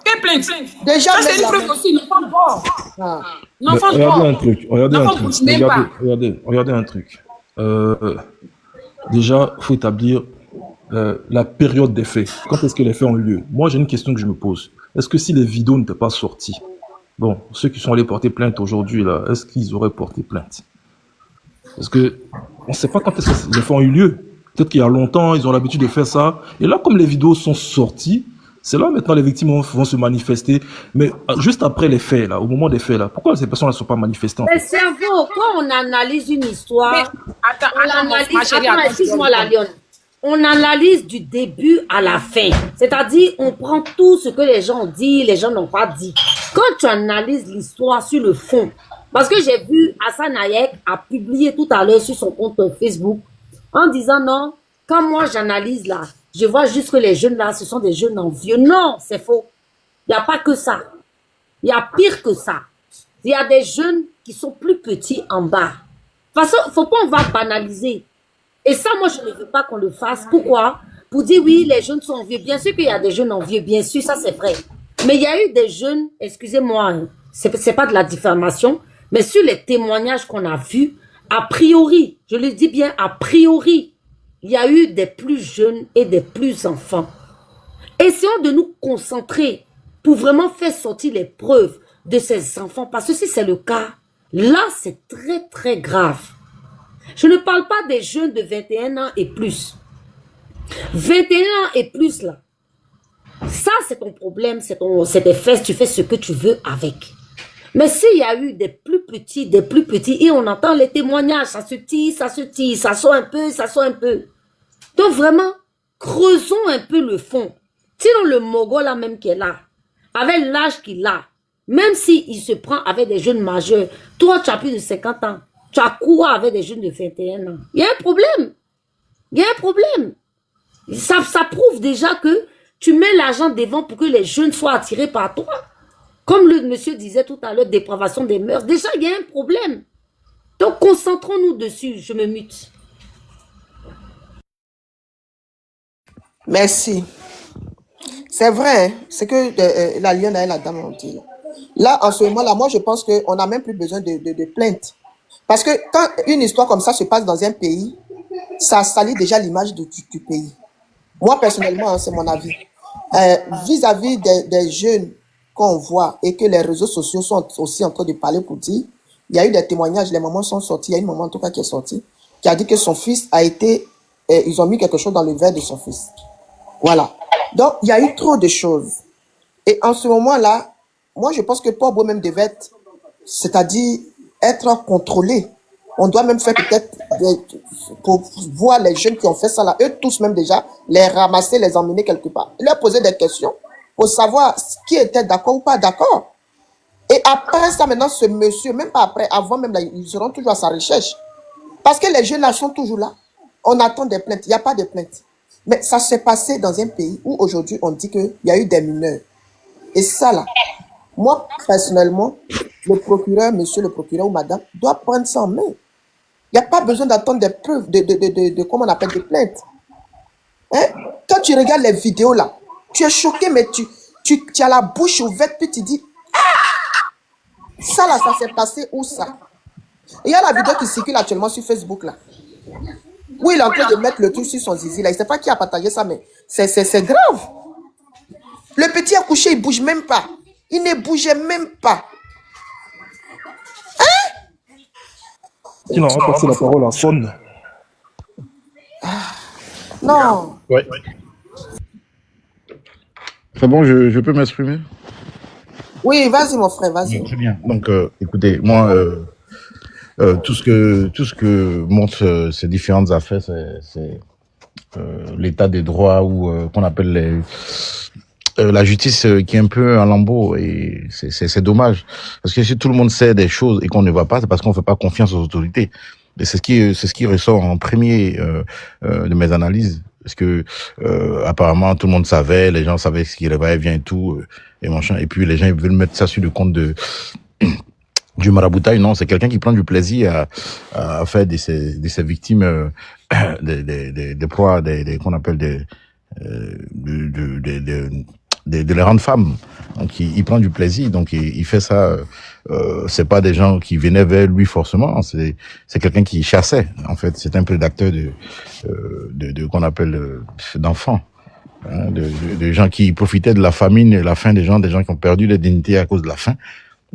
Quelle plainte? Déjà, ça, c'est une preuve aussi. L'enfant dort. L'enfant dort. Regardez un truc. Regardez un truc. Déjà, il faut établir la période des faits. Quand est-ce que les faits ont eu lieu? Moi, j'ai une question que je me pose. Est-ce que si les vidéos n'étaient pas sorties, bon, ceux qui sont allés porter plainte aujourd'hui, là, est-ce qu'ils auraient porté plainte? Parce que on ne sait pas quand est-ce que les faits ont eu lieu. Peut-être qu'il y a longtemps, ils ont l'habitude de faire ça. Et là, comme les vidéos sont sorties, c'est là maintenant les victimes vont se manifester. Mais juste après les faits, là, au moment des faits, là, pourquoi ces personnes ne sont pas manifestées? Mais cerveau, quand on analyse une histoire, excuse-moi la Lyon, on analyse du début à la fin. C'est-à-dire, on prend tout ce que les gens ont dit, les gens n'ont pas dit. Quand tu analyses l'histoire sur le fond, parce que j'ai vu Hassan Hayek a publié tout à l'heure sur son compte Facebook en disant non, quand moi j'analyse là, je vois juste que les jeunes là, ce sont des jeunes envieux. Non, c'est faux. Il n'y a pas que ça. Il y a pire que ça. Il y a des jeunes qui sont plus petits en bas. De toute façon, il ne faut pas, on va banaliser. Et ça, moi, je ne veux pas qu'on le fasse. Pourquoi? Pour dire, oui, les jeunes sont envieux. Bien sûr qu'il y a des jeunes envieux, bien sûr, ça c'est vrai. Mais il y a eu des jeunes, excusez-moi, hein, c'est pas de la diffamation, mais sur les témoignages qu'on a vus, a priori, je le dis bien, a priori, il y a eu des plus jeunes et des plus enfants. Essayons de nous concentrer pour vraiment faire sortir les preuves de ces enfants, parce que si c'est le cas, là, c'est très, très grave. Je ne parle pas des jeunes de 21 ans et plus. 21 ans et plus, là. Ça, c'est ton problème, c'est tes fesses, tu fais ce que tu veux avec. Mais s'il y a eu des plus petits, et on entend les témoignages, ça se tire, ça sort un peu. Donc vraiment, creusons un peu le fond. Sinon, le Mogol là même qui est là, avec l'âge qu'il a, même s'il se prend avec des jeunes majeurs, toi, tu as plus de 50 ans, tu as couru avec des jeunes de 21 ans. Il y a un problème. Ça prouve déjà que tu mets l'argent devant pour que les jeunes soient attirés par toi. Comme le monsieur disait tout à l'heure, dépravation des mœurs. Déjà, il y a un problème. Donc, concentrons-nous dessus. Je me mute. Merci. C'est vrai, hein, c'est que la lionne et la dame ont dit. Là, en ce moment-là, moi, je pense qu'on n'a même plus besoin de plainte. Parce que quand une histoire comme ça se passe dans un pays, ça salit déjà l'image du pays. Moi, personnellement, hein, c'est mon avis. Vis-à-vis des jeunes qu'on voit et que les réseaux sociaux sont aussi en train de parler pour dire, il y a eu des témoignages, les mamans sont sorties, il y a une maman en tout cas qui est sortie, qui a dit que son fils a été, ils ont mis quelque chose dans le verre de son fils. Voilà. Donc, il y a eu trop de choses. Et en ce moment-là, moi, je pense que Port-Boué même devait être, c'est-à-dire être contrôlé. On doit même faire peut-être, pour voir les jeunes qui ont fait ça là, eux tous même déjà, les ramasser, les emmener quelque part. Leur poser des questions pour savoir qui était d'accord ou pas d'accord. Et après ça, maintenant, ce monsieur, même pas après, avant même, là, ils seront toujours à sa recherche. Parce que les jeunes là sont toujours là. On attend des plaintes. Il n'y a pas de plaintes. Mais ça s'est passé dans un pays où aujourd'hui, on dit qu'il y a eu des mineurs. Et ça là, moi, personnellement, le procureur, monsieur le procureur ou madame, doit prendre ça en main. Il n'y a pas besoin d'attendre des preuves, de comment on appelle, des plaintes. Hein? Quand tu regardes les vidéos là, tu es choqué, mais tu as la bouche ouverte, puis tu dis, ah! Ça là, ça s'est passé où ça? Il y a la vidéo qui circule actuellement sur Facebook là, où il est en train de mettre le truc sur son zizi là. Il ne sait pas qui a partagé ça, mais c'est grave. Le petit a couché, il ne bouge même pas. Il ne bougeait même pas. Il a repassé la parole à Son. Non. Ouais. C'est bon, je peux m'exprimer? Oui, vas-y mon frère, vas-y. Très bien. Donc, écoutez, moi, tout ce que montrent ces différentes affaires, c'est l'état des droits ou qu'on appelle la justice qui est un peu en lambeaux, et c'est dommage, parce que si tout le monde sait des choses et qu'on ne va pas, c'est parce qu'on ne fait pas confiance aux autorités. Et c'est ce qui ressort en premier de mes analyses, parce que apparemment tout le monde savait, les gens savaient ce qui va et vient et tout et machin, et puis les gens ils veulent mettre ça sur le compte du maraboutage. Non, c'est quelqu'un qui prend du plaisir à faire de ses victimes des proies, qu'on appelle de les rendre femmes. Donc il prend du plaisir, donc il fait ça. C'est pas des gens qui venaient vers lui forcément, c'est quelqu'un qui chassait, en fait. C'est un prédateur de qu'on appelle d'enfants, hein, de gens qui profitaient de la famine et la faim des gens qui ont perdu leur dignité à cause de la faim.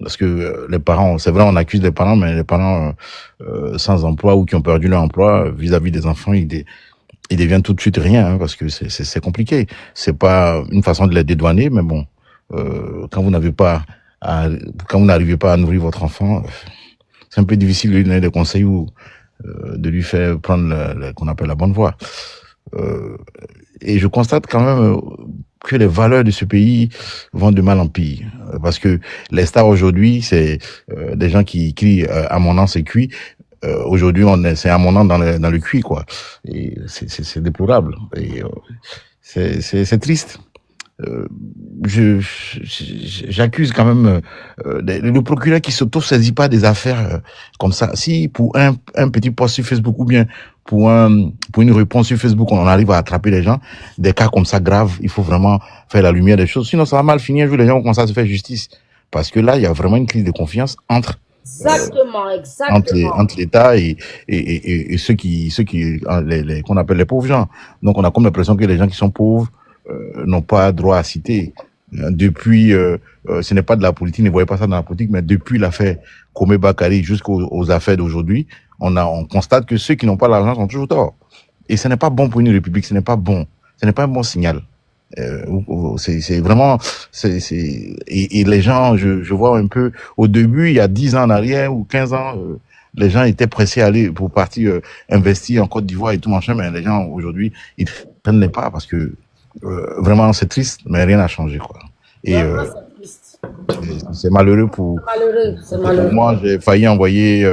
Parce que les parents, c'est vrai, on accuse les parents, mais les parents sans emploi ou qui ont perdu leur emploi vis-à-vis des enfants, ils deviennent tout de suite rien, hein, parce que c'est compliqué. C'est pas une façon de les dédouaner, mais bon, quand vous n'arrivez pas à nourrir votre enfant, c'est un peu difficile de lui donner des conseils ou de lui faire prendre qu'on appelle la bonne voie. Et je constate quand même que les valeurs de ce pays vont de mal en pire, parce que les stars aujourd'hui, c'est des gens qui crient à mon nom c'est cuit. Aujourd'hui, c'est à mon nom dans le cuit, quoi. Et c'est déplorable. Et c'est triste. euh, je- j'accuse quand même le procureur qui s'auto-saisit pas des affaires comme ça. Si pour un petit post sur Facebook ou bien pour une réponse sur Facebook, on arrive à attraper les gens, des cas comme ça graves, il faut vraiment faire la lumière des choses. Sinon, ça va mal finir un jour, les gens vont commencer à se faire justice. Parce que là, il y a vraiment une crise de confiance Exactement, exactement. entre l'État et ceux qui qu'on appelle les pauvres gens. Donc on a comme l'impression que les gens qui sont pauvres n'ont pas droit à citer. Depuis, ce n'est pas de la politique, ne voyez pas ça dans la politique, mais depuis l'affaire Komé Bakari jusqu'aux affaires d'aujourd'hui, on constate que ceux qui n'ont pas l'argent sont toujours tort. Et ce n'est pas bon pour une république, ce n'est pas bon, ce n'est pas un bon signal. C'est vraiment et les gens, je vois un peu au début, il y a 10 ans en arrière ou 15 ans, les gens étaient pressés à aller pour partir investir en Côte d'Ivoire et tout machin, mais les gens aujourd'hui ils prennent les pas parce que vraiment c'est triste, mais rien n'a changé quoi. Et c'est malheureux C'est malheureux. moi. J'ai failli envoyer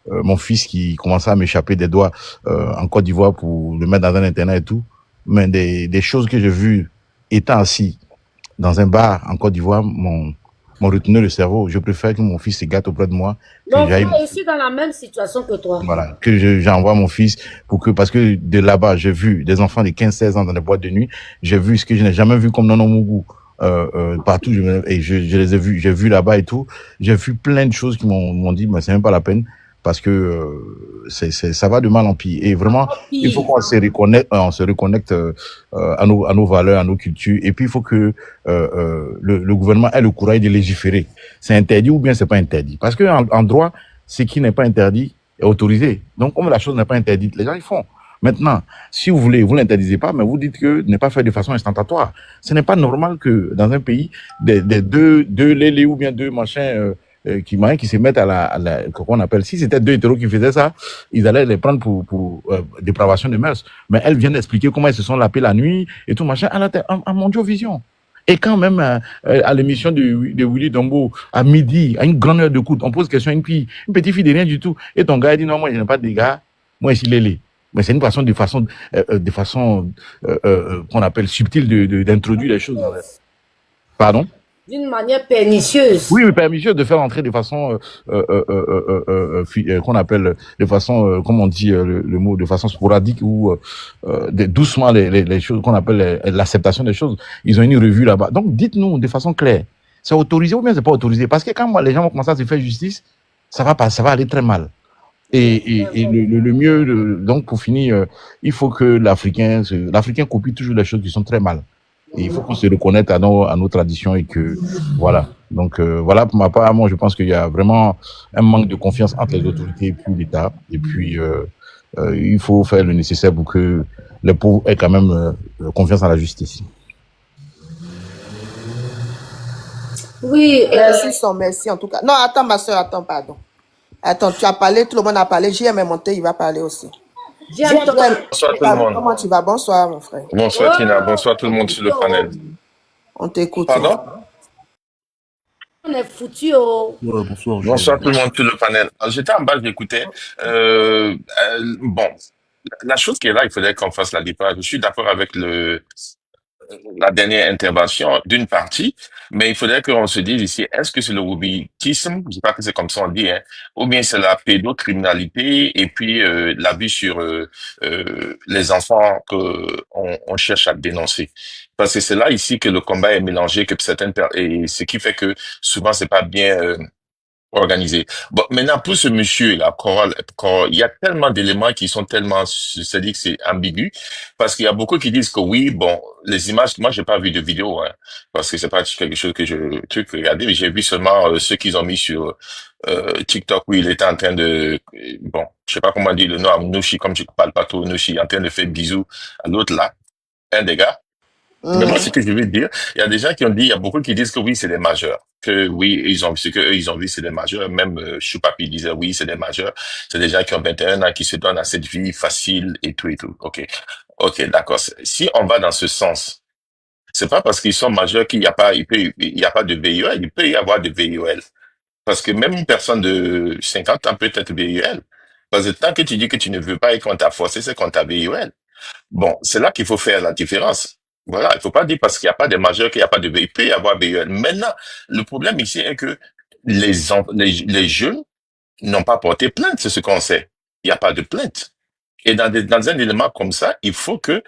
mon fils qui commençait à m'échapper des doigts en Côte d'Ivoire pour le mettre dans un internat et tout. Mais des choses que j'ai vues étant assis dans un bar en Côte d'Ivoire m'ont retenu le cerveau. Je préfère que mon fils se gâte auprès de moi. Mon frère est ici dans la même situation que toi. Voilà, que j'envoie mon fils parce que de là-bas, j'ai vu des enfants de 15-16 ans dans des boîtes de nuit. J'ai vu ce que je n'ai jamais vu comme Nono Mougou. Partout, je les ai vus, j'ai vu là-bas et tout. J'ai vu plein de choses qui m'ont dit, mais c'est même pas la peine parce que ça va de mal en pire. Et vraiment, il faut qu'on se reconnecte à nos valeurs, à nos cultures. Et puis il faut que le gouvernement ait le courage de légiférer. C'est interdit ou bien c'est pas interdit. Parce que en droit, ce qui n'est pas interdit est autorisé. Donc comme la chose n'est pas interdite, les gens ils font. Maintenant, si vous voulez, vous l'interdisez pas, mais vous dites que n'est pas fait de façon instantatoire. Ce n'est pas normal que dans un pays, des deux lélés ou bien deux machins qui se mettent à la qu'on appelle, si c'était deux hétéros qui faisaient ça, ils allaient les prendre pour dépravation de mœurs. Mais elles viennent expliquer comment ils se sont lapés la nuit et tout machin à Mondiovision. Et quand même, à l'émission de Willy Dombo, à midi, à une grande heure d'écoute, on pose question à une petite fille de rien du tout. Et ton gars dit non, moi je n'ai pas de gars, moi ici lélé. Mais c'est une façon, qu'on appelle subtile d'introduire les choses. Pardon? D'une manière pernicieuse. Oui, pernicieuse de faire entrer de façon, qu'on appelle, de façon, comment on dit le mot, de façon sporadique ou doucement les choses qu'on appelle l'acceptation des choses. Ils ont une revue là-bas. Donc, dites-nous de façon claire, c'est autorisé ou bien c'est pas autorisé? Parce que quand les gens vont commencer à se faire justice, ça va aller très mal. Et le mieux, donc pour finir, il faut que l'Africain copie toujours les choses qui sont très mal. Et il faut qu'on se reconnaisse à nos traditions et que, voilà. Donc, voilà, pour ma part, moi, je pense qu'il y a vraiment un manque de confiance entre les autorités et puis l'État. Et puis, il faut faire le nécessaire pour que les pauvres aient quand même confiance en la justice. Oui, merci en tout cas. Non, attends, ma soeur, attends, pardon. Attends, tu as parlé, tout le monde a parlé. JM est monté, il va parler aussi. Bonsoir tout le monde. Comment tu vas? Bonsoir, mon frère. Bonsoir Tina, bonsoir tout le monde sur le panel. On t'écoute. Pardon? On est foutu au... Ouais, bonsoir. Bonsoir tout le monde sur le panel. J'étais en bas, j'écoutais. Bon, la chose qui est là, il faudrait qu'on fasse la différence. Je suis d'accord avec la dernière intervention d'une partie, mais il faudrait qu'on se dise ici, est-ce que c'est le wokisme, je sais pas que c'est comme ça on dit, hein, ou bien c'est la pédocriminalité et puis l'abus sur les enfants que on cherche à dénoncer. Parce que c'est là ici que le combat est mélangé, que et ce qui fait que souvent c'est pas bien organisé. Bon, maintenant, pour ce monsieur-là, il y a tellement d'éléments qui sont tellement, c'est-à-dire que c'est ambigu, parce qu'il y a beaucoup qui disent que oui, bon, les images, moi, j'ai pas vu de vidéo, hein, parce que c'est pas quelque chose que regardé, mais j'ai vu seulement ceux qu'ils ont mis sur TikTok où il était en train de, bon, je sais pas comment dire le nom à Nouchi, comme tu parles pas trop Nouchi, en train de faire bisous à l'autre là, un des gars. Mais moi, ce que je veux dire, il y a des gens qui ont dit, il y a beaucoup qui disent que oui, c'est des majeurs. Que oui, ce que eux, ils ont vu, c'est des majeurs. Même Choupapi disait, oui, c'est des majeurs. C'est des gens qui ont 21 ans, qui se donnent à cette vie facile et tout et tout. OK. OK, d'accord. Si on va dans ce sens, c'est pas parce qu'ils sont majeurs qu'il y a pas, il y a pas de VIOL. Il peut y avoir de VIOL. Parce que même une personne de 50 ans peut être VIOL. Parce que tant que tu dis que tu ne veux pas et qu'on t'a forcé, c'est qu'on t'a VIOL. Bon, c'est là qu'il faut faire la différence. Voilà, il faut pas dire parce qu'il n'y a pas de majeur qu'il n'y a pas de BI. Il peut y avoir BUL. Maintenant, le problème ici est que les jeunes n'ont pas porté plainte, c'est ce qu'on sait. Il n'y a pas de plainte. Et dans un élément comme ça, il faut que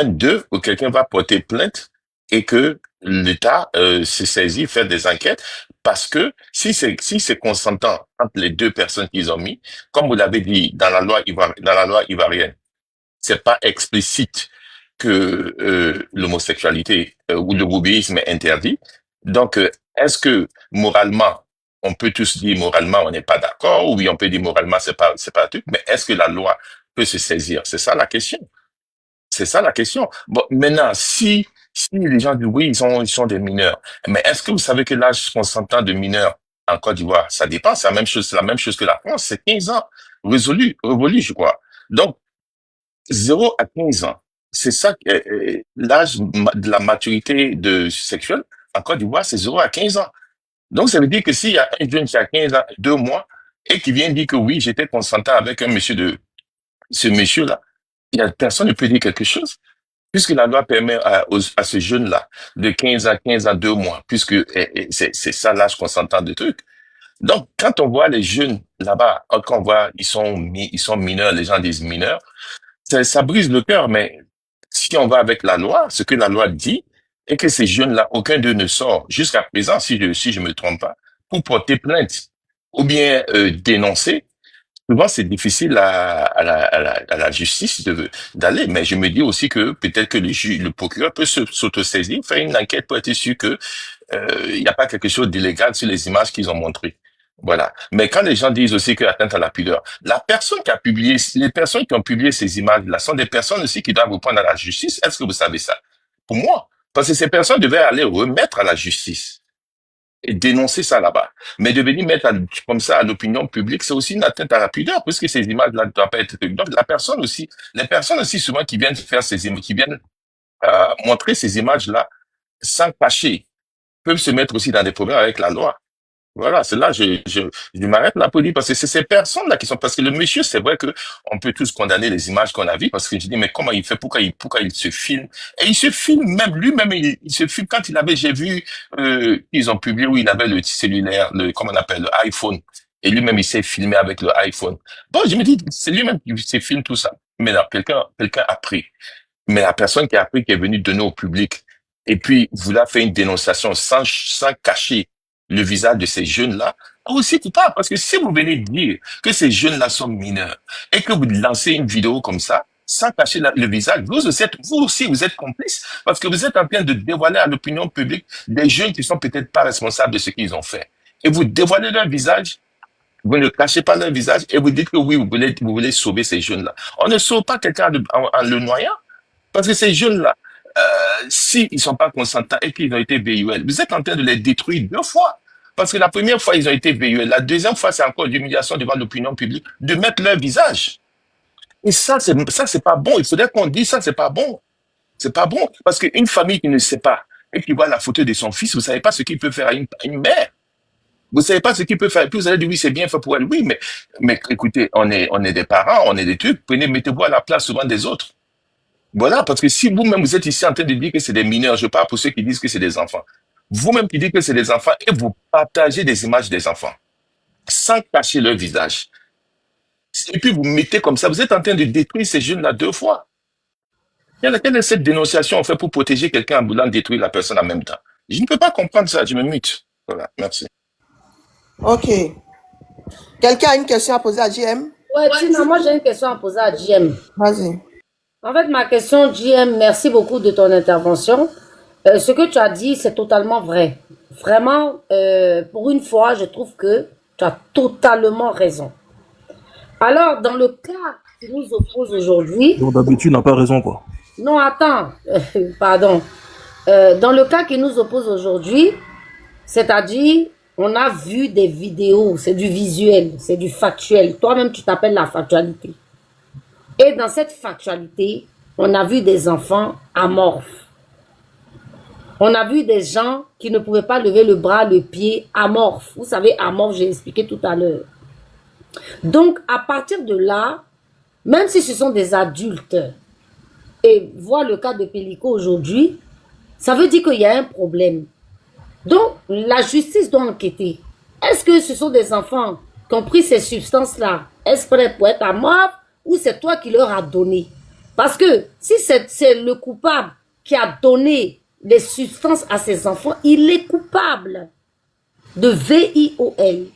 d'eux ou quelqu'un va porter plainte et que l'État se saisit, faire des enquêtes, parce que si c'est consentant entre les deux personnes qu'ils ont mis, comme vous l'avez dit dans la loi ivoirienne, c'est pas explicite que l'homosexualité ou le wokisme est interdit. Donc, est-ce que moralement, on peut tous dire moralement on n'est pas d'accord, ou oui, on peut dire moralement c'est pas un truc, mais est-ce que la loi peut se saisir? C'est ça la question. C'est ça la question. Bon, maintenant, si les gens disent oui, ils sont des mineurs, mais est-ce que vous savez que l'âge consentant de mineurs en Côte d'Ivoire, ça dépend, c'est la même chose que la France, c'est 15 ans, révolu, je crois. Donc, 0 à 15 ans, c'est ça, l'âge de la maturité sexuelle en Côte d'Ivoire, c'est 0 à 15 ans. Donc, ça veut dire que s'il y a un jeune qui a 15 ans, 2 mois, et qui vient dire que oui, j'étais consentant avec ce monsieur-là, il y a personne ne peut dire quelque chose, puisque la loi permet à ce jeune-là de 15 à 2 mois, puisque c'est ça l'âge consentant de truc. Donc, quand on voit les jeunes là-bas, quand on voit ils sont mineurs, les gens disent mineurs, ça brise le cœur, mais si on va avec la loi, ce que la loi dit, et que ces jeunes-là, aucun d'eux ne sort jusqu'à présent, si je me trompe pas, pour porter plainte ou bien dénoncer, souvent c'est difficile à la justice d'aller. Mais je me dis aussi que peut-être que le procureur peut s'autosaisir, faire une enquête pour être sûr que il n'y a pas quelque chose d'illégal sur les images qu'ils ont montrées. Voilà. Mais quand les gens disent aussi que atteinte à la pudeur, les personnes qui ont publié ces images-là sont des personnes aussi qui doivent reprendre à la justice. Est-ce que vous savez ça? Pour moi. Parce que ces personnes devaient aller remettre à la justice et dénoncer ça là-bas. Mais de venir mettre comme ça à l'opinion publique, c'est aussi une atteinte à la pudeur, puisque ces images-là ne doivent pas être... Donc, les personnes aussi souvent qui viennent faire ces images, qui viennent montrer ces images-là sans cacher, peuvent se mettre aussi dans des problèmes avec la loi. Voilà, c'est là, je m'arrête là pour dire, parce que c'est ces personnes-là qui sont, parce que le monsieur, c'est vrai que on peut tous condamner les images qu'on a vues, parce que je dis, mais comment il fait, pourquoi il se filme? Et il se filme même, lui-même, il se filme quand j'ai vu, ils ont publié où il avait le cellulaire, comment on appelle, le iPhone. Et lui-même, il s'est filmé avec le iPhone. Bon, je me dis, c'est lui-même qui se filme tout ça. Mais là, quelqu'un a pris. Mais la personne qui a pris, qui est venue donner au public, et puis, vous a fait une dénonciation sans cacher le visage de ces jeunes-là, aussi coupable. Parce que si vous venez dire que ces jeunes-là sont mineurs et que vous lancez une vidéo comme ça, sans cacher le visage, vous aussi, vous êtes complice. Parce que vous êtes en train de dévoiler à l'opinion publique des jeunes qui sont peut-être pas responsables de ce qu'ils ont fait. Et vous dévoilez leur visage, vous ne cachez pas leur visage et vous dites que oui, vous voulez sauver ces jeunes-là. On ne sauve pas quelqu'un en le noyant. Parce que ces jeunes-là, si ils sont pas consentants et qu'ils ont été VUL, vous êtes en train de les détruire 2 fois. Parce que la première fois, ils ont été VUL. La deuxième fois, c'est encore l'humiliation devant l'opinion publique de mettre leur visage. Et ça, c'est pas bon. Il faudrait qu'on dise ça, c'est pas bon. C'est pas bon. Parce qu'une famille qui ne sait pas et qui voit la photo de son fils, vous savez pas ce qu'il peut faire à une mère. Vous savez pas ce qu'il peut faire. Et puis vous allez dire, oui, c'est bien fait pour elle. Oui, mais écoutez, on est des parents, on est des trucs. Mettez-vous à la place souvent des autres. Voilà, parce que si vous-même vous êtes ici en train de dire que c'est des mineurs, je parle pour ceux qui disent que c'est des enfants. Vous-même qui dites que c'est des enfants et vous partagez des images des enfants sans cacher leur visage. Et puis vous mettez comme ça, vous êtes en train de détruire ces jeunes-là 2 fois. Quelle est cette dénonciation en fait pour protéger quelqu'un en voulant détruire la personne en même temps? Je ne peux pas comprendre ça, je me mute. Voilà, merci. Ok. Quelqu'un a une question à poser à JM? Ouais, Tina, moi j'ai une question à poser à JM. Vas-y. En fait, ma question, JM, merci beaucoup de ton intervention. Ce que tu as dit, c'est totalement vrai. Vraiment, pour une fois, je trouve que tu as totalement raison. Alors, dans le cas qui nous oppose aujourd'hui... Donc d'habitude, n'a pas raison, quoi. Non, attends. Pardon. Dans le cas qui nous oppose aujourd'hui, c'est-à-dire, on a vu des vidéos, c'est du visuel, c'est du factuel. Toi-même, tu t'appelles la factualité. Et dans cette factualité, on a vu des enfants amorphes. On a vu des gens qui ne pouvaient pas lever le bras, le pied, amorphes. Vous savez, amorphes, j'ai expliqué tout à l'heure. Donc, à partir de là, même si ce sont des adultes, et voir le cas de Pélico aujourd'hui, ça veut dire qu'il y a un problème. Donc, la justice doit enquêter. Est-ce que ce sont des enfants qui ont pris ces substances-là exprès pour être à mort ou c'est toi qui leur as donné? Parce que si c'est le coupable qui a donné les substances à ses enfants, il est coupable de VIOL.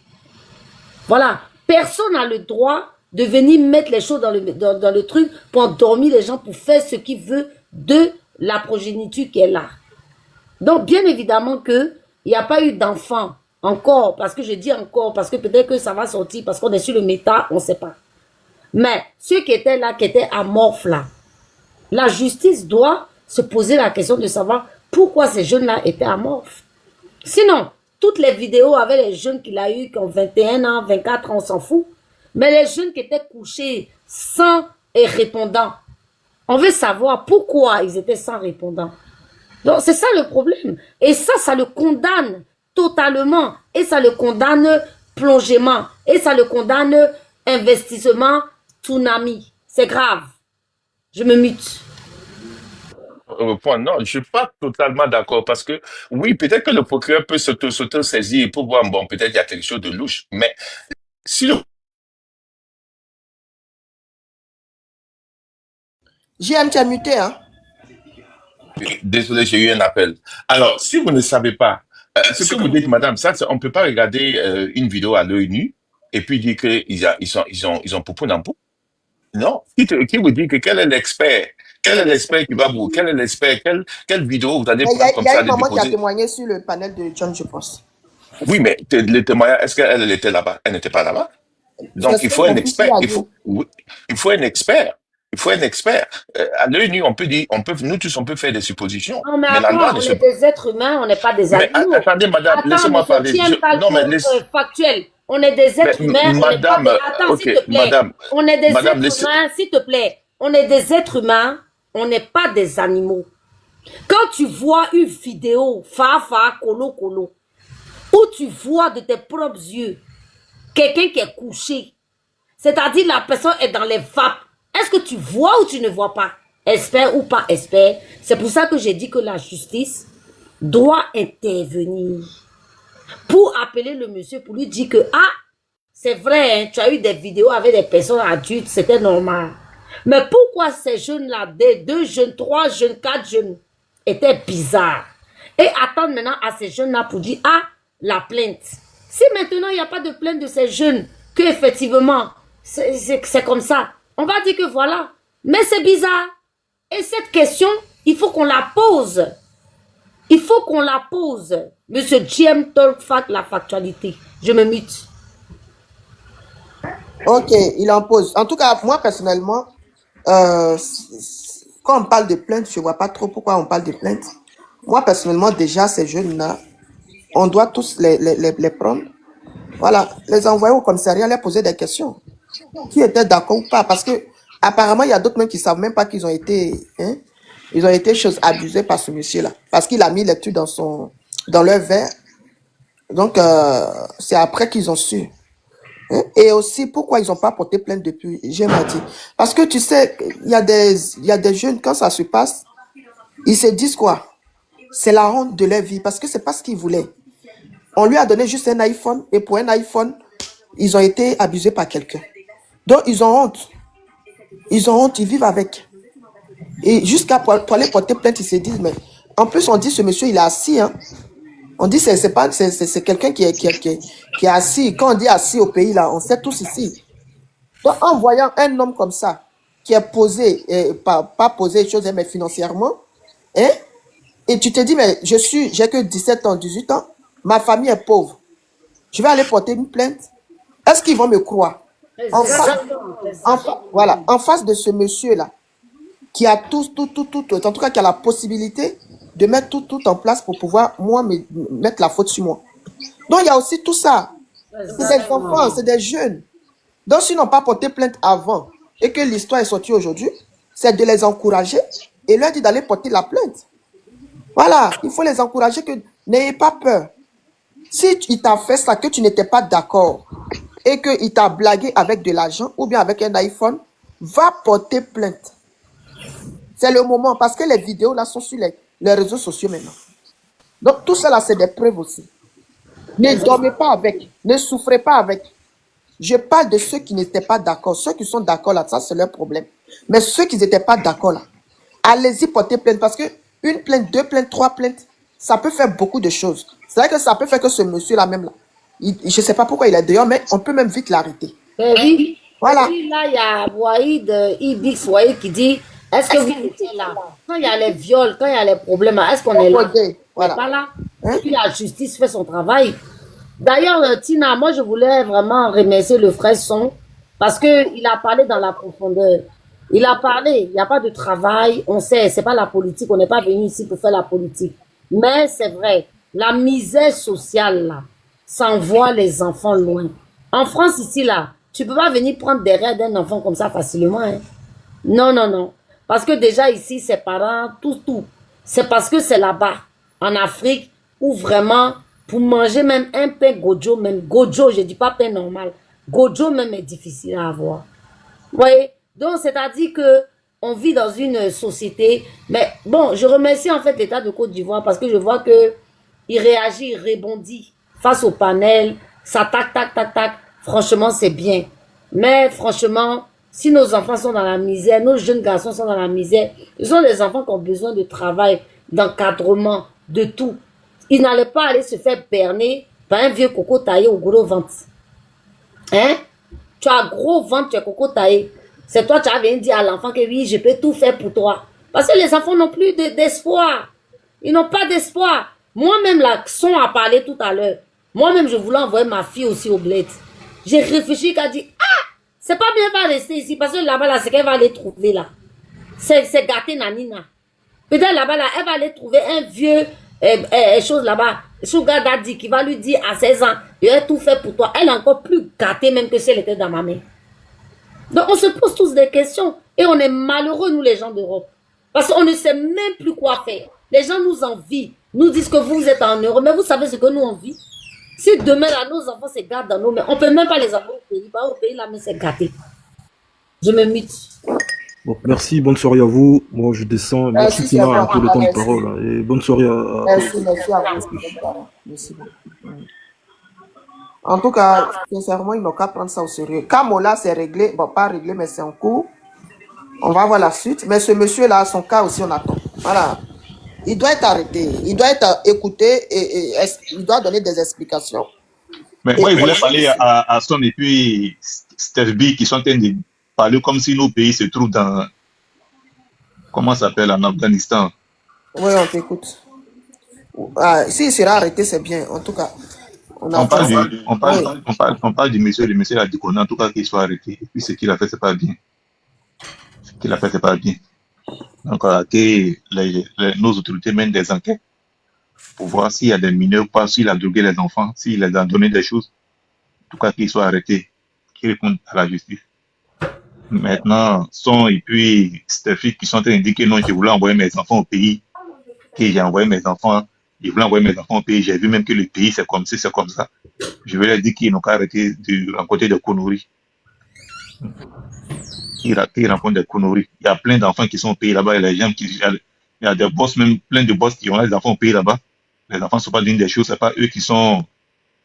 Voilà. Personne n'a le droit de venir mettre les choses dans le truc pour endormir les gens, pour faire ce qu'il veut de la progéniture qui est là. Donc, bien évidemment que il n'y a pas eu d'enfant encore, parce que je dis encore, parce que peut-être que ça va sortir, parce qu'on est sur le méta, on ne sait pas. Mais ceux qui étaient là, qui étaient amorphes là, la justice doit se poser la question de savoir pourquoi ces jeunes-là étaient amorphes. Sinon, toutes les vidéos avec les jeunes qu'il a eu, qui ont 21 ans, 24 ans, on s'en fout. Mais les jeunes qui étaient couchés sans répondant, on veut savoir pourquoi ils étaient sans répondant. Donc, c'est ça le problème. Et ça le condamne totalement. Et ça le condamne plongement. Et ça le condamne investissement tsunami. C'est grave. Je me mute. Point. Non, je suis pas totalement d'accord parce que oui, peut-être que le procureur peut s'auto-saisir pour voir, bon, peut-être il y a quelque chose de louche, mais si le... JM, tu as muté, hein? Désolé, j'ai eu un appel. Alors, si vous ne savez pas, ce que vous dites, madame, ça, on peut pas regarder une vidéo à l'œil nu et puis dire qu'ils ont poupou dans pou. Non. Qui vous dit que quel est l'expert? Quel est l'expert qui va vous, quel est l'expert, quelle vidéo vous allez prendre comme ça? Il y a une maman qui a témoigné sur le panel de John, je pense. Oui, mais le témoignage, est-ce qu'elle était là-bas? Elle n'était pas là-bas. Donc, il faut un expert. Il faut un expert. Il faut un expert. À l'œil nu, nous tous, on peut faire des suppositions. Non, mais attends, on est des êtres humains, on n'est pas des animaux. Mais attendez, madame, laissez-moi parler. Non, mais factuel. On est des êtres humains. Madame, attends, s'il te plaît. On est des êtres humains, s'il te plaît. On est des êtres humains, on n'est pas des animaux. Quand tu vois une vidéo, kolo, où tu vois de tes propres yeux quelqu'un qui est couché, c'est-à-dire la personne est dans les vapes, est-ce que tu vois ou tu ne vois pas? Expert ou pas expert? C'est pour ça que j'ai dit que la justice doit intervenir pour appeler le monsieur, pour lui dire que, c'est vrai, hein, tu as eu des vidéos avec des personnes adultes, c'était normal. Mais pourquoi ces jeunes-là, des 2 jeunes, 3 jeunes, 4 jeunes, étaient bizarres? Et attendre maintenant à ces jeunes-là pour dire, la plainte. Si maintenant il n'y a pas de plainte de ces jeunes, que effectivement c'est comme ça, on va dire que voilà. Mais c'est bizarre. Et cette question, il faut qu'on la pose. Il faut qu'on la pose. Monsieur GM Talk Fact, la factualité. Je me mute. Ok, il en pose. En tout cas, moi personnellement, quand on parle de plainte, je ne vois pas trop pourquoi on parle de plainte. Moi personnellement, déjà, ces jeunes-là, on doit tous les prendre. Voilà, les envoyer au commissariat, les poser des questions. Qui étaient d'accord ou pas? Parce que apparemment, il y a d'autres même qui ne savent même pas qu'ils ont été, abusés par ce monsieur-là. Parce qu'il a mis les trucs dans leur verre. Donc, c'est après qu'ils ont su. Et aussi, pourquoi ils n'ont pas porté plainte depuis? J'ai dit. Parce que tu sais, il y a des jeunes, quand ça se passe, ils se disent quoi? C'est la honte de leur vie. Parce que c'est pas ce qu'ils voulaient. On lui a donné juste un iPhone. Et pour un iPhone, ils ont été abusés par quelqu'un. Donc, ils ont honte. Ils ont honte, ils vivent avec. Et jusqu'à pour aller porter plainte, ils se disent, mais en plus, on dit, ce monsieur, il est assis. Hein. On dit, c'est quelqu'un qui est assis. Quand on dit assis au pays, là, on sait tous ici. Donc, en voyant un homme comme ça, qui est posé, pas posé, mais financièrement, hein, et tu te dis, mais j'ai que 17 ans, 18 ans, ma famille est pauvre. Je vais aller porter une plainte. Est-ce qu'ils vont me croire? Voilà, en face de ce monsieur-là, qui a tout, en tout cas, qui a la possibilité de mettre tout en place pour pouvoir, moi, mettre la faute sur moi. Donc, il y a aussi tout ça. C'est des enfants, c'est des jeunes. Donc, s'ils n'ont pas porté plainte avant et que l'histoire est sortie aujourd'hui, c'est de les encourager et leur dire d'aller porter la plainte. Voilà, il faut les encourager que n'ayez pas peur. Si il t'a fait ça, que tu n'étais pas d'accord et qu'il t'a blagué avec de l'argent ou bien avec un iPhone, va porter plainte. C'est le moment parce que les vidéos là sont sur les réseaux sociaux maintenant. Donc tout ça là, c'est des preuves aussi. Ne dormez pas avec, ne souffrez pas avec. Je parle de ceux qui n'étaient pas d'accord. Ceux qui sont d'accord là, ça c'est leur problème. Mais ceux qui n'étaient pas d'accord là, allez-y porter plainte parce que une plainte, 2 plaintes, 3 plaintes, ça peut faire beaucoup de choses. C'est vrai que ça peut faire que ce monsieur-là même là, je ne sais pas pourquoi il est dehors, mais on peut même vite l'arrêter. Oui. Voilà. Et puis là, il y a Wahid Ibix Wahid qui dit, est-ce que vous étiez là? Quand il y a les viols, quand il y a les problèmes, est-ce qu'on est là? Voilà. Pas là. Et puis la justice fait son travail. D'ailleurs, Tina, moi je voulais vraiment remercier le frère Son parce qu'il a parlé dans la profondeur. Il a parlé, il n'y a pas de travail, on sait, c'est pas la politique, on n'est pas venu ici pour faire la politique. Mais c'est vrai, la misère sociale là, ça envoie les enfants loin. En France ici là, tu peux pas venir prendre derrière d'un enfant comme ça facilement. Hein. Non, non, non. Parce que déjà ici, ses parents, tout. C'est parce que c'est là-bas, en Afrique, où vraiment, pour manger même un pain gojo, même gojo, je dis pas pain normal, gojo même est difficile à avoir. Vous voyez? Donc, c'est-à-dire que on vit dans une société, mais bon, je remercie en fait l'État de Côte d'Ivoire parce que je vois que il réagit, il rebondit face au panel, ça tac. Franchement, c'est bien. Mais franchement, si nos enfants sont dans la misère, nos jeunes garçons sont dans la misère, ce sont des enfants qui ont besoin de travail, d'encadrement, de tout. Ils n'allaient pas aller se faire berner par un vieux coco taillé au gros ventre. Hein? Tu as gros ventre, tu as coco taillé. C'est toi, tu as bien dit à l'enfant que oui, je peux tout faire pour toi. Parce que les enfants n'ont plus d'espoir. Ils n'ont pas d'espoir. Moi-même, la Son a parlé tout à l'heure. Moi-même, je voulais envoyer ma fille aussi au bled. J'ai réfléchi qu'elle dit, c'est pas bien de rester ici parce que là-bas, là, c'est qu'elle va aller trouver là. C'est gâté Nanina. Peut-être là-bas, là, elle va aller trouver un vieux chose là-bas. Sugar Daddy qui va lui dire à 16 ans, je vais tout faire pour toi. Elle est encore plus gâtée même que si elle était dans ma main. Donc on se pose tous des questions et on est malheureux, nous les gens d'Europe. Parce qu'on ne sait même plus quoi faire. Les gens nous envient, nous disent que vous êtes en Europe, mais vous savez ce que nous on vit. Si demain là, nos enfants se gâtent dans nos mains, on ne peut même pas les avoir au pays. Pas au pays là, mais c'est gâté. Je me mute. Bon, merci, bonne soirée à vous. Moi, je descends. Merci Tina pour le temps de parole. Là. Et bonne soirée à Merci à vous. Merci beaucoup. En tout cas, sincèrement, il n'a qu'à prendre ça au sérieux. Kamola, c'est réglé. Bon, pas réglé, mais c'est en cours. On va voir la suite. Mais ce monsieur-là, son cas aussi, on attend. Voilà. Il doit être arrêté. Il doit être écouté et il doit donner des explications. Mais moi, il voulait parler à Son et puis Steph B qui sont en train de parler comme si nos pays se trouvent dans... Comment ça s'appelle, en Afghanistan. Oui, on t'écoute. S'il sera arrêté, c'est bien. En tout cas, on parle du monsieur. Le monsieur a déconné. En tout cas, qu'il soit arrêté. Et puis, ce qu'il a fait, c'est pas bien. Ce qu'il a fait, c'est pas bien. Donc, que nos autorités mènent des enquêtes pour voir s'il y a des mineurs ou pas, s'il a drogué les enfants, s'il a donné des choses. En tout cas, qu'il soit arrêté, qu'il réponde à la justice. Maintenant, Son et puis Steffi qui sont en train de dire que non, je voulais envoyer mes enfants au pays, que j'ai envoyé mes enfants, je voulais envoyer mes enfants au pays, j'ai vu même que le pays c'est comme ça, c'est comme ça. Je vais leur dire qu'ils n'ont qu'à arrêter de rencontrer des conneries. Ils rencontrent des conneries. Il y a plein d'enfants qui sont au pays là-bas, il y a des boss, même plein de boss qui ont les enfants au pays là-bas. Les enfants ne sont pas d'une des choses, c'est pas eux qui sont.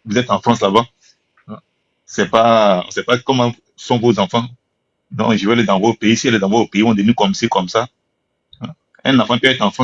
Vous êtes en France là-bas. C'est pas comment sont vos enfants. Donc, je vais les envoyer au pays. Si les envoie au pays, on est devenu comme ci, comme ça. Un enfant peut être enfant.